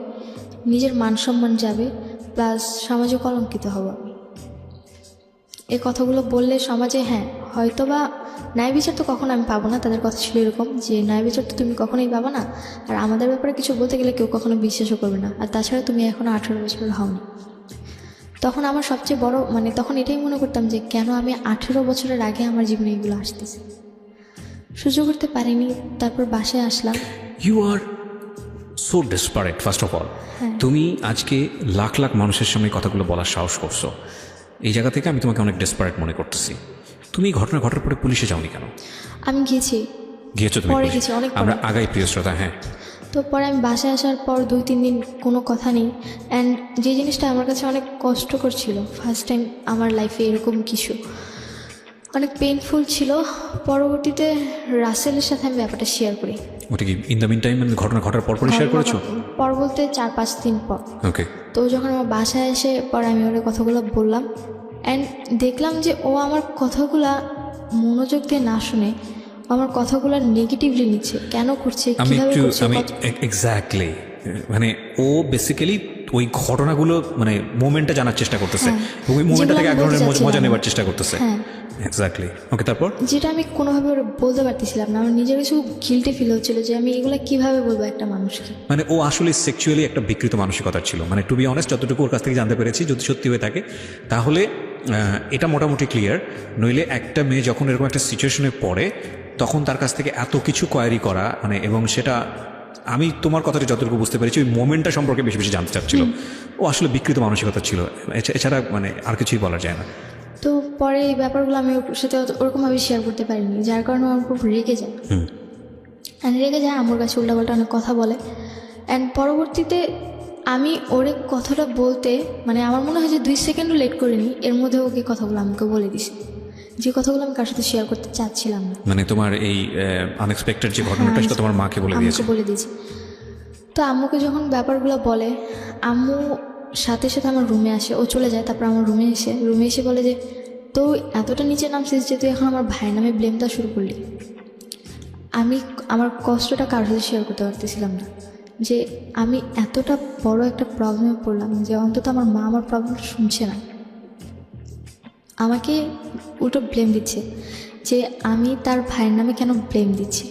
নিজের মান সম্মান যাবে, প্লাস সমাজে কলঙ্কিত হব আমি। এই কথাগুলো বললে সমাজে হ্যাঁ হয়তো বা ন্যায় বিচার তো কখনো আমি পাবো না, তাদের কথা ছিল এরকম যে ন্যায় বিচার তো তুমি কখনোই পাবো না, আর আমাদের ব্যাপারে কিছু বলতে গেলে কেউ কখনো বিশ্বাসও করবে না, আর তাছাড়া তুমি এখনও 18 বছরের হওনি। তখন আমার সবচেয়ে বড় তখন এটাই মনে করতাম যে কেন আমি 18 বছরের আগে আমার জীবনে এগুলো আসতেছে, সহ্য করতে পারিনি। তারপর বাসায় আসলাম। You are so desperate first of all. তুমি আজকে লাখ লাখ মানুষের সামনে কথাগুলো বলার সাহস করছো, এই জায়গা থেকে আমি তোমাকে অনেক ডেসপারেট মনে করতেছি। তুমি এই ঘটনা ঘটার পরে পুলিশে যাওনি কেন? আমি গিয়েছো তুমি? পরে গেছি, অনেক আমরা আগাই প্রিয় শ্রোতা। হ্যাঁ, তো পরে আমি বাসায় আসার পর 2-3 দিন কোনো কথা নেই। অ্যান্ড যে জিনিসটা আমার কাছে অনেক কষ্টকর ছিল, ফার্স্ট টাইম আমার লাইফে এরকম কিছু অনেক পেইনফুল ছিল। পরবর্তীতে রাসেলের সাথে আমি ব্যাপারটা শেয়ার করি। ওটা কি ইন দ্য মিন টাইম ঘটনা ঘটার পর শেয়ার করেছো? পর বলতে 4-5 দিন পর। ওকে। তো যখন আমার বাসায় এসে পরে আমি ওর কথাগুলো বললাম অ্যান্ড দেখলাম যে ও আমার কথাগুলা মনোযোগ দিয়ে না শুনে আমার কথাগুলো নেগেটিভলি নিচ্ছে, কেন করছে, কিভাবে করছে। আমি এক্স্যাক্টলি মানে ও বেসিক্যালি ওই ঘটনাগুলো মোমেন্টটা জানার চেষ্টা করতেছে, ওই মোমেন্টটা থেকে এক ধরনের মজা নেবার চেষ্টা করতেছে। এক্স্যাক্টলি। ওকে, তারপর? যেটা আমি কোনোভাবে বলতে পারতেছিলাম না, আমার নিজের কিছু গিল্টি ফিল হচ্ছিল যে আমি এগুলো কিভাবে বলবো একটা মানুষকে। ও আসলে সেক্সুয়ালি একটা বিকৃত মানসিকতার ছিল, টু বি অনেস্ট যতটুকু ওর কাছ থেকে জানতে পেরেছি, যদি সত্যি হয়ে থাকে তাহলে এটা মোটামুটি ক্লিয়ার। নইলে একটা মেয়ে যখন এরকম একটা সিচুয়েশনে পড়ে তখন তার কাছ থেকে এত কিছু কোয়ারি করা এবং সেটা আমি তোমার কথাটা যতটুকু বুঝতে পেরেছি ওই মোমেন্টটা সম্পর্কে বেশি বেশি জানতে চাচ্ছিল। ও আসলে বিকৃত মানসিকতা ছিল, এছাড়া আর কিছুই বলা যায় না। তো পরে এই ব্যাপারগুলো আমি ওর সাথে ওরকমভাবে শেয়ার করতে পারিনি, যার কারণে আমার খুব রেগে যায়। রেগে যায়, আমার কাছে উল্টাপাল্টা অনেক কথা বলে। অ্যান্ড পরবর্তীতে আমি ওরে কথাটা বলতে আমার মনে হয় যে 2 সেকেন্ডও লেট করিনি, এর মধ্যে ওকে কথাগুলো আমাকে বলে দিছে, যে কথাগুলো আমি কার সাথে শেয়ার করতে চাচ্ছিলাম না। তোমার এই আনএক্সপেক্টেড যে ঘটনাটা সেটা তোমার মাকে বলে দিয়েছি। তো আম্মুকে যখন ব্যাপারগুলো বলে, আম্মু সাথে সাথে আমার রুমে আসে, ও চলে যায়, তারপর আমার রুমে এসে বলে যে তো এতটা নিচে নামছিস যে তুই এখন আমার ভাইয়ের নামে ব্লেমটা শুরু করলি। আমি আমার কষ্টটা কারোর সাথে শেয়ার করতে পারতেছিলাম না, যে আমি এতটা বড় একটা প্রবলেমে পড়লাম যে অন্তত আমার মা আমার প্রবলেমটা শুনছে না, আমাকে উল্টো ব্লেম দিচ্ছে যে আমি তার ভাইয়ের নামে কেন ব্লেম দিচ্ছি।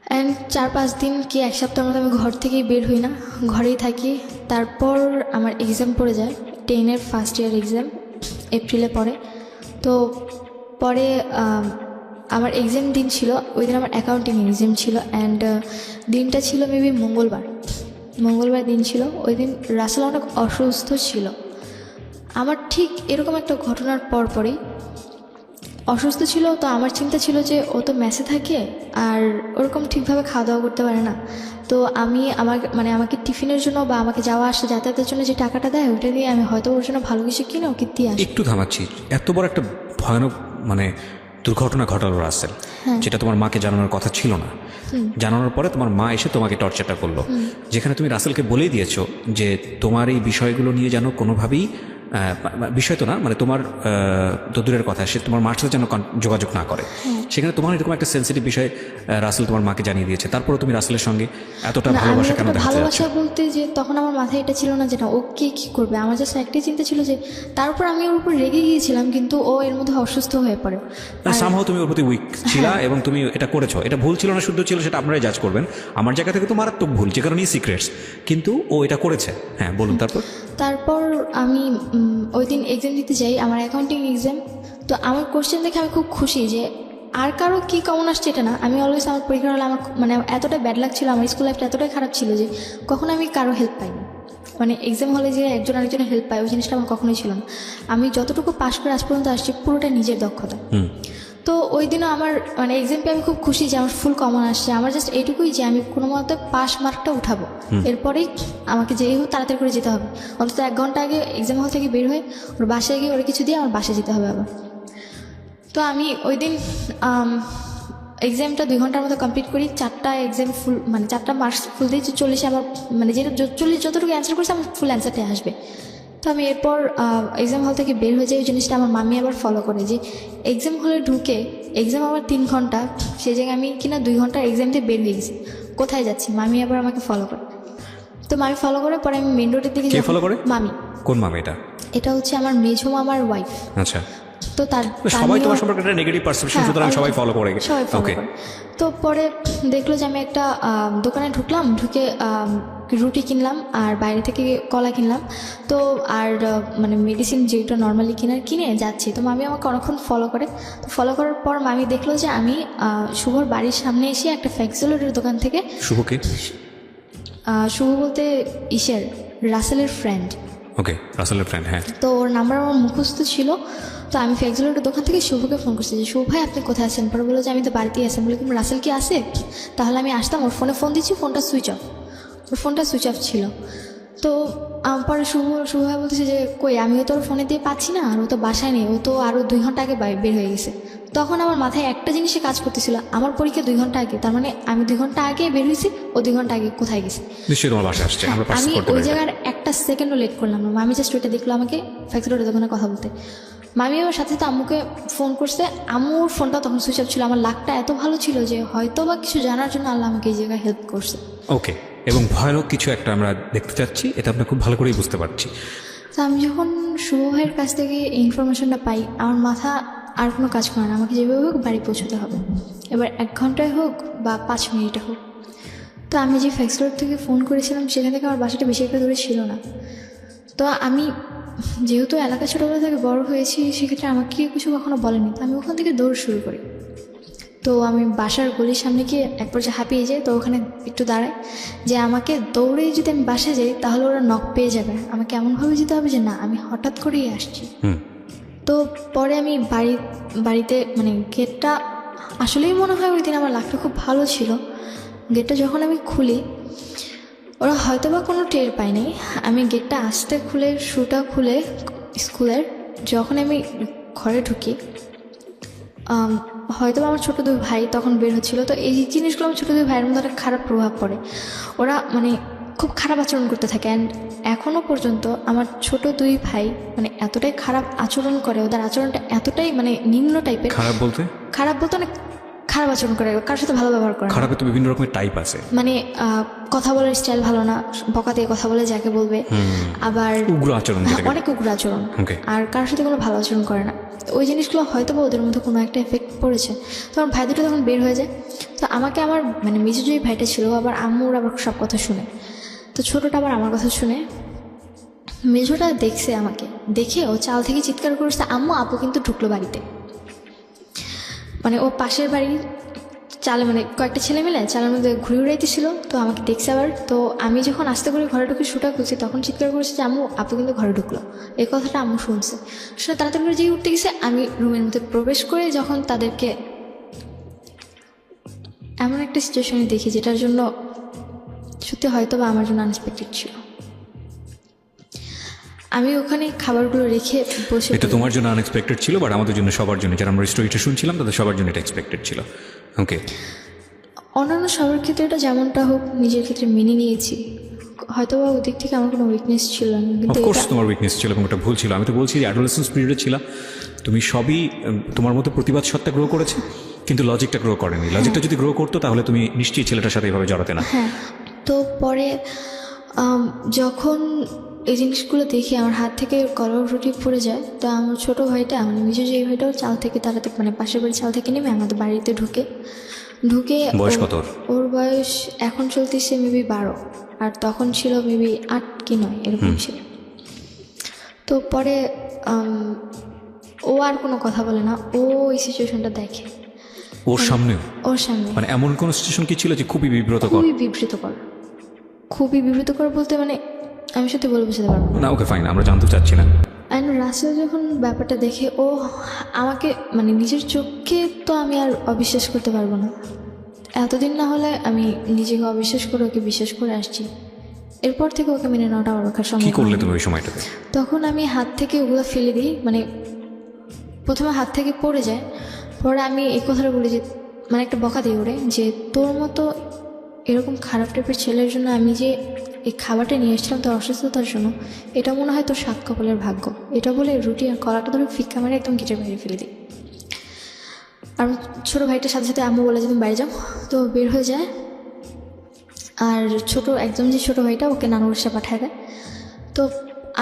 অ্যান্ড 4-5 দিন কি 1 সপ্তাহের মতো আমি ঘর থেকেই বের হই না, ঘরেই থাকি। তারপর আমার এক্সাম পড়ে যায়, 10-এর ফার্স্ট ইয়ার এক্সাম এপ্রিলে পড়ে। তো পরে আমার এক্সাম দিন ছিল, ওই দিন আমার অ্যাকাউন্টিং এক্সাম ছিল। অ্যান্ড দিনটা ছিল মেবি মঙ্গলবার দিন ছিল। ওই দিন রাসেল অনেক অসুস্থ ছিল। আমার ঠিক এরকম একটা ঘটনার পরপরই অসুস্থ ছিল, তো আমার চিন্তা ছিল যে ও তো মেসে থাকে আর ওরকম ঠিকভাবে খাওয়া দাওয়া করতে পারে না। তো আমি আমাকে টিফিনের জন্য বা আমাকে যাওয়া আসা যাতায়াতের জন্য যে টাকাটা দেয় ওটা দিয়ে আমি হয়তো ওর জন্য ভালো কিছু কিনে ওকে দিয়ে আসি। একটু থামাচ্ছি, এত বড় একটা ভয়ানক দুর্ঘটনা ঘটালো রাসেল, যেটা তোমার মাকে জানানোর কথা ছিল না, জানানোর পরে তোমার মা এসে তোমাকে টর্চারটা করলো, যেখানে তুমি রাসেলকে বলেই দিয়েছো যে তোমার এই বিষয়গুলো নিয়ে যেন কোনোভাবেই বিষয় তো না, তোমার তো দূরের কথা, সে তোমার মার সাথে যেন যোগাযোগ না করে। সেখানে তোমার এরকম একটা সেন্সিটিভ বিষয় রাসেল তোমার মাকে জানিয়ে দিয়েছে, তারপরে তুমি রাসেলের সঙ্গে এতটা ভালোবাসা কেন দেখাতে যাচ্ছ? ভালোবাসা বলতে যে তখন আমার মাথায় এটা ছিল না যে না ওকে কি করবে, আমার জাস্ট একটাই চিন্তা ছিল যে তার উপর আমি ওর উপর রেগে গিয়েছিলাম, কিন্তু ও এর মধ্যে অসুস্থ হয়ে পড়ে। সামহাও তুমি ওর প্রতি উইক ছিলা এবং তুমি এটা করেছো, এটা ভুল ছিল না শুদ্ধ ছিল সেটা আপনারাই জাজ করবেন। আমার জায়গা থেকে তো মারাত্মক ভুল, যে কারণেই সিক্রেটস, কিন্তু ও এটা করেছে। হ্যাঁ বলুন। তারপর আমি ওই দিন এক্সাম দিতে যাই, আমার অ্যাকাউন্টিং এক্সাম। তো আমার কোশ্চেন দেখে আমি খুব খুশি যে আর কারো কী কমন আসছে এটা না, আমি অলওয়েজ আমার পরীক্ষার হলে আমার এতটা ব্যাড লাগ ছিল, আমার স্কুল লাইফটা এতটাই খারাপ ছিল যে কখনো আমি কারো হেল্প পাইনি। এক্সাম হলে যে একজন আরেকজনের হেল্প পায় ওই জিনিসটা আমার কখনোই ছিল না। আমি যতটুকু পাস করে আজ পর্যন্ত আসছি পুরোটা নিজের দক্ষতা। তো ওই দিনও আমার এক্সাম পেয়ে আমি খুব খুশি যে আমার ফুল কমন আসছে। আমার জাস্ট এইটুকুই যে আমি কোনো মতে পাস মার্কটা উঠাবো, এরপরেই আমাকে যেই হোক তাড়াতাড়ি করে যেতে হবে। অন্তত 1 ঘন্টা আগে এক্সাম হল থেকে বের হয়ে ওর বাসায় গিয়ে ওরা কিছু দিয়ে আমার বাসায় যেতে হবে আবার। তো আমি ওই দিন এক্সামটা 2 ঘন্টার মতো কমপ্লিট করি। 4টা এক্সাম ফুল 4টা মার্কস ফুল দিয়েছি, 40 আমার যেটা 40 যতটুকু অ্যান্সার করছে আমার ফুল অ্যান্সারটাই আসবে। তো আমি এরপর এক্সাম হল থেকে বের হয়ে যাই। ওই জিনিসটা আমার মামি আবার ফলো করে যে এক্সাম হলে ঢুকে এক্সাম আমার 3 ঘন্টা, সেই জায়গায় আমি কিনা 2 ঘন্টার এক্সাম দিয়ে বের হয়ে গেছি। কোথায় যাচ্ছি, মামি আবার আমাকে ফলো করে। তো মামি ফলো করে পরে আমি মেন রোডের দিকে ফলো করে। মামি। কোন মামি? এটা হচ্ছে আমার মেঝো মামার ওয়াইফ। আচ্ছা। তো সবাই তোমার সম্পর্কে একটা নেগেটিভ পারসেপশন, সুতরাং সবাই ফলো করে। ওকে। তো পরে দেখলো যে আমি একটা দোকানে ঢুকলাম, ঢুকে রুটি কিনলাম আর বাইরে থেকে কলা কিনলাম। তো আর মেডিসিন যেটা নর্মালি কিনে যাচ্ছি। তো মামি আমাকে অনেকক্ষণ ফলো করে। তো ফলো করার পর মামি দেখলো যে আমি শুভর বাড়ির সামনে এসে একটা ফ্যাক্সিলোডের দোকান থেকে। শুভকে? শুভ বলতে রাসেলের ফ্রেন্ড। ওকে, রাসেলের ফ্রেন্ড। হ্যাঁ। তো ওর নাম্বার আমার মুখস্থ ছিল। তো আমি ফ্যাক্সিলোডের দোকান থেকে শুভকে ফোন করছি যে শুভ ভাই আপনি কোথায় আছেন? পরে বললো যে আমি তো বাড়িতেই আছেন। বলে কি রাসেল কি আসে? তাহলে আমি আসতাম। ওর ফোনে ফোন দিচ্ছি, ফোনটা সুইচ অফ। ওর ফোনটা সুইচ অফ ছিল। তো পরে শুভ ভাই বলতেছে যে কই, আমিও তো ওর ফোনে দিয়ে পাচ্ছি না, আর ও তো বাসায় নেই, ও তো আরও 2 ঘন্টা আগে বের হয়ে গেছে। তখন আমার মাথায় একটা জিনিসে কাজ করতেছিল, আমার পরীক্ষা 2 ঘন্টা আগে, তার আমি 2 ঘন্টা আগে বের হয়েছি, ও 2 ঘন্টা আগে কোথায় গেছে? নিশ্চয়ই তোমার বাসায় আসছে। আমি ওই জায়গার একটা সেকেন্ডও লেট করলাম না। মামি জাস্ট ওইটা দেখলো আমাকে ফ্যাক্সিলোডের দোকানে কথা বলতে। মামি আমার সাথে আম্মুকে ফোন করছে। আম্মুর ফোনটা তখন সুইচ অফ ছিল। আমার লাকটা এত ভালো ছিল যে হয়তো বা কিছু জানার জন্য আল্লাহ আমাকে এই জায়গায় হেল্প করছে। ওকে। এবং ভয়ানক কিছু একটা আমরা দেখতে চাচ্ছি, এটা আমরা খুব ভালো করেই বুঝতে পারছি। তো আমি যখন শুভ ভাইয়ের কাছ থেকে এই ইনফরমেশনটা পাই, আমার মাথা আর কোনো কাজ করে না। আমাকে যেভাবে হোক বাড়ি পৌঁছতে হবে, এবার 1 ঘন্টায় হোক বা 5 মিনিটে হোক। তো আমি যে ফ্যাক্সিলোড থেকে ফোন করেছিলাম সেখান থেকে আমার বাসাটা বেশি একটা দূরে ছিল না। তো আমি যেহেতু এলাকা ছোটোবেলা থেকে বড় হয়েছি, সেক্ষেত্রে আমাকে কিছু কখনো বলেনি। তো আমি ওখান থেকে দৌড় শুরু করি। তো আমি বাসার গলির সামনে গিয়ে এক পর্যায়ে হাঁপিয়ে যাই। তো ওখানে একটু দাঁড়াই যে আমাকে দৌড়ে যদি আমি বাসায় যাই তাহলে ওরা নক পেয়ে যাবে, আমাকে এমনভাবে যেতে হবে যে না আমি হঠাৎ করেই আসছি। তো পরে আমি বাড়িতে গেটটা আসলেই মনে হয় ওই দিন আমার লাকটা খুব ভালো ছিল। গেটটা যখন আমি খুলি ওরা হয়তো বা কোনো টের পায়নি। আমি গেটটা আস্তে খুলে শুটা খুলে স্কুলের যখন আমি ঘরে ঢুকি, হয়তো আমার ছোটো 2 ভাই তখন বের হচ্ছিলো। তো এই জিনিসগুলো আমার ছোটো 2 ভাইয়ের মধ্যে একটা খারাপ প্রভাব পড়ে। ওরা খুব খারাপ আচরণ করতে থাকে। অ্যান্ড এখনও পর্যন্ত আমার ছোট 2 ভাই এতটাই খারাপ আচরণ করে, ওদের আচরণটা এতটাই নিম্ন টাইপের। খারাপ বলতে অনেক খারাপ আচরণ করে, কারোর সাথে ভালো ব্যবহার করে। খারাপের তো বিভিন্ন রকমের টাইপ আছে। কথা বলার স্টাইল ভালো না, বকা দিয়ে কথা বলে যাকে বলবে, আবার উগ্র আচরণ, অনেক উগ্র আচরণ, আর কারোর সাথে কোনো ভালো আচরণ করে না। ওই জিনিসগুলো হয়তো বা ওদের মধ্যে কোনো একটা এফেক্ট পড়েছে। তো আমার ভাই দুটো তখন বের হয়ে যায়। তো আমাকে আমার মেজো যে ভাইটা ছিল আবার আম্মুর আবার সব কথা শুনে, তো ছোটোটা আবার আমার কথা শুনে। মেজোটা দেখছে আমাকে, দেখে ও চাল থেকে চিৎকার করেছে আম্মু আপু কিন্তু ঢুকলো বাড়িতে। ও পাশের বাড়ির চালে মানে কয়েকটা ছেলে মিলে চালের মধ্যে ঘুরে উড়াইতেছিল, তো আমাকে দেখছে আবার। তো আমি যখন আস্তে করে ঘরে ঢুকে শুটা করছি তখন চিৎকার করেছে যে আম্মু আপু কিন্তু ঘরে ঢুকলো। এই কথাটা আম্মু শুনছে, শুনে তাড়াতাড়ি করে যেই উঠতে গেছে আমি রুমের মধ্যে প্রবেশ করে যখন তাদেরকে এমন একটা সিচুয়েশনে দেখি যেটার জন্য সত্যি হয়তো বা আমার জন্য আনএক্সপেক্টেড ছিল। আমি ওখানে খাবারগুলো রেখে বসে এটা তোমার জন্য আনএক্সপেক্টেড ছিল, বাট আমাদের জন্য সবার জন্য, যারা আমরা স্টোরিটা শুনছিলাম তাদের সবার জন্য এটা এক্সপেক্টেড ছিল। ওকে, অন্যান্য সবার ক্ষেত্রে এটা যেমনটা হোক নিজের ক্ষেত্রে মেনে নিয়েছি। হয়তো বা ওদিক থেকে আমার কোনো উইকনেস ছিল না, কিন্তু অফকোর্স এটা তোমার উইকনেস ছিল এবং এটা ভুল ছিল। আমি তো বলছি যে অ্যাডোলেসেন্স পিরিয়ডে ছিল, তুমি সবই তোমার মতো প্রতিবাদ সত্তা গ্রো করেছে, কিন্তু লজিকটা গ্রো করেনি। লজিকটা যদি গ্রো করতো তাহলে তুমি নিশ্চয়ই ছেলেটার সাথে এভাবে জড়াতে না। হ্যাঁ। তো পরে যখন এই জিনিসগুলো দেখি আমার হাত থেকে কলার রুটি পড়ে যায়, তো আমার ছোটো ভাইটা মানে নিজে যে ভাইটাও চাল থেকে তাড়াতাড়ি মানে পাশের বাড়ির চাল থেকে নেমে আমাদের বাড়িতে ঢুকে বয়স কত ওর? ওর বয়স এখন চলতেছে মেবি 12, আর তখন ছিল মেবি 8 কি 9 এরকম ছিল। তো পরে ও আর কোনো কথা বলে না, ও এই সিচুয়েশনটা দেখে ওর সামনেও? ওর সামনে। মানে এমন কোন সিচুয়েশন কি ছিল যে খুবই বিব্রতকর? খুবই বিব্রতকর বলতে মানে আমি সত্যি বলে বুঝতে পারবো না। না ওকে ফাইন, আমরা জানতে চাচ্ছি না। অ্যান্ড রাসেল যখন ব্যাপারটা দেখে ও আমাকে মানে নিজের চোখকে তো আমি আর অবিশ্বাস করতে পারবো না। এতদিন না হলে আমি নিজেকে অবিশ্বাস করে ওকে বিশ্বাস করে আসছি, এরপর থেকে ওকে মেনে নেওয়াটা আমার পক্ষে সম্ভব কি করলে হয়নি। তুমি ওই সময়টাতে? তখন আমি হাত থেকে ওগুলো ফেলে দিই, মানে প্রথমে হাত থেকে পড়ে যায়, পরে আমি এই কথাটা বলি যে মানে একটা বকা দিয়ে ওরে যে তোর মতো এরকম খারাপ টাইপের ছেলের জন্য আমি যে এই খাবারটা নিয়ে এসেছিলাম তোর অসুস্থতার জন্য, এটা মনে হয় তোর 7 কপালের ভাগ্য। এটা বলে রুটি আর কলাটা ধরে ফিক্কা মারে একদম গেটের বাইরে ফেলে দিই। আর ছোটো ভাইটার সাথে সাথে আম্মু বলে যে তুমি বাইরে যাও, তো বের হয়ে যায়। আর একদম যে ছোটো ভাইটা ওকে নানুর বাসায় পাঠায় দেয়। তো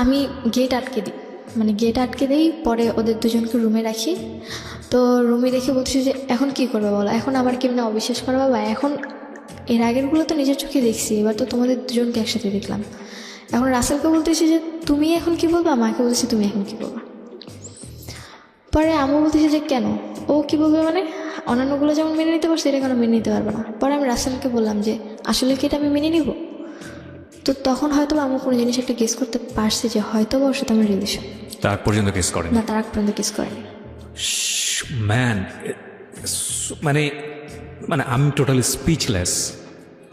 আমি গেট আটকে দিই, মানে গেট আটকে দিই, পরে ওদের দুজনকে রুমে রাখি। তো রুমে রেখে বলছি যে এখন কি করবে বলো, এখন আমার কেমন অবিশ্বাস করবে বা এখন এর আগেরগুলো তো নিজের চোখে দেখছি, এবার তো তোমাদের দুজনকে একসাথে দেখলাম। এখন রাসেলকে বলতেছি যে তুমি এখন কি বলবা, মাকে বলতেছি তুমি এখন কি বলবা। পরে আম্মু বলতেছি যে কেন, ও কি বলবে মানে অন্যান্যগুলো যেমন মেনে নিতে পারছে এটা কেন মেনে নিতে পারবে না। পরে আমি রাসেলকে বললাম যে আসলে কি এটা আমি মেনে নিব। তো তখন হয়তো আম্মু কোনো জিনিস একটা গেস করতে পারছে যে হয়তো বা ওর সাথে আমার রিলেশন। তার পর্যন্ত কেস করেন না, তার আগ পর্যন্ত গেস করেনি। ম্যান, মানে মানে আমি totally speechless.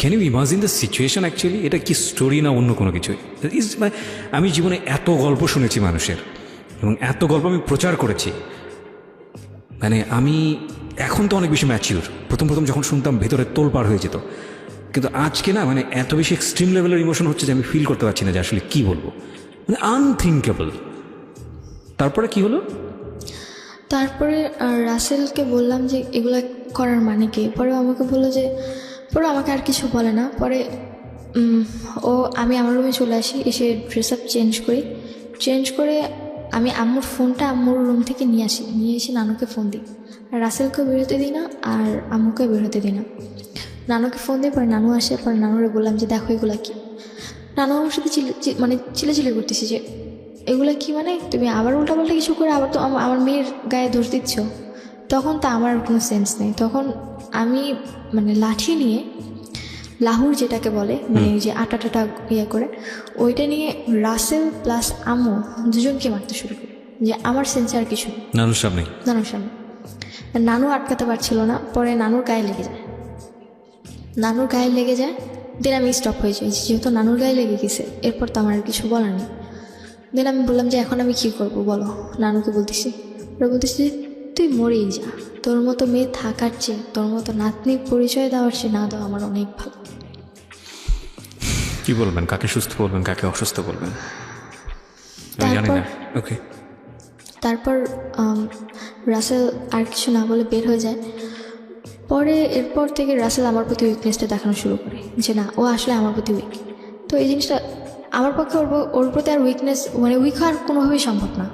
Can you imagine the situation actually? এটা কি স্টোরি না অন্য কোনো কিছুই? আমি জীবনে এত গল্প শুনেছি মানুষের, এবং এত গল্প আমি প্রচার করেছি। মানে আমি এখন তো অনেক বেশি ম্যাচিউর। প্রথম যখন শুনতাম ভেতরে তোলপাড় হয়ে যেত, কিন্তু আজকে না মানে এত বেশি এক্সট্রিম লেভেলের ইমোশন হচ্ছে যে আমি ফিল করতে পারছি না যে আসলে কী বলবো, মানে আনথিঙ্কেবল। তারপরে কি হলো? তারপরে রাসেলকে বললাম যে এগুলো করার মানে কি। পরে আমাকে বললো যে পরে আমাকে আর কিছু বলে না। পরে আমি আমার রুমে চলে আসি, এসে ড্রেস আপ চেঞ্জ করে আমি আম্মুর ফোনটা আম্মুর রুম থেকে নিয়ে এসে নানুকে ফোন দিই। আর রাসেলকেও বেরোতে দিই না আর আম্মুকেও বেরোতে দিই না। নানুকে ফোন দিই, পরে নানু আসে, পরে নানুরে বললাম যে দেখো এগুলো কি। নানু আমার সাথে চিলে করতেছি যে এগুলো কি, মানে তুমি আবার উল্টাপাল্টা কিছু করে আবার তো আমার মেয়ের গায়ে দোষ দিচ্ছ। তখন তো আমার কোনো সেন্স নেই। তখন আমি মানে লাঠি নিয়ে লাহুর যেটাকে বলে মানে যে আটা ইয়ে করে ওইটা নিয়ে রাসেল প্লাস আম্মু দুজনকে মারতে শুরু করি, যে আমার সেন্সে আর কিছু নানুর সামনে। নানু আটকাতে পারছিল না। পরে নানুর গায়ে লেগে যায়। দেন আমি স্টপ হয়ে যাই, যেহেতু নানুর গায়ে লেগে গেছে এরপর তো আমার আর কিছু বলার নেই। দেন আমি বললাম যে এখন আমি কী করবো বলো। নানুকে বলতেছি, ওরা বলতেছি যে তুই মরেই যা, তোর মতো মেয়ে থাকার চেয়ে তোর মতো নাতনির পরিচয় দেওয়ার চেয়ে না দেওয়া আমার অনেক ভালো। কি বলবেন, কাকে সুস্থ বলবেন, কাকে অসুস্থ বলবেন জানি না। ওকে, তারপর রাসেল আর কিছু না বলে বের হয়ে যায়। পরে এরপর থেকে রাসেল আমার প্রতি উইকনেসটা দেখানো শুরু করে যে না ও আসলে আমার প্রতি উইক। তো এই জিনিসটা আমার পক্ষে ওর প্রতি আর উইক হওয়ার কোনোভাবেই সম্ভব না।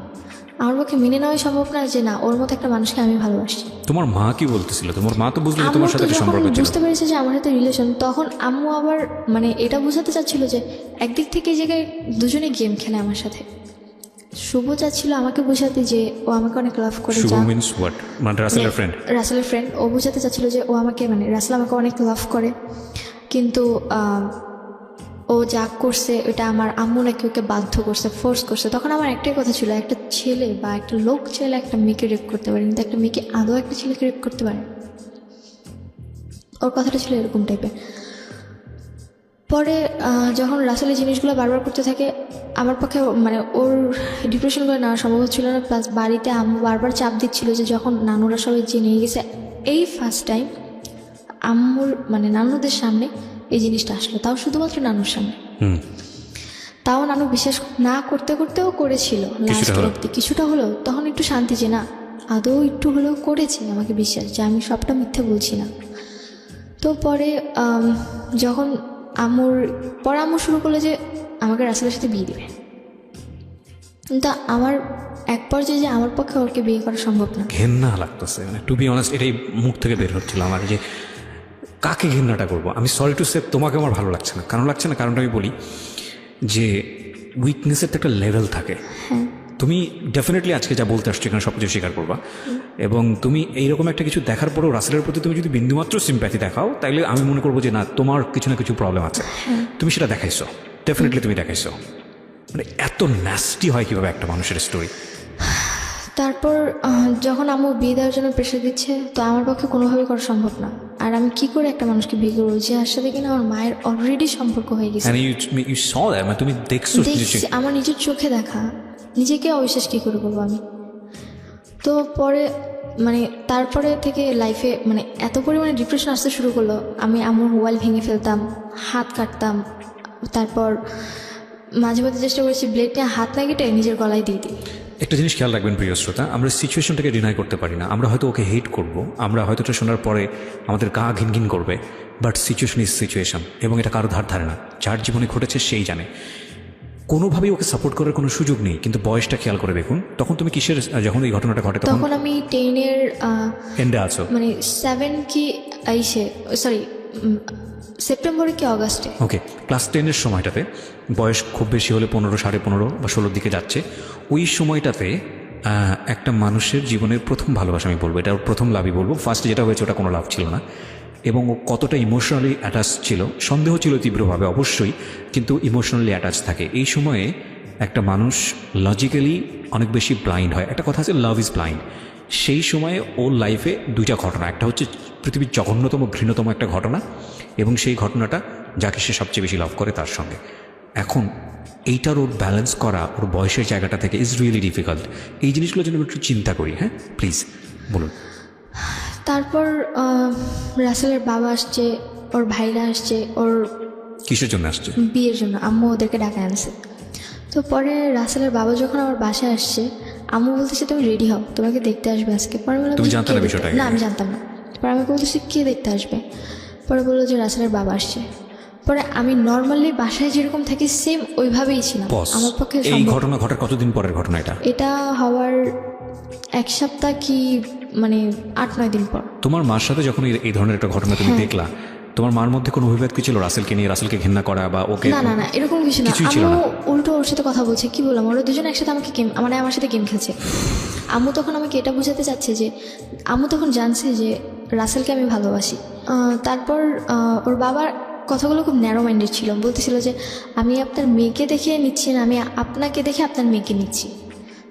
আমার পক্ষে মেনে নেওয়াই সম্ভব না যে না ওর মতো একটা মানুষকে আমি ভালোবাসি। তোমার মা কি বলতেছিল? তোমার মা তো বুঝলো তোমার সাথে সম্পর্ক ছিল, বুঝতে পেরেছে যে আমার সাথে রিলেশন। তখন আম্মু আবার মানে এটা বোঝাতে চাচ্ছিল যে একদিক থেকে এই জায়গায় দুজনে গেম খেলে আমার সাথে, শুভ চাচ্ছিল আমাকে বোঝাতে যে ও আমাকে অনেক লাভ করে, শুভ যা মিন্স হোয়াট, মানে রাসেলের ফ্রেন্ড? রাসেলের ফ্রেন্ড। ও বোঝাতে চাচ্ছিল যে ও আমাকে, মানে রাসেল আমাকে অনেক লাভ করে, কিন্তু ও যা করছে ওটা আমার আম্মু নাকি ওকে বাধ্য করছে, ফোর্স করছে। তখন আমার একটাই কথা ছিল, একটা ছেলে বা একটা লোক ছেলে একটা মেয়েকে রেপ করতে পারে, কিন্তু একটা মেয়েকে আদৌ একটা ছেলেকে রেপ করতে পারে? ওর কথাটা ছিল এরকম টাইপের। পরে যখন রাসেলের জিনিসগুলো বারবার করতে থাকে, আমার পক্ষে মানে ওর ডিপ্রেশনগুলো নেওয়া সম্ভব হচ্ছিল না। প্লাস বাড়িতে আম্মু বারবার চাপ দিচ্ছিল যে যখন নানুরা সবাই যে নিয়ে গেছে, এই ফার্স্ট টাইম আম্মুর মানে নানুদের সামনে এই জিনিসটা আসলো, তাও শুধুমাত্র নানুর সামনে। তাও নানু বিশ্বাস না করতে করতেও করেছিল লাস্ট অব্দি, কিছুটা হলেও তখন একটু শান্তি যে না আদৌ একটু হলেও করেছে, আমাকে বিশ্বাস যে আমি সবটা মিথ্যে বলছি না। তো পরে যখন আম্মু শুরু করলো যে আমাকে রাসেলের সাথে বিয়ে দিবে, কিন্তু আমার এক পর্যায়ে যে আমার পক্ষে ওকে বিয়ে করা সম্ভব না। ঘেন্না লাগতেছে, মানে টু বি অনেস্ট এটাই মুখ থেকে বের হচ্ছিল আমার, যে কাকে ঘেন্নাটা করবো। আমি সরি টু সে তোমাকে আমার ভালো লাগছে না, কারণ লাগছে না, কারণটা আমি বলি যে উইকনেসের তো একটা লেভেল থাকে। তুমি ডেফিনেটলি আজকে যা বলতে আসছো এখানে সব কিছু স্বীকার করবা, এবং তুমি এইরকম একটা কিছু দেখার পরেও রাসেলের প্রতি তুমি যদি বিন্দুমাত্র সিম্প্যাথি দেখাও, তাইলে আমি মনে করবো যে না, তোমার কিছু না কিছু প্রবলেম আছে। তুমি সেটা দেখাইছো, ডেফিনেটলি তুমি দেখাইছো। মানে এত ন্যাস্টি হয় কীভাবে একটা মানুষের স্টোরি। তারপর যখন আম্মু বিয়ে দেওয়ার জন্য প্রেশার দিচ্ছে, তো আমার পক্ষে কোনোভাবেই করা সম্ভব না। আর আমি কি করে একটা মানুষকে বিয়ে করবো যার সাথে কিনা আমার মায়ের অলরেডি সম্পর্ক হয়ে গেছে? তুমি দেখছো, দেখছি আমার নিজের চোখে দেখা, নিজেকে অবিশ্বাস কী করে করবো আমি? তো পরে মানে তারপরে থেকে লাইফে মানে এত পরিমাণে ডিপ্রেশন আসতে শুরু করলো, আমি আমার মোবাইল ভেঙে ফেলতাম, হাত কাটতাম, তারপর মাঝে মাঝে চেষ্টা করেছি ব্লেড নিয়ে হাত না কেটে নিজের গলায় দিয়ে দিই। একটা জিনিস খেয়াল রাখবেন প্রিয় শ্রোতা, আমরা সিচুয়েশনটাকে ডিনাই করতে পারি না। আমরা হয়তো ওকে হেট করব, আমরা হয়তো এটা শোনার পরে আমাদের গা ঘিনঘিন করবে, বাট সিচুয়েশন ইজ সিচুয়েশন, এবং এটা কারো ধারে না। যার জীবনে ঘটেছে সেই জানে। কোনোভাবেই ওকে সাপোর্ট করার কোনো সুযোগ নেই। কিন্তু বয়সটা খেয়াল করে দেখুন, তখন তুমি কিসের, যখন এই ঘটনাটা ঘটে তখন আমি 10-এর এন্ডে আছো, মানে 7 কি সেপ্টেম্বরে কি অগাস্টে। ওকে, ক্লাস 10-এর সময়টাতে, বয়স খুব বেশি হলে 15, 15.5 বা 16 দিকে যাচ্ছে। ওই সময়টাতে একটা মানুষের জীবনের প্রথম ভালোবাসা আমি বলবো, এটা প্রথম লাভই বলবো। ফার্স্টে যেটা হয়েছে ওটা কোনো লাভ ছিল না, এবং ও কতটা ইমোশনালি অ্যাটাচ ছিল, সন্দেহ ছিল তীব্রভাবে অবশ্যই, কিন্তু ইমোশনালি অ্যাটাচ থাকে। এই সময়ে একটা মানুষ লজিক্যালি অনেক বেশি ব্লাইন্ড হয়। একটা কথা আছে, লাভ ইজ ব্লাইন্ড। সেই সময়ে ওর লাইফে দুইটা ঘটনা, একটা হচ্ছে পৃথিবীর জঘন্যতম ঘৃণতম একটা ঘটনা, এবং সেই ঘটনাটা যাকে সে সবচেয়ে বেশি লাভ করে তার সঙ্গে। এখন এইটার ওর ব্যালেন্স করা ওর বয়সের জায়গাটা থেকে ইজ রিয়েলি ডিফিকাল্ট। এই জিনিসগুলো যেন একটু চিন্তা করি। হ্যাঁ, প্লিজ বলুন। তারপর রাসেলের বাবা আসছে, ওর ভাইরা আসছে, ওর কিসের জন্য আসছে? বিয়ের জন্য। আম্মু ওদেরকে ডাকা আনছে। তো পরে রাসেলের বাবা যখন আমার বাসায় আসছে, আম্মু বলতেছে তুমি রেডি হও, তোমাকে দেখতে আসবে আজকে। পরে বললাম তুমি জানতে না বিষয়টা? না, আমি জানতাম না। পরে আমাকে বলতেছি কে দেখতে আসবে? পরে বললো যে রাসেলের বাবা আসছে। পরে আমি নর্মালি বাসায় যেরকম থাকি সেম ওইভাবেই ছিলাম। আমার পক্ষে এই ঘটনা ঘটার কতদিন পরের ঘটনা এটা? এটা হওয়ার 1 সপ্তাহ কি মানে 8-9 দিন পর। তোমার মার সাথে যখন এই ধরনের একটা ঘটনা তুমি দেখলা, তোমার মার মধ্যে কোনো অভিভেদ কি ছিল রাসেলকে নিয়ে, রাসেলকে ঘৃণা করা বা ওকে? না না না, এরকম কিছু না। আম্মু উল্টো ওর সাথে কথা বলছে, কি বললাম, ওরা দুজন একসাথে আমাকে গেম, মানে আমার সাথে গেম খেলছে। আম্মু তখন আমাকে এটা বোঝাতে চাচ্ছে যে, আম্মু তখন জানছে যে রাসেলকে আমি ভালোবাসি। তারপর ওর বাবার কথাগুলো খুব ন্যারো মাইন্ডেড ছিল, বলতেছিল যে আমি আপনার মেয়েকে দেখে নিচ্ছি না, আমি আপনাকে দেখে আপনার মেয়েকে নিচ্ছি।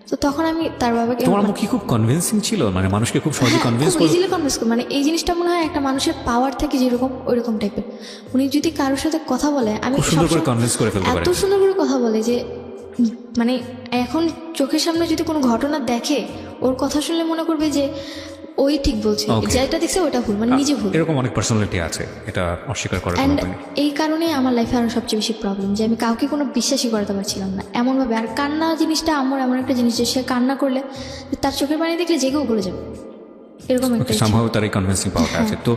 তো তখন আমি তার বাবাকে, তোমার মুখ কি খুব কনভিন্সিং ছিল, মানে মানুষকে খুব সহজে কনভিন্স করে, ইজিলি কনভিন্স করে। মানে এই জিনিসটা মনে হয় একটা মানুষের পাওয়ার থাকে যেরকম, ওইরকম টাইপের। উনি যদি কারোর সাথে কথা বলে, আমি সুন্দর করে কনভিন্স করে ফেলতে পারি, এত সুন্দর করে কথা বলে যে মানে এখন চোখের সামনে যদি কোনো ঘটনা দেখে, ওর কথা শুনলে মনে করবে যে ওই ঠিক বলছে, যেটা দেখছে ওটা ভুল, মানে নিজে ভুল। এরকম অনেক পার্সোনালিটি আছে, এটা অস্বীকার করার কোনো উপায় নেই। এই কারণে আমার লাইফে আরো সবচেয়ে বেশি প্রবলেম যে আমি কাউকে কোনো বিশ্বাসই করাতে পারছিলাম না এমনভাবে। আর কান্না জিনিসটা আমার এমন একটা জিনিস যে সে কান্না করলে তার চোখের পানি দেখলে যে কেউ ভুলে যাবে, এরকম একটা সম্ভব তার এই কনভিন্সিং পাওয়ারটা আছে। তো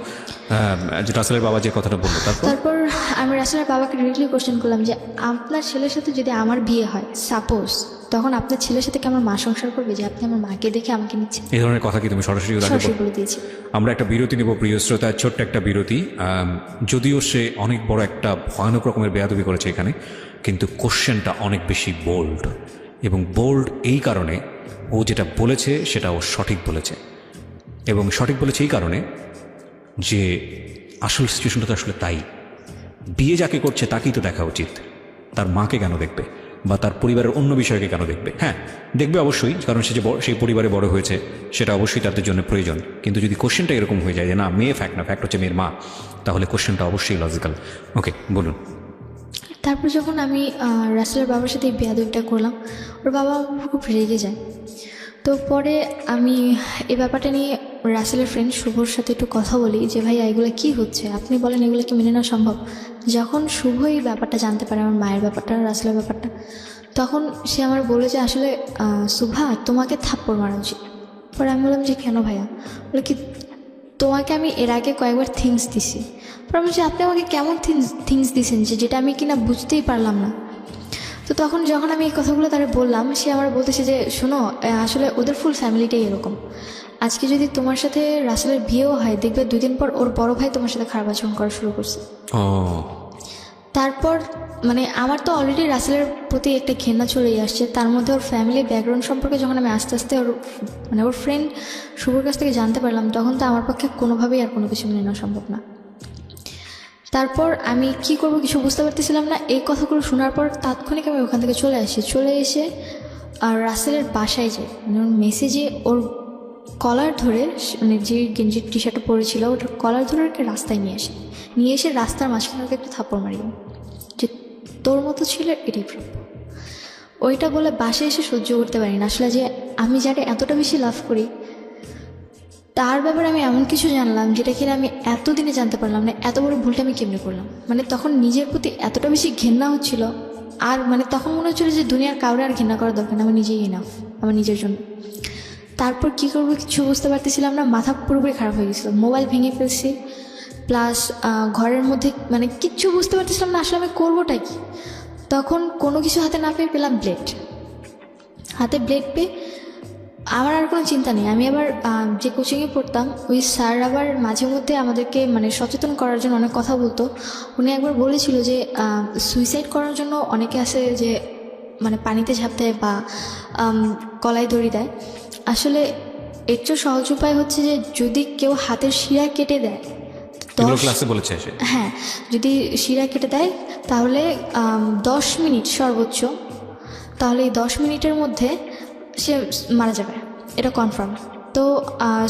যে রাসেলের বাবা যে কথাটা বললো, তারপর আমি রাসেলের বাবাকে ডিরেক্টলি কোশ্চেন করলাম যে আপনার ছেলের সাথে যদি আমার বিয়ে হয় সাপোজ, তখন আপনার ছেলের সাথে কি আমার মা সংসার করবে যে আপনি আমার মাকে দেখে আমাকে নিচ্ছেন? এই ধরনের কথা কি তুমি সরাসরি বলে দিয়েছি? আমরা একটা বিরতি নেব প্রিয় শ্রোতা, ছোট্ট একটা বিরতি। যদিও সে অনেক বড় একটা ভয়ানক রকমের বেয়াদবি করেছে এখানে, কিন্তু কোশ্চেনটা অনেক বেশি বোল্ড, এবং বোল্ড এই কারণে ও যেটা বলেছে সেটা ও সঠিক বলেছে, এবং সঠিক বলেছে এই কারণে যে আসল সিচুয়েশনটা তো আসলে তাই। বিয়ে যাকে করছে তাকেই তো দেখা উচিত, তার মাকে কেন দেখবে বা তার পরিবারের অন্য বিষয়কে কেন দেখবে? হ্যাঁ দেখবে অবশ্যই, কারণ সে যে সেই পরিবারে বড় হয়েছে সেটা অবশ্যই তাদের জন্য প্রয়োজন। কিন্তু যদি কোশ্চেনটা এরকম হয়ে যায় যে না মেয়ে ফ্যাক্ট না, ফ্যাক্ট হচ্ছে মেয়ের মা, তাহলে কোশ্চেনটা অবশ্যই লজিক্যাল। ওকে বলুন। তারপর যখন আমি রাসেলের বাবার সাথে এই বেয়াদবিটা করলাম, ওর বাবা আমার খুব রেগে যায়। তো পরে আমি এই ব্যাপারটা নিয়ে রাসেলের ফ্রেন্ড শুভর সাথে একটু কথা বলি যে ভাইয়া এগুলো কী হচ্ছে, আপনি বলেন এগুলো কি মেনে নেওয়া সম্ভব। যখন শুভ এই ব্যাপারটা জানতে পারে, আমার মায়ের ব্যাপারটা, রাসেলের ব্যাপারটা, তখন সে আমার বলে যে আসলে শুভা তোমাকে থাপ্পড় মারা উচিত। পরে আমি বললাম যে কেন ভাইয়া? বলে কি তোমাকে আমি এর আগে কয়েকবার থিংস দিছি। পরে আমি বলছি আপনি আমাকে কেমন থিংস দিয়েছেন যে যেটা আমি কিনা বুঝতেই পারলাম না। তো তখন যখন আমি এই কথাগুলো তারা বললাম, সে আমার বলতেছে যে শোনো আসলে ওদের ফুল ফ্যামিলিটাই এরকম। আজকে যদি তোমার সাথে রাসেলের বিয়েও হয়, দেখবে 2 দিন পর ওর বড় ভাই তোমার সাথে খারাপ আচরণ করা শুরু করছে। তারপর মানে আমার তো অলরেডি রাসেলের প্রতি একটা ঘেন্না চলেই আসছে, তার মধ্যে ওর ফ্যামিলির ব্যাকগ্রাউন্ড সম্পর্কে যখন আমি আস্তে আস্তে ওর ফ্রেন্ড শুভর কাছ থেকে জানতে পারলাম, তখন তো আমার পক্ষে কোনোভাবেই আর কোনো কিছু মেনে নেওয়া সম্ভব না। তারপর আমি কি করব কিছু বুঝতে পারতেছিলাম না। এই কথাগুলো শোনার পর তাৎক্ষণিক আমি ওখান থেকে চলে এসে আর রাসেলের বাসায় যাই, মানে ওর মেসেজে ওর কলার ধরে, মানে যে গেঞ্জির টি শার্টটা পরেছিল ওটার কলার ধরে ওকে রাস্তায় নিয়ে এসে রাস্তার মাঝখানে ওকে একটু থাপ্পড় মারি যে তোর মতো ছিল এটাই প্রাপ্য। ওইটা বলে বাসায় এসে সহ্য করতে পারি না আসলে, যে আমি যারা এতটা বেশি লাভ করি তার ব্যাপারে আমি এমন কিছু জানলাম যেটা কিনা আমি এতদিনে জানতে পারলাম না। এত বড় ভুলটা আমি কেমনে করলাম, মানে তখন নিজের প্রতি এতটা বেশি ঘেন্না হচ্ছিল। আর মানে তখন মনে হচ্ছিল যে দুনিয়ার কাউরে আর ঘেন্না করার দরকার না, আমি নিজেই এনাফ আমার নিজের জন্য। তারপর কী করবো কিছু বুঝতে পারতেছিলাম না, মাথা পুরোপুরি খারাপ হয়ে গেছিলো, মোবাইল ভেঙে ফেলছি, প্লাস ঘরের মধ্যে মানে কিচ্ছু বুঝতে পারতেছিলাম না আসলে আমি করবোটা কি। তখন কোনো কিছু হাতে না পেয়ে পেলাম ব্লেড। হাতে ব্লেড পেয়ে আমার আর কোনো চিন্তা নেই। আমি আবার যে কোচিংয়ে পড়তাম ওই স্যার আবার মাঝে মধ্যে আমাদেরকে মানে সচেতন করার জন্য অনেক কথা বলতো। উনি একবার বলেছিল যে সুইসাইড করার জন্য অনেকে আছে যে মানে পানিতে ঝাঁপ দেয় বা কলাই দড়ি দেয়। আসলে এর চেয়ে সহজ উপায় হচ্ছে যে যদি কেউ হাতের শিরা কেটে দেয়, ক্লাসে বলেছে হ্যাঁ, যদি শিরা কেটে দেয় তাহলে 10 মিনিট সর্বোচ্চ, তাহলে এই 10 মিনিটের মধ্যে সে মারা যাবে, এটা কনফার্ম। তো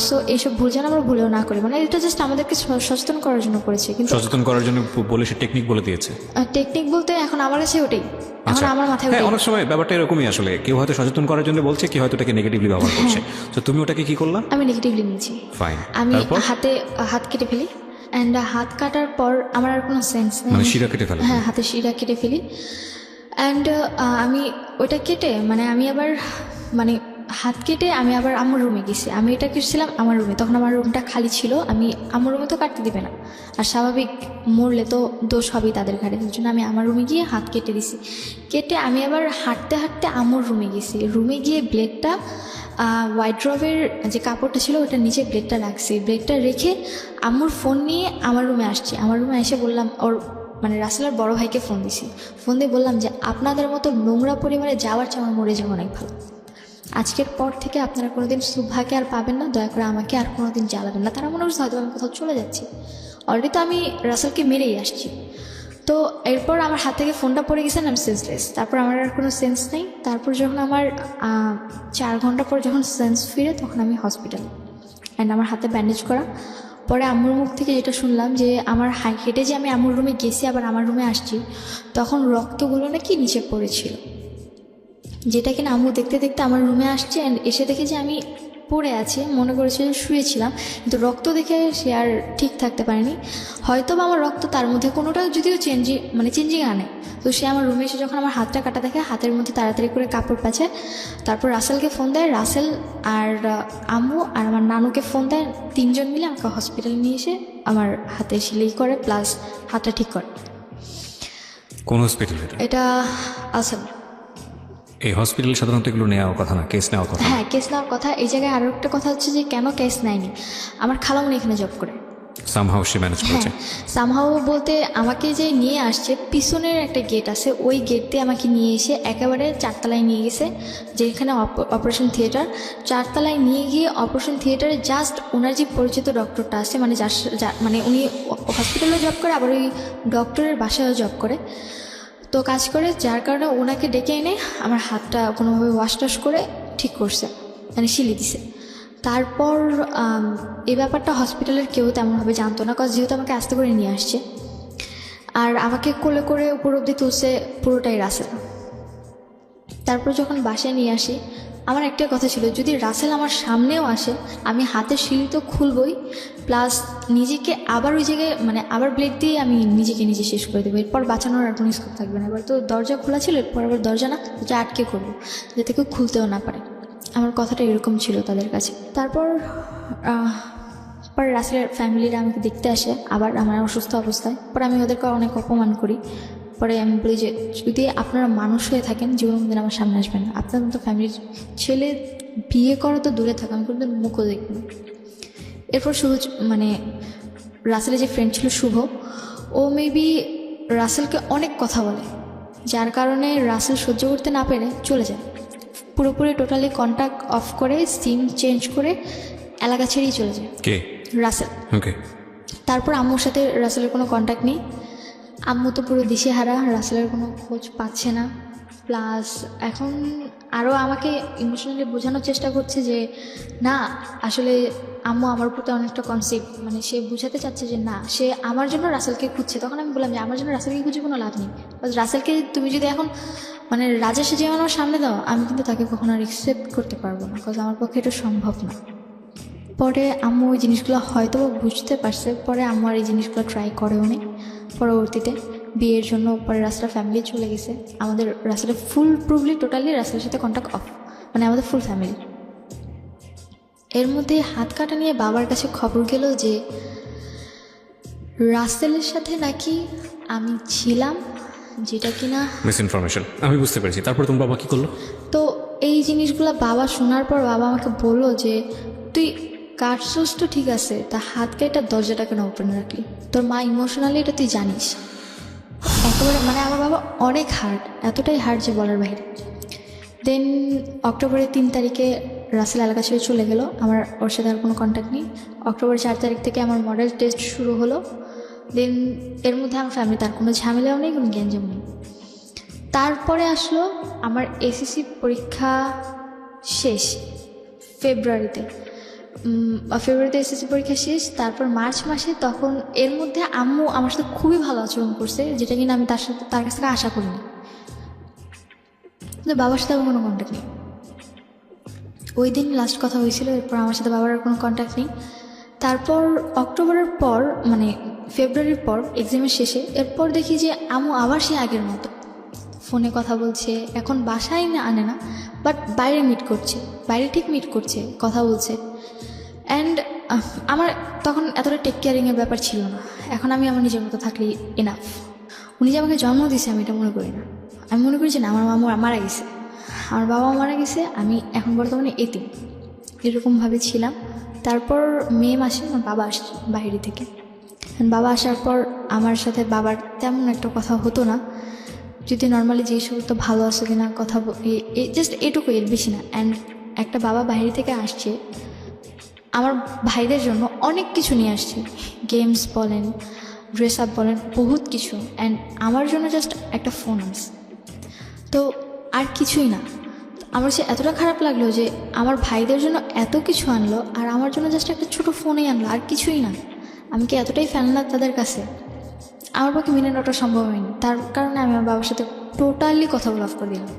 সো এইসব ভুল যেন আমরা ভুলেও না করি, মানে এটা জাস্ট আমাদেরকে সচেতন করার জন্য করেছে। কিন্তু সচেতন করার জন্য বলে সে টেকনিক বলে দিয়েছে। টেকনিক বলতে এখন আমার কাছে ওটাই, এখন আমার মাথায় ওটাই। অনেক সময় ব্যাপারটা এরকমই, আসলে কেউ হয়তো সচেতন করার জন্য বলছে, কেউ হয়তো এটাকে নেগেটিভলি ব্যবহার করছে। তো তুমি ওটাকে কি করলা? আমি নেগেটিভলি নিয়েছি। ফাইন। আমি হাত কেটে ফেলি, অ্যান্ড হাত কাটার পর আমার আর কোনো সেন্স নেই, মানে শিরা কেটে ফেলি। হ্যাঁ, হাতে শিরা কেটে ফেলি। অ্যান্ড আমি ওটা কেটে মানে আমি আবার মানে হাত কেটে আমি আবার আমার রুমে গেছি। আমি এটা কেটেছিলাম আমার রুমে, তখন আমার রুমটা খালি ছিল। আমি আমার রুমে তো কাটতে দিবে না, আর স্বাভাবিক মরলে তো দোষ হবেই তাদের ঘাড়ে। ওই জন্য আমি আমার রুমে গিয়ে হাত কেটে দিছি। কেটে আমি আবার হাঁটতে হাঁটতে আমার রুমে গেছি। রুমে গিয়ে ব্লেডটা ওয়াইড্রবের যে কাপড়টা ছিল ওটার নিচে ব্লেডটা রাখছি। ব্লেডটা রেখে আম্মুর ফোন নিয়ে আমার রুমে আসছি। আমার রুমে এসে বললাম, ওর মানে রাসেলের বড় ভাইকে ফোন দিছি। ফোন দিয়ে বললাম যে আপনাদের মতো নোংরা পরিবারে যাওয়ার চেয়ে আমার মরে যাওয়া অনেক ভালো। আজকের পর থেকে আপনারা কোনোদিন শুভাকে আর পাবেন না, দয়া করে আমাকে আর কোনোদিন জ্বালাবেন না। তারা মনে হচ্ছে হয়তো আমি কোথাও চলে যাচ্ছি, অলরেডি তো আমি রাসেলকে মেরেই আসছি। তো এরপর আমার হাত থেকে ফোনটা পড়ে গেছে, আমি সেন্সলেস। তারপর আমার আর কোনো সেন্স নেই। তারপর যখন আমার 4 ঘন্টা পর যখন সেন্স ফিরে, তখন আমি হসপিটাল, অ্যান্ড আমার হাতে ব্যান্ডেজ করা। পরে আম্মুর মুখ থেকে যেটা শুনলাম যে আমার হেঁটে যে আমি আম্মুর রুমে গেছি আবার আমার রুমে আসছি, তখন রক্তগুলো নাকি নিচে পড়েছিল, যেটা কিনা আম্মু দেখতে দেখতে আমার রুমে আসছে। অ্যান্ড এসে দেখে যে আমি পড়ে আছি, মনে করেছিল শুয়েছিলাম, কিন্তু রক্ত দেখে সে আর ঠিক থাকতে পারেনি। হয়তো বা আমার রক্ত তার মধ্যে কোনোটা যদিও চেঞ্জিং আনে। তো সে আমার রুমে এসে যখন আমার হাতটা কাটা দেখে, হাতের মধ্যে তাড়াতাড়ি করে কাপড় পাচ্ছে। তারপর রাসেলকে ফোন দেয়, রাসেল আর আম্মু আর আমার নানুকে ফোন দেয়। 3 জন মিলে আমাকে হসপিটালে নিয়ে এসে আমার হাতে সেলাই করে প্লাস হাতটা ঠিক করে। কোন হসপিটাল এটা? আলসাম। এই হসপিটালে সাধারণত এগুলো নেওয়ার কথা না, কেস নেওয়ার কথা। হ্যাঁ, কেস নেওয়ার কথা। এই জায়গায় আরও একটা কথা হচ্ছে যে কেন কেস নেয়নি, আমার খালামণি এখানে জব করে। সামহাউ সে ম্যানেজ করেছে। সামহাও বলতে আমাকে যে নিয়ে আসছে, পিছনের একটা গেট আছে, ওই গেট দিয়ে আমাকে নিয়ে এসে একেবারে 4 তলায় নিয়ে গেছে, যেখানে অপারেশন থিয়েটার। 4 তলায় নিয়ে গিয়ে অপারেশন থিয়েটারে জাস্ট ওনার যে পরিচিত ডক্টরটা আছে, মানে মানে উনি হসপিটালেও জব করে, আবার ওই ডক্টরের বাসায়ও জব করে, তো কাজ করে, যার কারণে ওনাকে ডেকে এনে আমার হাতটা কোনোভাবে ওয়াশ টাশ করে ঠিক করছে, মানে শিলি দিছে। তারপর এই ব্যাপারটা হসপিটালের কেউ তেমনভাবে জানতো না, কারণ যেহেতু আমাকে আস্তে করে নিয়ে আসছে, আর আমাকে কোলে করে উপর অব্দি তুলছে পুরোটাই রাসেল। তারপর যখন বাসায় নিয়ে আসি, আমার একটা কথা ছিল, যদি রাসেল আমার সামনেও আসে আমি হাতের শিলি তো খুলবই, প্লাস নিজেকে আবার ওই জায়গায় মানে আবার ব্লেড দিয়ে আমি নিজেকে নিজে শেষ করে দেবো, এরপর বাঁচানোর আর কোনো স্কোপ থাকবে না। এবার তো দরজা খোলা ছিল, এরপর আবার দরজা না, দরজা আটকে করবো, যাতে কেউ খুলতেও না পারে। আমার কথাটা এরকম ছিল তাদের কাছে। তারপর পরে রাসেলের ফ্যামিলিরা আমাকে দেখতে আসে আবার আমার অসুস্থ অবস্থায়। পরে আমি ওদেরকে অনেক অপমান করি। পরে আমি বলি যে যদি আপনারা মানুষ হয়ে থাকেন জীবনের মধ্যে আমার সামনে আসবেন না, আপনার মতো ফ্যামিলির ছেলে বিয়ে করা তো দূরে থাকা, আমি কোনো মুখও দেখব। এরপর শুভ মানে রাসেলের যে ফ্রেন্ড ছিল শুভ, ও মেবি রাসেলকে অনেক কথা বলে, যার কারণে রাসেল সহ্য করতে না পেরে চলে যায়, পুরোপুরি টোটালি কন্ট্যাক্ট অফ করে সিম চেঞ্জ করে এলাকা ছেড়েই চলে যায়। কে? রাসেল। ওকে। তারপর আম্মুর সাথে রাসেলের কোনো কন্ট্যাক্ট নেই, আম্মু তো পুরো দিশেহারা, রাসেলের কোনো খোঁজ পাচ্ছে না। প্লাস এখন আরও আমাকে ইমোশনালি বোঝানোর চেষ্টা করছে যে না, আসলে আম্মু আমার প্রতি অনেকটা কনসেপ্ট, মানে সে বোঝাতে চাচ্ছে যে না, সে আমার জন্য রাসেলকে খুঁজছে। তখন আমি বললাম যে আমার জন্য রাসেলকে খুঁজে কোনো লাভ নেই, রাসেলকে তুমি যদি এখন মানে রাজা সেজে আমার সামনে দাও, আমি কিন্তু তাকে কখনো আর অ্যাকসেপ্ট করতে পারবো না, বিকজ আমার পক্ষে এটা সম্ভব না। পরে আম্মু ওই জিনিসগুলো হয়তো বুঝতে পারছে, পরে আম্মু আর এই জিনিসগুলো ট্রাই করেও নি। পরবর্তীতে বিয়ের জন্য পরে রাসেলের ফ্যামিলি চলে গেছে, আমাদের রাসেলের ফুল প্রুভলি টোটালি রাসেলের সাথে কন্ট্যাক্ট অফ, মানে আমাদের ফুল ফ্যামিলি। এর মধ্যে হাত কাটা নিয়ে বাবার কাছে খবর গেল যে রাসেলের সাথে নাকি আমি ছিলাম, যেটা কিনা মিস ইনফরমেশন। আমি বুঝতে পেরেছি। তারপর তোমার বাবা কি করলো? তো এই জিনিসগুলো বাবা শোনার পর বাবা আমাকে বললো যে তুই কাটছোস তো ঠিক আছে, তা হাত কেটে দরজাটা কেন ওপেন রাখলি, তোর মা ইমোশনালি এটা তুই জানিস। একেবারে মানে আমার বাবা অনেক হার্ড, এতটাই হার্ড যে বলার বাইরে। দেন অক্টোবরের 3 তারিখে রাসেল এলাকা ছেড়ে চলে গেল, আমার ওর সাথে আর কোনো কন্ট্যাক্ট নেই। অক্টোবর 4 তারিখ থেকে আমার মডেল টেস্ট শুরু হলো। দেন এর মধ্যে আমার ফ্যামিলি তার কোনো ঝামেলাও নেই, কোনো গ্যাঞ্জাম নেই। তারপরে আসলো আমার এসএসসি পরীক্ষা শেষ ফেব্রুয়ারিতে এসএসসি পরীক্ষা শেষ। তারপর মার্চ মাসে, তখন এর মধ্যে আম্মু আমার সাথে খুবই ভালো আচরণ করছে, যেটা কিনা আমি তার কাছ থেকে আশা করিনি। কিন্তু বাবার সাথে আমার কোনো কন্ট্যাক্ট নেই। ওই দিন লাস্ট কথা হয়েছিল, এরপর আমার সাথে বাবার আর কোনো কন্ট্যাক্ট নেই। তারপর অক্টোবরের পর মানে ফেব্রুয়ারির পর এক্সামের শেষে এরপর দেখি যে আম্মু আবার সে আগের মতো ফোনে কথা বলছে, এখন বাসায় না আনে না, বাট বাইরে মিট করছে, বাইরে ঠিক মিট করছে, কথা বলছে। অ্যান্ড আমার তখন এতটা টেক কেয়ারিংয়ের ব্যাপার ছিল না, এখন আমি আমার নিজের মতো থাকলেই এনাফ। উনি যে আমাকে জন্ম দিয়েছে আমি এটা মনে করি না, আমি মনে করি যে না, আমার মামু মারা গেছে, আমার বাবা মারা গেছে, আমি এখন বর্তমানে এতিম, এরকমভাবে ছিলাম। তারপর মে মাসে আমার বাবা আসছে বাইরে থেকে। বাবা আসার পর আমার সাথে বাবার তেমন একটা কথা হতো না, যদি নর্মালি যে তো ভালো আছে কিনা কথা জাস্ট এটুকু, এর বেশি না। অ্যান্ড একটা বাবা বাইরে থেকে আসছে আমার ভাইদের জন্য অনেক কিছু নিয়ে আসছে, গেমস বলেন, ড্রেস আপ বলেন, বহুত কিছু। অ্যান্ড আমার জন্য জাস্ট একটা ফোন আছে, তো আর কিছুই না। আমার সে এতটা খারাপ লাগলো যে আমার ভাইদের জন্য এত কিছু আনলো আর আমার জন্য জাস্ট একটা ছোটো ফোনেই আনলো, আর কিছুই না। আমি কি এতটাই ফেলনা তাদের কাছে? আমার পক্ষে মেনে নেওয়াটা সম্ভব হয়নি, তার কারণে আমি আমার বাবার সাথে টোটালি কথা বলা অফ করে দিলাম।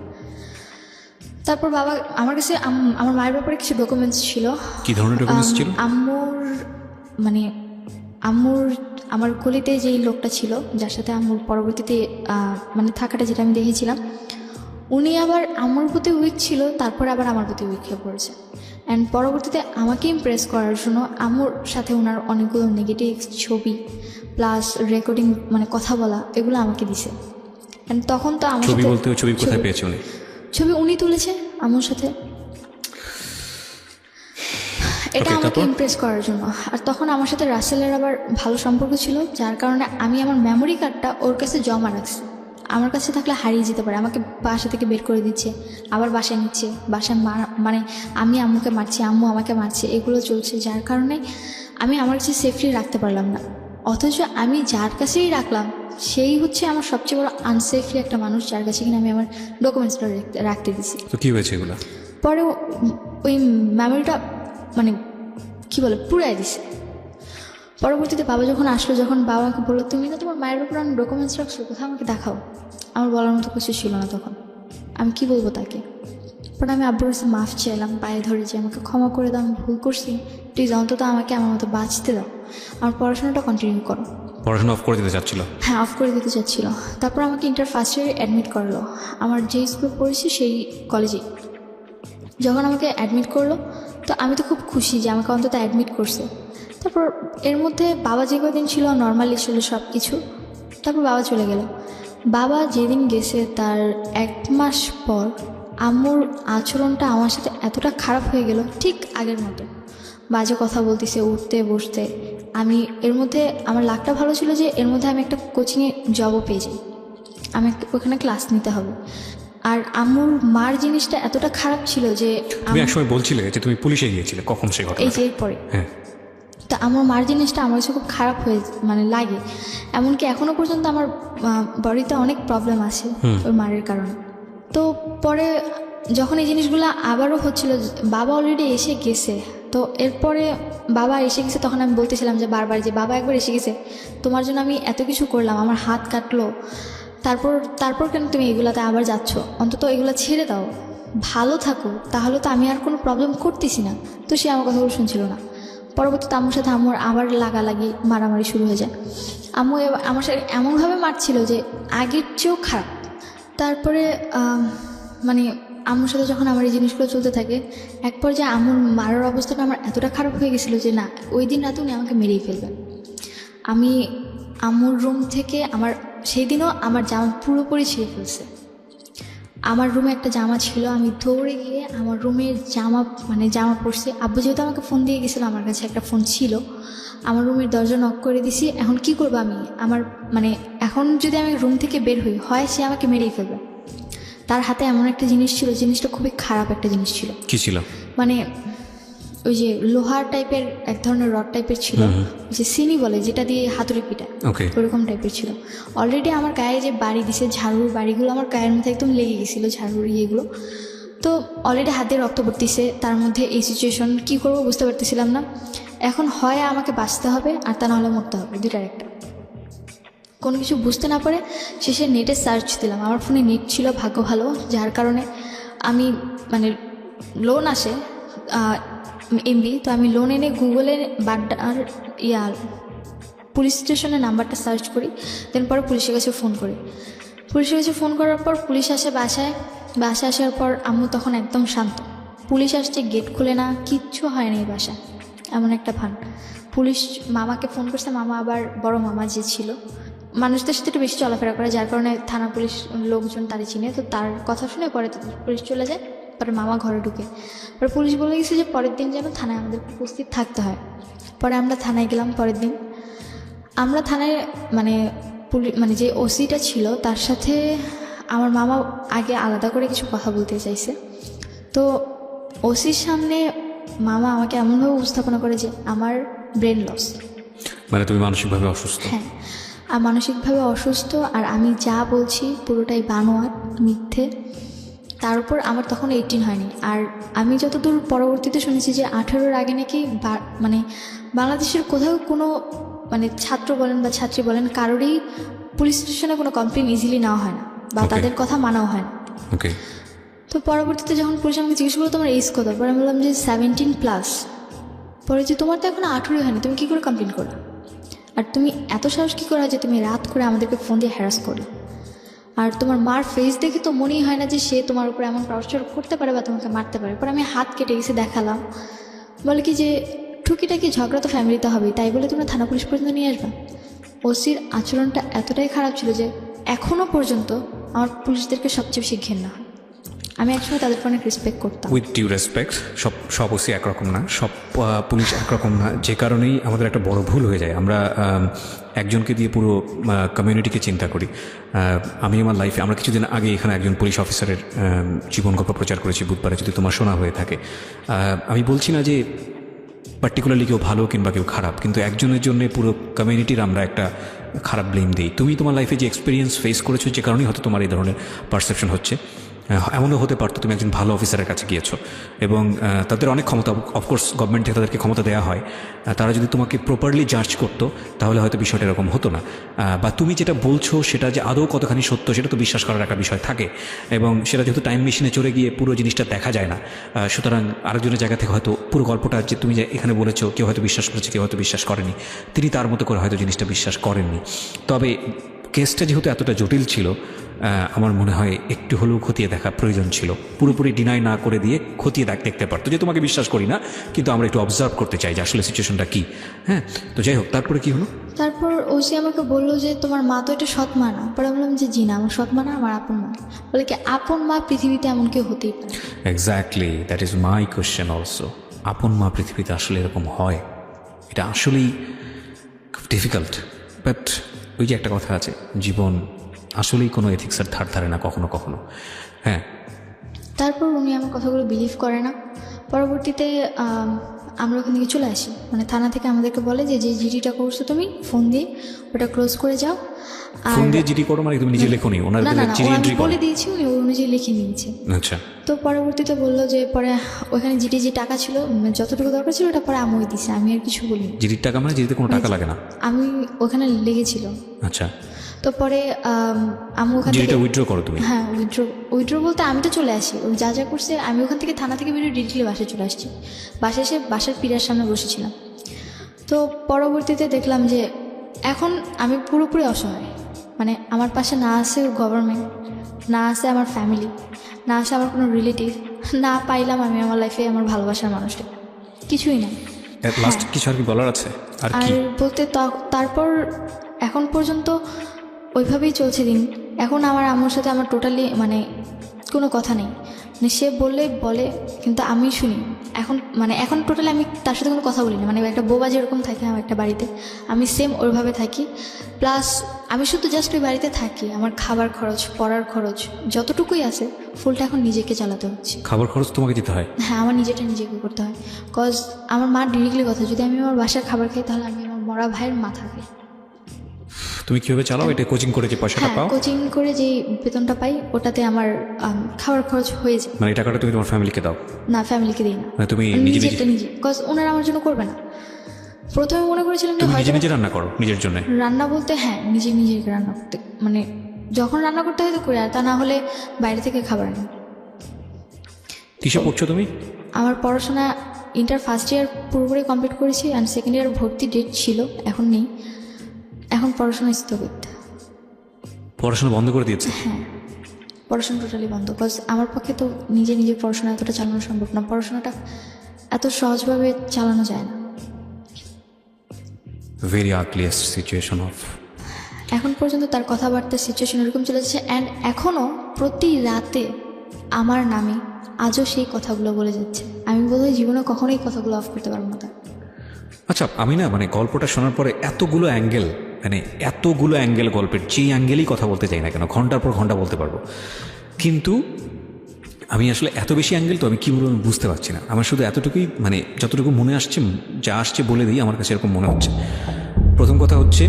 তারপর বাবা আমার কাছে আমার মায়ের ব্যাপারে কিছু ডকুমেন্টস ছিল। কি ধরনের ডকুমেন্টস ছিল? আম্মুর আমার গলিতে যেই লোকটা ছিল, যার সাথে আম্মুর পরবর্তীতে মানে থাকাটা যেটা আমি দেখেছিলাম, উনি আবার আম্মুর প্রতি উইক ছিল, তারপরে আবার আমার প্রতি উইক হয়ে পড়েছে। অ্যান্ড পরবর্তীতে আমাকে ইমপ্রেস করার জন্য আম্মুর সাথে ওনার অনেকগুলো নেগেটিভ ছবি প্লাস রেকর্ডিং, মানে কথা বলা, এগুলো আমাকে দিছে। অ্যান্ড তখন তো আমার ছবি বলতে ছবি কোথায় পেয়েছে উনি? ছবি উনি তুলেছে আম্মুর সাথে। এটা Okay, আমাকে তারপর? ইমপ্রেস করার জন্য। আর তখন আমার সাথে রাসেলের আবার ভালো সম্পর্ক ছিল, যার কারণে আমি আমার মেমোরি কার্ডটা ওর কাছে জমা রাখছি। আমার কাছে থাকলে হারিয়ে যেতে পারে, আমাকে বাসা থেকে বের করে দিচ্ছে, আবার বাসায় নিচ্ছে, বাসায় মানে আমি আম্মুকে মারছি, আম্মু আমাকে মারছে, এগুলো চলছে, যার কারণে আমি আমার কাছে সেফলি রাখতে পারলাম না। অথচ আমি যার কাছেই রাখলাম সেই হচ্ছে আমার সবচেয়ে বড় আনসেফলি একটা মানুষ, যার কাছে কিনা আমি আমার ডকুমেন্টসটা রাখতে দিছি। তো কি হয়েছে এগুলো? পরে ওই মেমোরিটা মানে কি বলে পুরাই দিছে। পরবর্তীতে বাবা যখন আসলো, যখন বাবা আমাকে বললো তুমি না তোমার মায়ের উপর আমি ডকুমেন্টস রাখছো, কোথাও আমাকে দেখাও, আমার বলার মতো কিছু ছিল না তখন। আমি কি বলবো তাকে? পরে আমি আব্বুর কাছে মাফ চাইলাম, পায়ে ধরে যে আমাকে ক্ষমা করে দাও, আমি ভুল করছি, প্লিজ অন্তত আমাকে আমার মতো বাঁচতে দাও, আমার পড়াশোনাটা কন্টিনিউ করো। পড়াশোনা অফ করে দিতে চাচ্ছিল? হ্যাঁ, অফ করে দিতে চাচ্ছিল। তারপর আমাকে ইন্টার ফার্স্ট ইয়ারে অ্যাডমিট করলো, আমার যেই স্কুলে পড়েছি সেই কলেজেই। যখন আমাকে অ্যাডমিট করলো তো আমি তো খুব খুশি যে আমাকে অন্তত অ্যাডমিট করছে। তারপর এর মধ্যে বাবা যে কদিন ছিল নর্মালি ছিল সব কিছু। তারপর বাবা চলে গেল। বাবা যেদিন গেছে তার 1 মাস পর আম্মুর আচরণটা আমার সাথে এতটা খারাপ হয়ে গেল, ঠিক আগের মতো বাজে কথা বলতেছে উঠতে বসতে। আমি এর মধ্যে আমার লাকটা ভালো ছিল যে এর মধ্যে আমি একটা কোচিংয়ে জবও পেয়ে যাই, আমি ওখানে ক্লাস নিতে হবে। আর আম্মুর মার জিনিসটা এতটা খারাপ ছিল যে তুমি একসময় বলছিলে যে তুমি পুলিশে গিয়েছিলে, কখন সেই এই ঘটনা? যে এরপরে হ্যাঁ, তা আমার মার জিনিসটা আমার কাছে খুব খারাপ হয়ে লাগে। এমনকি এখনও পর্যন্ত আমার বডিতে অনেক প্রবলেম আছে ওই মারের কারণে। তো পরে যখন এই জিনিসগুলো আবারও হচ্ছিল, বাবা অলরেডি এসে গেছে, তো এরপরে বাবা এসে গেছে, তখন আমি বলতেছিলাম যে বারবার যে বাবা একবার এসে গেছে, তোমার জন্য আমি এত কিছু করলাম, আমার হাত কাটলো, তারপর কেন তুমি এগুলাতে আবার যাচ্ছ? অন্তত এগুলো ছেড়ে দাও, ভালো থাকো, তাহলে তো আমি আর কোনো প্রবলেম করতেছি না। তো সে আমার কথাগুলো শুনছিল না। পরবর্তীতে আম্মুর সাথে আম্মুর আবার লাগালাগি মারামারি শুরু হয়ে যায়। আম্মু আমার সাথে এমনভাবে মারছিল যে আগের চেয়েও খারাপ। তারপরে মানে আম্মুর সাথে যখন আমার এই জিনিসগুলো চলতে থাকে, এক পর্যায়ে আম্মুর মারার অবস্থাটা আমার এতটা খারাপ হয়ে গেছিলো যে না, ওই দিন রাতে উনি আমাকে মেরেই ফেলবেন। আমি আম্মুর রুম থেকে সেই দিনও আমার জামা পুরোপুরি ছিঁড়ে ফেলছে। আমার রুমে একটা জামা ছিল, আমি দৌড়ে গিয়ে আমার রুমের জামা পরছি। আব্বু যেহেতু আমাকে ফোন দিয়ে গেছিলো, আমার কাছে একটা ফোন ছিল, আমার রুমের দরজা নক করে দিছি। এখন কি করবো আমি? এখন যদি আমি রুম থেকে বের হই, হয় সে আমাকে মেরেই ফেলবে। তার হাতে এমন একটা জিনিস ছিল, জিনিসটা খুবই খারাপ একটা জিনিস ছিল। কি ছিল? ওই যে লোহার টাইপের এক ধরনের রড টাইপের ছিল, যে সিনি বলে, যেটা দিয়ে হাতুড়ি পিটায়, ওরকম টাইপের ছিল। অলরেডি আমার গায়ে যে বাড়ি দিছে, ঝাড়ুর বাড়িগুলো আমার গায়ের মধ্যে একদম লেগে গেছিলো, ঝাড়ুর ইয়েগুলো। তো অলরেডি হাতে রক্ত পড়তেছে, তার মধ্যে এই সিচুয়েশন কী করবো বুঝতে পারতেছিলাম না। এখন হয় আমাকে বাঁচতে হবে, আর তা নাহলে মরতে হবে, দুটার একটা। কোনো কিছু বুঝতে না পারে শেষে নেটে সার্চ দিলাম। আমার ফোনে নেট ছিল ভাগ্য ভালো, যার কারণে আমি লোন আসে এমবি, তো আমি লোন এনে গুগলে বাড্ডার পুলিশ স্টেশনের নাম্বারটা সার্চ করি, দেন পরে পুলিশের কাছে ফোন করি। পুলিশের কাছে ফোন করার পর পুলিশ আসে বাসায় আসার পর আম্মু তখন একদম শান্ত। পুলিশ আসছে, গেট খুলে না, কিচ্ছু হয়নি এই বাসায়, এমন একটা ভান। পুলিশ মামাকে ফোন করছে, মামা আবার বড় মামা যে ছিল, মানুষদের সাথে একটু বেশি চলাফেরা করে, যার কারণে থানা পুলিশ লোকজন তারে চিনে, তো তার কথা শুনে পরে পুলিশ চলে যায়। পরে মামা ঘরে ঢুকে, পরে পুলিশ বলে গেছে যে পরের দিন যেন থানায় আমাদের উপস্থিত থাকতে হয়। পরে আমরা থানায় গেলাম। পরের দিন আমরা থানায় যে ওসিটা ছিল তার সাথে আমার মামা আগে আলাদা করে কিছু কথা বলতে চাইছে। তো ওসির সামনে মামা আমাকে এমনভাবে উপস্থাপনা করে যে আমার ব্রেন লস, তুমি মানসিকভাবে অসুস্থ। হ্যাঁ, আর মানসিকভাবে অসুস্থ, আর আমি যা বলছি পুরোটাই বানোয়াট, মিথ্যে। তার উপর আমার তখন 18 হয়নি। আর আমি যতদূর পরবর্তীতে শুনেছি যে 18-র আগে নাকি বাংলাদেশের কোথাও কোনো ছাত্র বলেন বা ছাত্রী বলেন, কারোরই পুলিশ স্টেশনে কোনো কমপ্লেন ইজিলি নেওয়া হয় না, বা তাদের কথা মানাও হয় না। তো পরবর্তীতে যখন পুলিশ আমাকে জিজ্ঞেস করলো তোমার এজ কত, পরে আমি বললাম যে 17+। পরে যে তোমার তো এখন 18 হয়নি, তুমি কী করে কমপ্লেন করো? আর তুমি এত সাহস কী করা যে তুমি রাত করে আমাদেরকে ফোন দিয়ে হ্যারাস করো? আর তোমার মার ফেস দেখে তো মনেই হয় না যে সে তোমার উপর এমন টর্চার করতে পারে বা তোমাকে মারতে পারে। পরে আমি হাত কেটে গেছে দেখালাম, বলে কি যে টুকিটাকি ঝগড়া তো ফ্যামিলিতে হবেই, তাই বলে তোমরা থানা পুলিশ পর্যন্ত নিয়ে আসবা। ওসির আচরণটা এতটাই খারাপ ছিল যে এখনও পর্যন্ত আমার পুলিশদেরকে সবচেয়ে বেশি ঘেন্না হয়। আমি একসময় তাদেরকে অনেক রেসপেক্ট করতাম। উইথ ডিউ রেসপেক্ট, সব অবশ্যই একরকম না, সব পুলিশ একরকম না, যে কারণেই আমাদের একটা বড় ভুল হয়ে যায়। আমরা একজনকে দিয়ে পুরো কমিউনিটিকে চিন্তা করি। আমি আমার লাইফে, আমরা কিছুদিন আগে এখানে একজন পুলিশ অফিসারের জীবন গল্প প্রচার করেছি বুধবারে, যদি তোমার শোনা হয়ে থাকে। আমি বলছি না যে পার্টিকুলারলি কেউ ভালো কিংবা কেউ খারাপ, কিন্তু একজনের জন্য পুরো কমিউনিটির আমরা একটা খারাপ ব্লেম দিই। তুমি তোমার লাইফে যে এক্সপিরিয়েন্স ফেস করেছো, যে কারণেই হয়তো তোমার এই ধরনের পারসেপশন হচ্ছে। এমনও হতে পারতো তুমি একজন ভালো অফিসারের কাছে গিয়েছো এবং তাদের অনেক ক্ষমতা, অফকোর্স গভর্নমেন্ট থেকে তাদেরকে ক্ষমতা দেওয়া হয়, তারা যদি তোমাকে প্রপারলি জাজ করতো তাহলে হয়তো বিষয়টা এরকম হতো না। বা তুমি যেটা বলছো সেটা যে আদৌ কতখানি সত্য সেটা তো বিশ্বাস করার একটা বিষয় থাকে, এবং সেটা যেহেতু টাইম মেশিনে চড়ে গিয়ে পুরো জিনিসটা দেখা যায় না, সুতরাং আরেকজনের জায়গা থেকে হয়তো পুরো গল্পটা যে তুমি যে এখানে বলেছো, কেউ হয়তো বিশ্বাস করেছে, কেউ হয়তো বিশ্বাস করেনি, তিনি তার মতো করে হয়তো জিনিসটা বিশ্বাস করেননি। তবে কেসটা যেহেতু এতটা জটিল ছিল, আমার মনে হয় একটু হলেও খতিয়ে দেখা প্রয়োজন ছিল। পুরোপুরি ডিনাই না করে দিয়ে খতিয়ে দেখতে পারতো, যে তোমাকে বিশ্বাস করি না কিন্তু আমরা একটু অবজার্ভ করতে চাই যে আসলে সিচুয়েশনটা কী। হ্যাঁ, তো যাই হোক, তারপরে কী হলো? তারপর ওসি আমাকে বললো যে তোমার মা তো এটা সৎ মা না। পরে বললাম যে জি না, আমার সৎ মা না, আমার আপন মা। বলে কি আপন মা পৃথিবীতে এমন কেউ হতেই পারে? Exactly, that is my question also. আপন মা পৃথিবীতে আসলে এরকম হয়? এটা আসলেই খুব ডিফিকাল্ট। বাট ওই যে একটা কথা আছে, জীবন আসলেই কোনো এথিক্সের ধার ধারে না কখনো কখনো। হ্যাঁ, তারপর উনি আমার কথাগুলো বিলিভ করে না। পরবর্তীতে আমরা ওখান থেকে চলে আসি, মানে থানা থেকে আমাদেরকে বলে যে যে জিডিটা করছো তুমি ফোন দিয়ে ওটা ক্লোজ করে যাও। আর ফোন দিয়ে জিডি করো মানে তুমি নিজে লেখো নি? ওনার না না না, চিঠি আমি এন্ট্রি বলে দিয়েছি, উনি অনুযায়ী লিখে নিয়েছে। আচ্ছা, তো পরবর্তীতে বললো যে পরে ওখানে জিডি যে টাকা ছিল, যতটুকু দরকার ছিল ওটা পরে আমই দিছে, আমি আর কিছু বলিনি। জিডির টাকা মানে জিডিতে কোনো টাকা লাগে না? আমি ওখানে লেগেছিল। আচ্ছা, তো পরে আমি ওখান থেকে জিডিটা উইথড্র করো তুমি? হ্যাঁ, উইথড্র বলতে আমি তো চলে আসি, ওই যা যা করছে আমি ওখান থেকে থানা থেকে বেরিয়ে ডিরেক্টলি বাসায় চলে আসছি। বাসায় এসে বাসার পিড়ার সামনে বসেছিলাম। তো পরবর্তীতে দেখলাম যে এখন আমি পুরোপুরি অসহায়, মানে আমার পাশে না আছে গভর্নমেন্ট, না আছে আমার ফ্যামিলি, না আছে আমার কোনো রিলেটিভ, না পাইলাম আমি আমার লাইফে আমার ভালোবাসার মানুষটা, কিছুই না। লাস্ট কিছু আর কি বলার আছে? আর আর কি বলতে তারপর এখন পর্যন্ত ওইভাবেই চলছে দিন। এখন আমার আম্মুর সাথে আমার টোটালি মানে কোনো কথা নেই, মানে সে বললে বলে কিন্তু আমি শুনি। এখন টোটালি আমি তার সাথে কোনো কথা বলি না, মানে একটা বোবা যেরকম থাকে আমার একটা বাড়িতে, আমি সেম ওইভাবে থাকি। প্লাস আমি শুধু জাস্ট ওই বাড়িতে থাকি, আমার খাবার খরচ, পড়ার খরচ যতটুকুই আছে ফুলটা এখন নিজেকে চালাতে হচ্ছে। খাবার খরচ তোমাকে দিতে হয়? হ্যাঁ, আমার নিজেটা নিজেকে করতে হয়। কজ আমার মা ডিরেক্টলি কথা, যদি আমি আমার বাসার খাবার খাই তাহলে আমি আমার মরা ভাইয়ের মাথা খাই। তুমি কীভাবে চালাও এটা? কোচিং করে যে পয়সাটা হ্যাঁ, পাও? কোচিং করে যে বেতনটা পাই ওটাতে আমার খাবার খরচ হয়ে যায়। মানে এই টাকাটা তুমি তোমার ফ্যামিলিকে দাও? না, ফ্যামিলিকে দিই না, মানে তুমি আমি নিজে নিজেরটা নিজে, কজ ওনারা আমার জন্য করবে না। প্রথমে মনে করেছিলাম যে তুমি নিজে হয়তো নিজে রান্না করো নিজের জন্য? রান্না বলতে হ্যাঁ, নিজে রান্না করতে, মানে যখন রান্না করতে হয় তো করি, আর তা না হলে বাইরে থেকে খাবার আনি। কিসে পড়ছো তুমি? আমার পড়াশোনা ইন্টার ফার্স্ট ইয়ার পুরোপুরি কমপ্লিট করেছি, অ্যান্ড সেকেন্ড ইয়ার ভর্তি ডেট ছিল, এখন নেই, এখন পড়াশোনা স্থগিত। পড়াশোনা বন্ধ করে দিয়েছে? হ্যাঁ, পড়াশোনা টোটালি বন্ধ, কজ আমার পক্ষে তো নিজে পড়াশোনা এতটা চালানো সম্ভব না, পড়াশোনাটা এত সহজভাবে চালানো যায় না। Very earliest situation of. এখন পর্যন্ত তার কথাবার্তার সিচুয়েশন এরকম চলে যাচ্ছে, অ্যান্ড এখনও প্রতি রাতে আমার নামে আজও সেই কথাগুলো বলে যাচ্ছে। আমি বোধহয় জীবনে কখনোই কথাগুলো অফ করতে পারবো না তার। আচ্ছা, আমি না মানে গল্পটা শোনার পরে এতগুলো অ্যাঙ্গেল গল্পের, যেই অ্যাঙ্গেলেই কথা বলতে চাই না কেন, ঘন্টার পর ঘন্টা বলতে পারবো, কিন্তু আমি আসলে এত বেশি অ্যাঙ্গেল তো আমি কী বলবো আমি বুঝতে পারছি না। আমার শুধু এতটুকুই, মানে যতটুকু মনে আসছে, যা আসছে বলে দিই, আমার কাছে এরকম মনে হচ্ছে। প্রথম কথা হচ্ছে,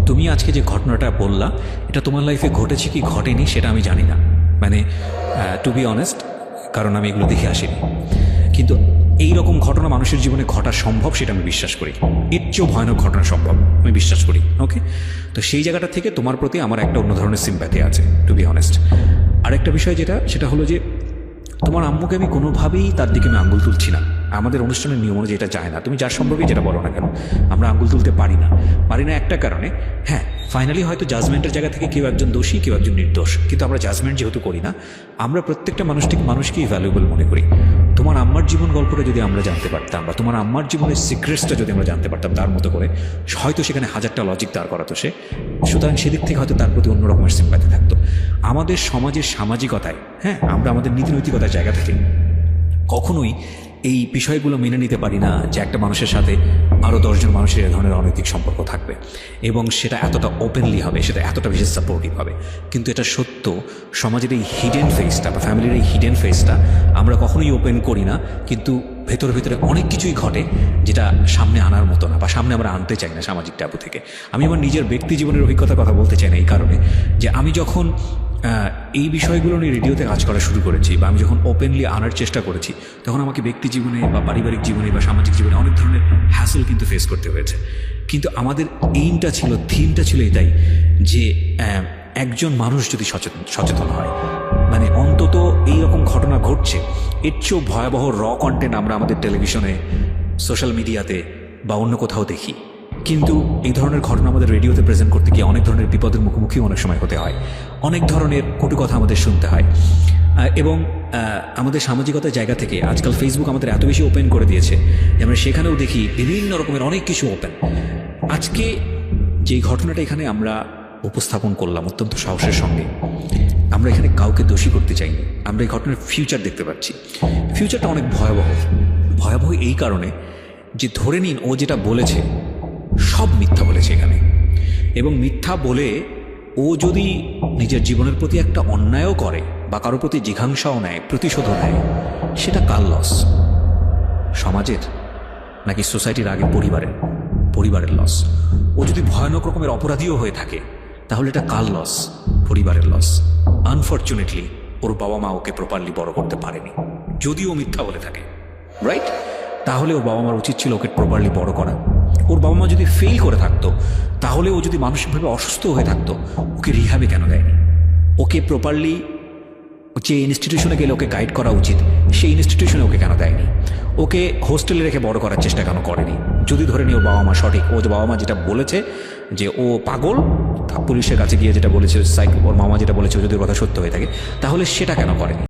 তুমি আজকে যে ঘটনাটা বললা এটা তোমার লাইফে ঘটেছে কি ঘটেনি সেটা আমি জানি না, মানে টু বি অনেস্ট, কারণ আমি এগুলো দেখে আসিনি। কিন্তু এই রকম ঘটনা মানুষের জীবনে ঘটা সম্ভব সেটা আমি বিশ্বাস করি, এর চেয়েও ভয়ানক ঘটনা সম্ভব আমি বিশ্বাস করি। ওকে, তো সেই জায়গাটা থেকে তোমার প্রতি আমার একটা অন্য ধরনের সিম্প্যাথি আছে, টু বি অনেস্ট। আরেকটা বিষয় সেটা হলো যে তোমার আম্মুকে আমি কোনোভাবেই তার দিকে আমি আঙ্গুল তুলছি না, আমাদের অনুষ্ঠানের নিয়ম অনুযায়ী এটা যায় না। তুমি যার সম্পর্কে যেটা বলো না কেন, আমরা আঙুল তুলতে পারি না একটা কারণে। হ্যাঁ, ফাইনালি হয়তো জাজমেন্টের জায়গা থেকে কেউ একজন দোষী, কেউ একজন নির্দোষ, কিন্তু আমরা জাজমেন্ট যেহেতু করি না, আমরা প্রত্যেকটা মানুষকেই ভ্যালুয়েবল মনে করি। তোমার আম্মার জীবন গল্পটা যদি আমরা জানতে পারতাম, বা তোমার আম্মার জীবনের সিক্রেটসটা যদি আমরা জানতে পারতাম তার মতো করে, হয়তো সেখানে হাজারটা লজিক দাঁড় করাতো সে। সুতরাং সেদিক থেকে হয়তো তার প্রতি অন্য রকমের সিম্প্যাথি থাকতো। আমাদের সমাজের সামাজিকতায়, হ্যাঁ, আমরা আমাদের নীতিনৈতিকতার জায়গা থেকে কখনোই এই বিষয়গুলো মেনে নিতে পারি না যে একটা মানুষের সাথে আরও 10 জন মানুষের এ ধরনের অনৈতিক সম্পর্ক থাকবে, এবং সেটা এতটা ওপেনলি হবে, সেটা এতটা বেশি সাপোর্টিভ হবে। কিন্তু এটা সত্য, সমাজের এই হিডেন ফেসটা বা ফ্যামিলির এই হিডেন ফেসটা আমরা কখনোই ওপেন করি না, কিন্তু ভেতরে ভেতরে অনেক কিছুই ঘটে যেটা সামনে আনার মতো না, বা সামনে আমরা আনতে চাই না সামাজিক ট্যাবু থেকে। আমি আমার নিজের ব্যক্তি জীবনের অভিজ্ঞতার কথা বলতে চাই না এই কারণে যে আমি যখন এই বিষয়গুলো নিয়ে রেডিওতে কাজ করা শুরু করেছি, বা আমি যখন ওপেনলি আনার চেষ্টা করেছি, তখন আমাকে ব্যক্তি জীবনে বা পারিবারিক জীবনে বা সামাজিক জীবনে অনেক ধরনের হ্যাসেল কিন্তু ফেস করতে হয়েছে। কিন্তু আমাদের থিমটা ছিল এটাই যে একজন মানুষ যদি সচেতন হয়, মানে অন্তত এইরকম ঘটনা ঘটছে, এর চেয়েও ভয়াবহ কন্টেন্ট আমরা আমাদের টেলিভিশনে, সোশ্যাল মিডিয়াতে বা অন্য কোথাও দেখি। কিন্তু এই ধরনের ঘটনা আমাদের রেডিওতে প্রেজেন্ট করতে গিয়ে অনেক ধরনের বিপদের মুখোমুখি অনেক সময় হতে হয়, অনেক ধরনের কটু কথা আমাদের শুনতে হয়। এবং আমাদের সামাজিকতার জায়গা থেকে আজকাল ফেসবুক আমাদের এত বেশি ওপেন করে দিয়েছে যে আমরা সেখানেও দেখি বিভিন্ন রকমের অনেক কিছু ওপেন। আজকে যেই ঘটনাটা এখানে আমরা উপস্থাপন করলাম অত্যন্ত সাহসের সঙ্গে, আমরা এখানে কাউকে দোষী করতে চাইনি। আমরা এই ঘটনার ফিউচার দেখতে পাচ্ছি। ফিউচারটা অনেক ভয়াবহ এই কারণে যে ধরে নিন ও যেটা বলেছে সব মিথ্যা বলেছে এখানে, এবং মিথ্যা বলে ও যদি নিজের জীবনের প্রতি একটা অন্যায়ও করে বা কারোর প্রতি জিঘাংসাও নেয়, প্রতিশোধও নেয়, সেটা কার লস? সমাজের, নাকি সোসাইটির আগে পরিবারের লস? ও যদি ভয়ানক রকমের অপরাধীও হয়ে থাকে, তাহলে এটা কার লস? পরিবারের লস। আনফর্চুনেটলি ওর বাবা মা ওকে প্রপারলি বড় করতে পারেনি, যদিও মিথ্যা বলে থাকে, রাইট? তাহলে ওর বাবা মার উচিত ছিল ওকে প্রপারলি বড় করা। ওর বাবা মা যদি ফেল করে থাকতো, তাহলে ও যদি মানসিকভাবে অসুস্থ হয়ে থাকতো, ওকে রিহ্যাবে কেন দেয়নি? ওকে প্রপারলি যে ইনস্টিটিউশনে গেলে ওকে গাইড করা উচিত, সেই ইনস্টিটিউশনে ওকে কেন দেয়নি? ওকে হোস্টেলে রেখে বড় করার চেষ্টা কেন করেনি? যদি ধরে নি ওর বাবা মা সঠিক, ও যে বাবা মা যেটা বলেছে যে ও পাগল, পুলিশের কাছে গিয়ে যেটা বলেছে, ওর মামা যেটা বলেছে যদি ওর কথা সত্য হয়ে থাকে, তাহলে সেটা কেন করেনি?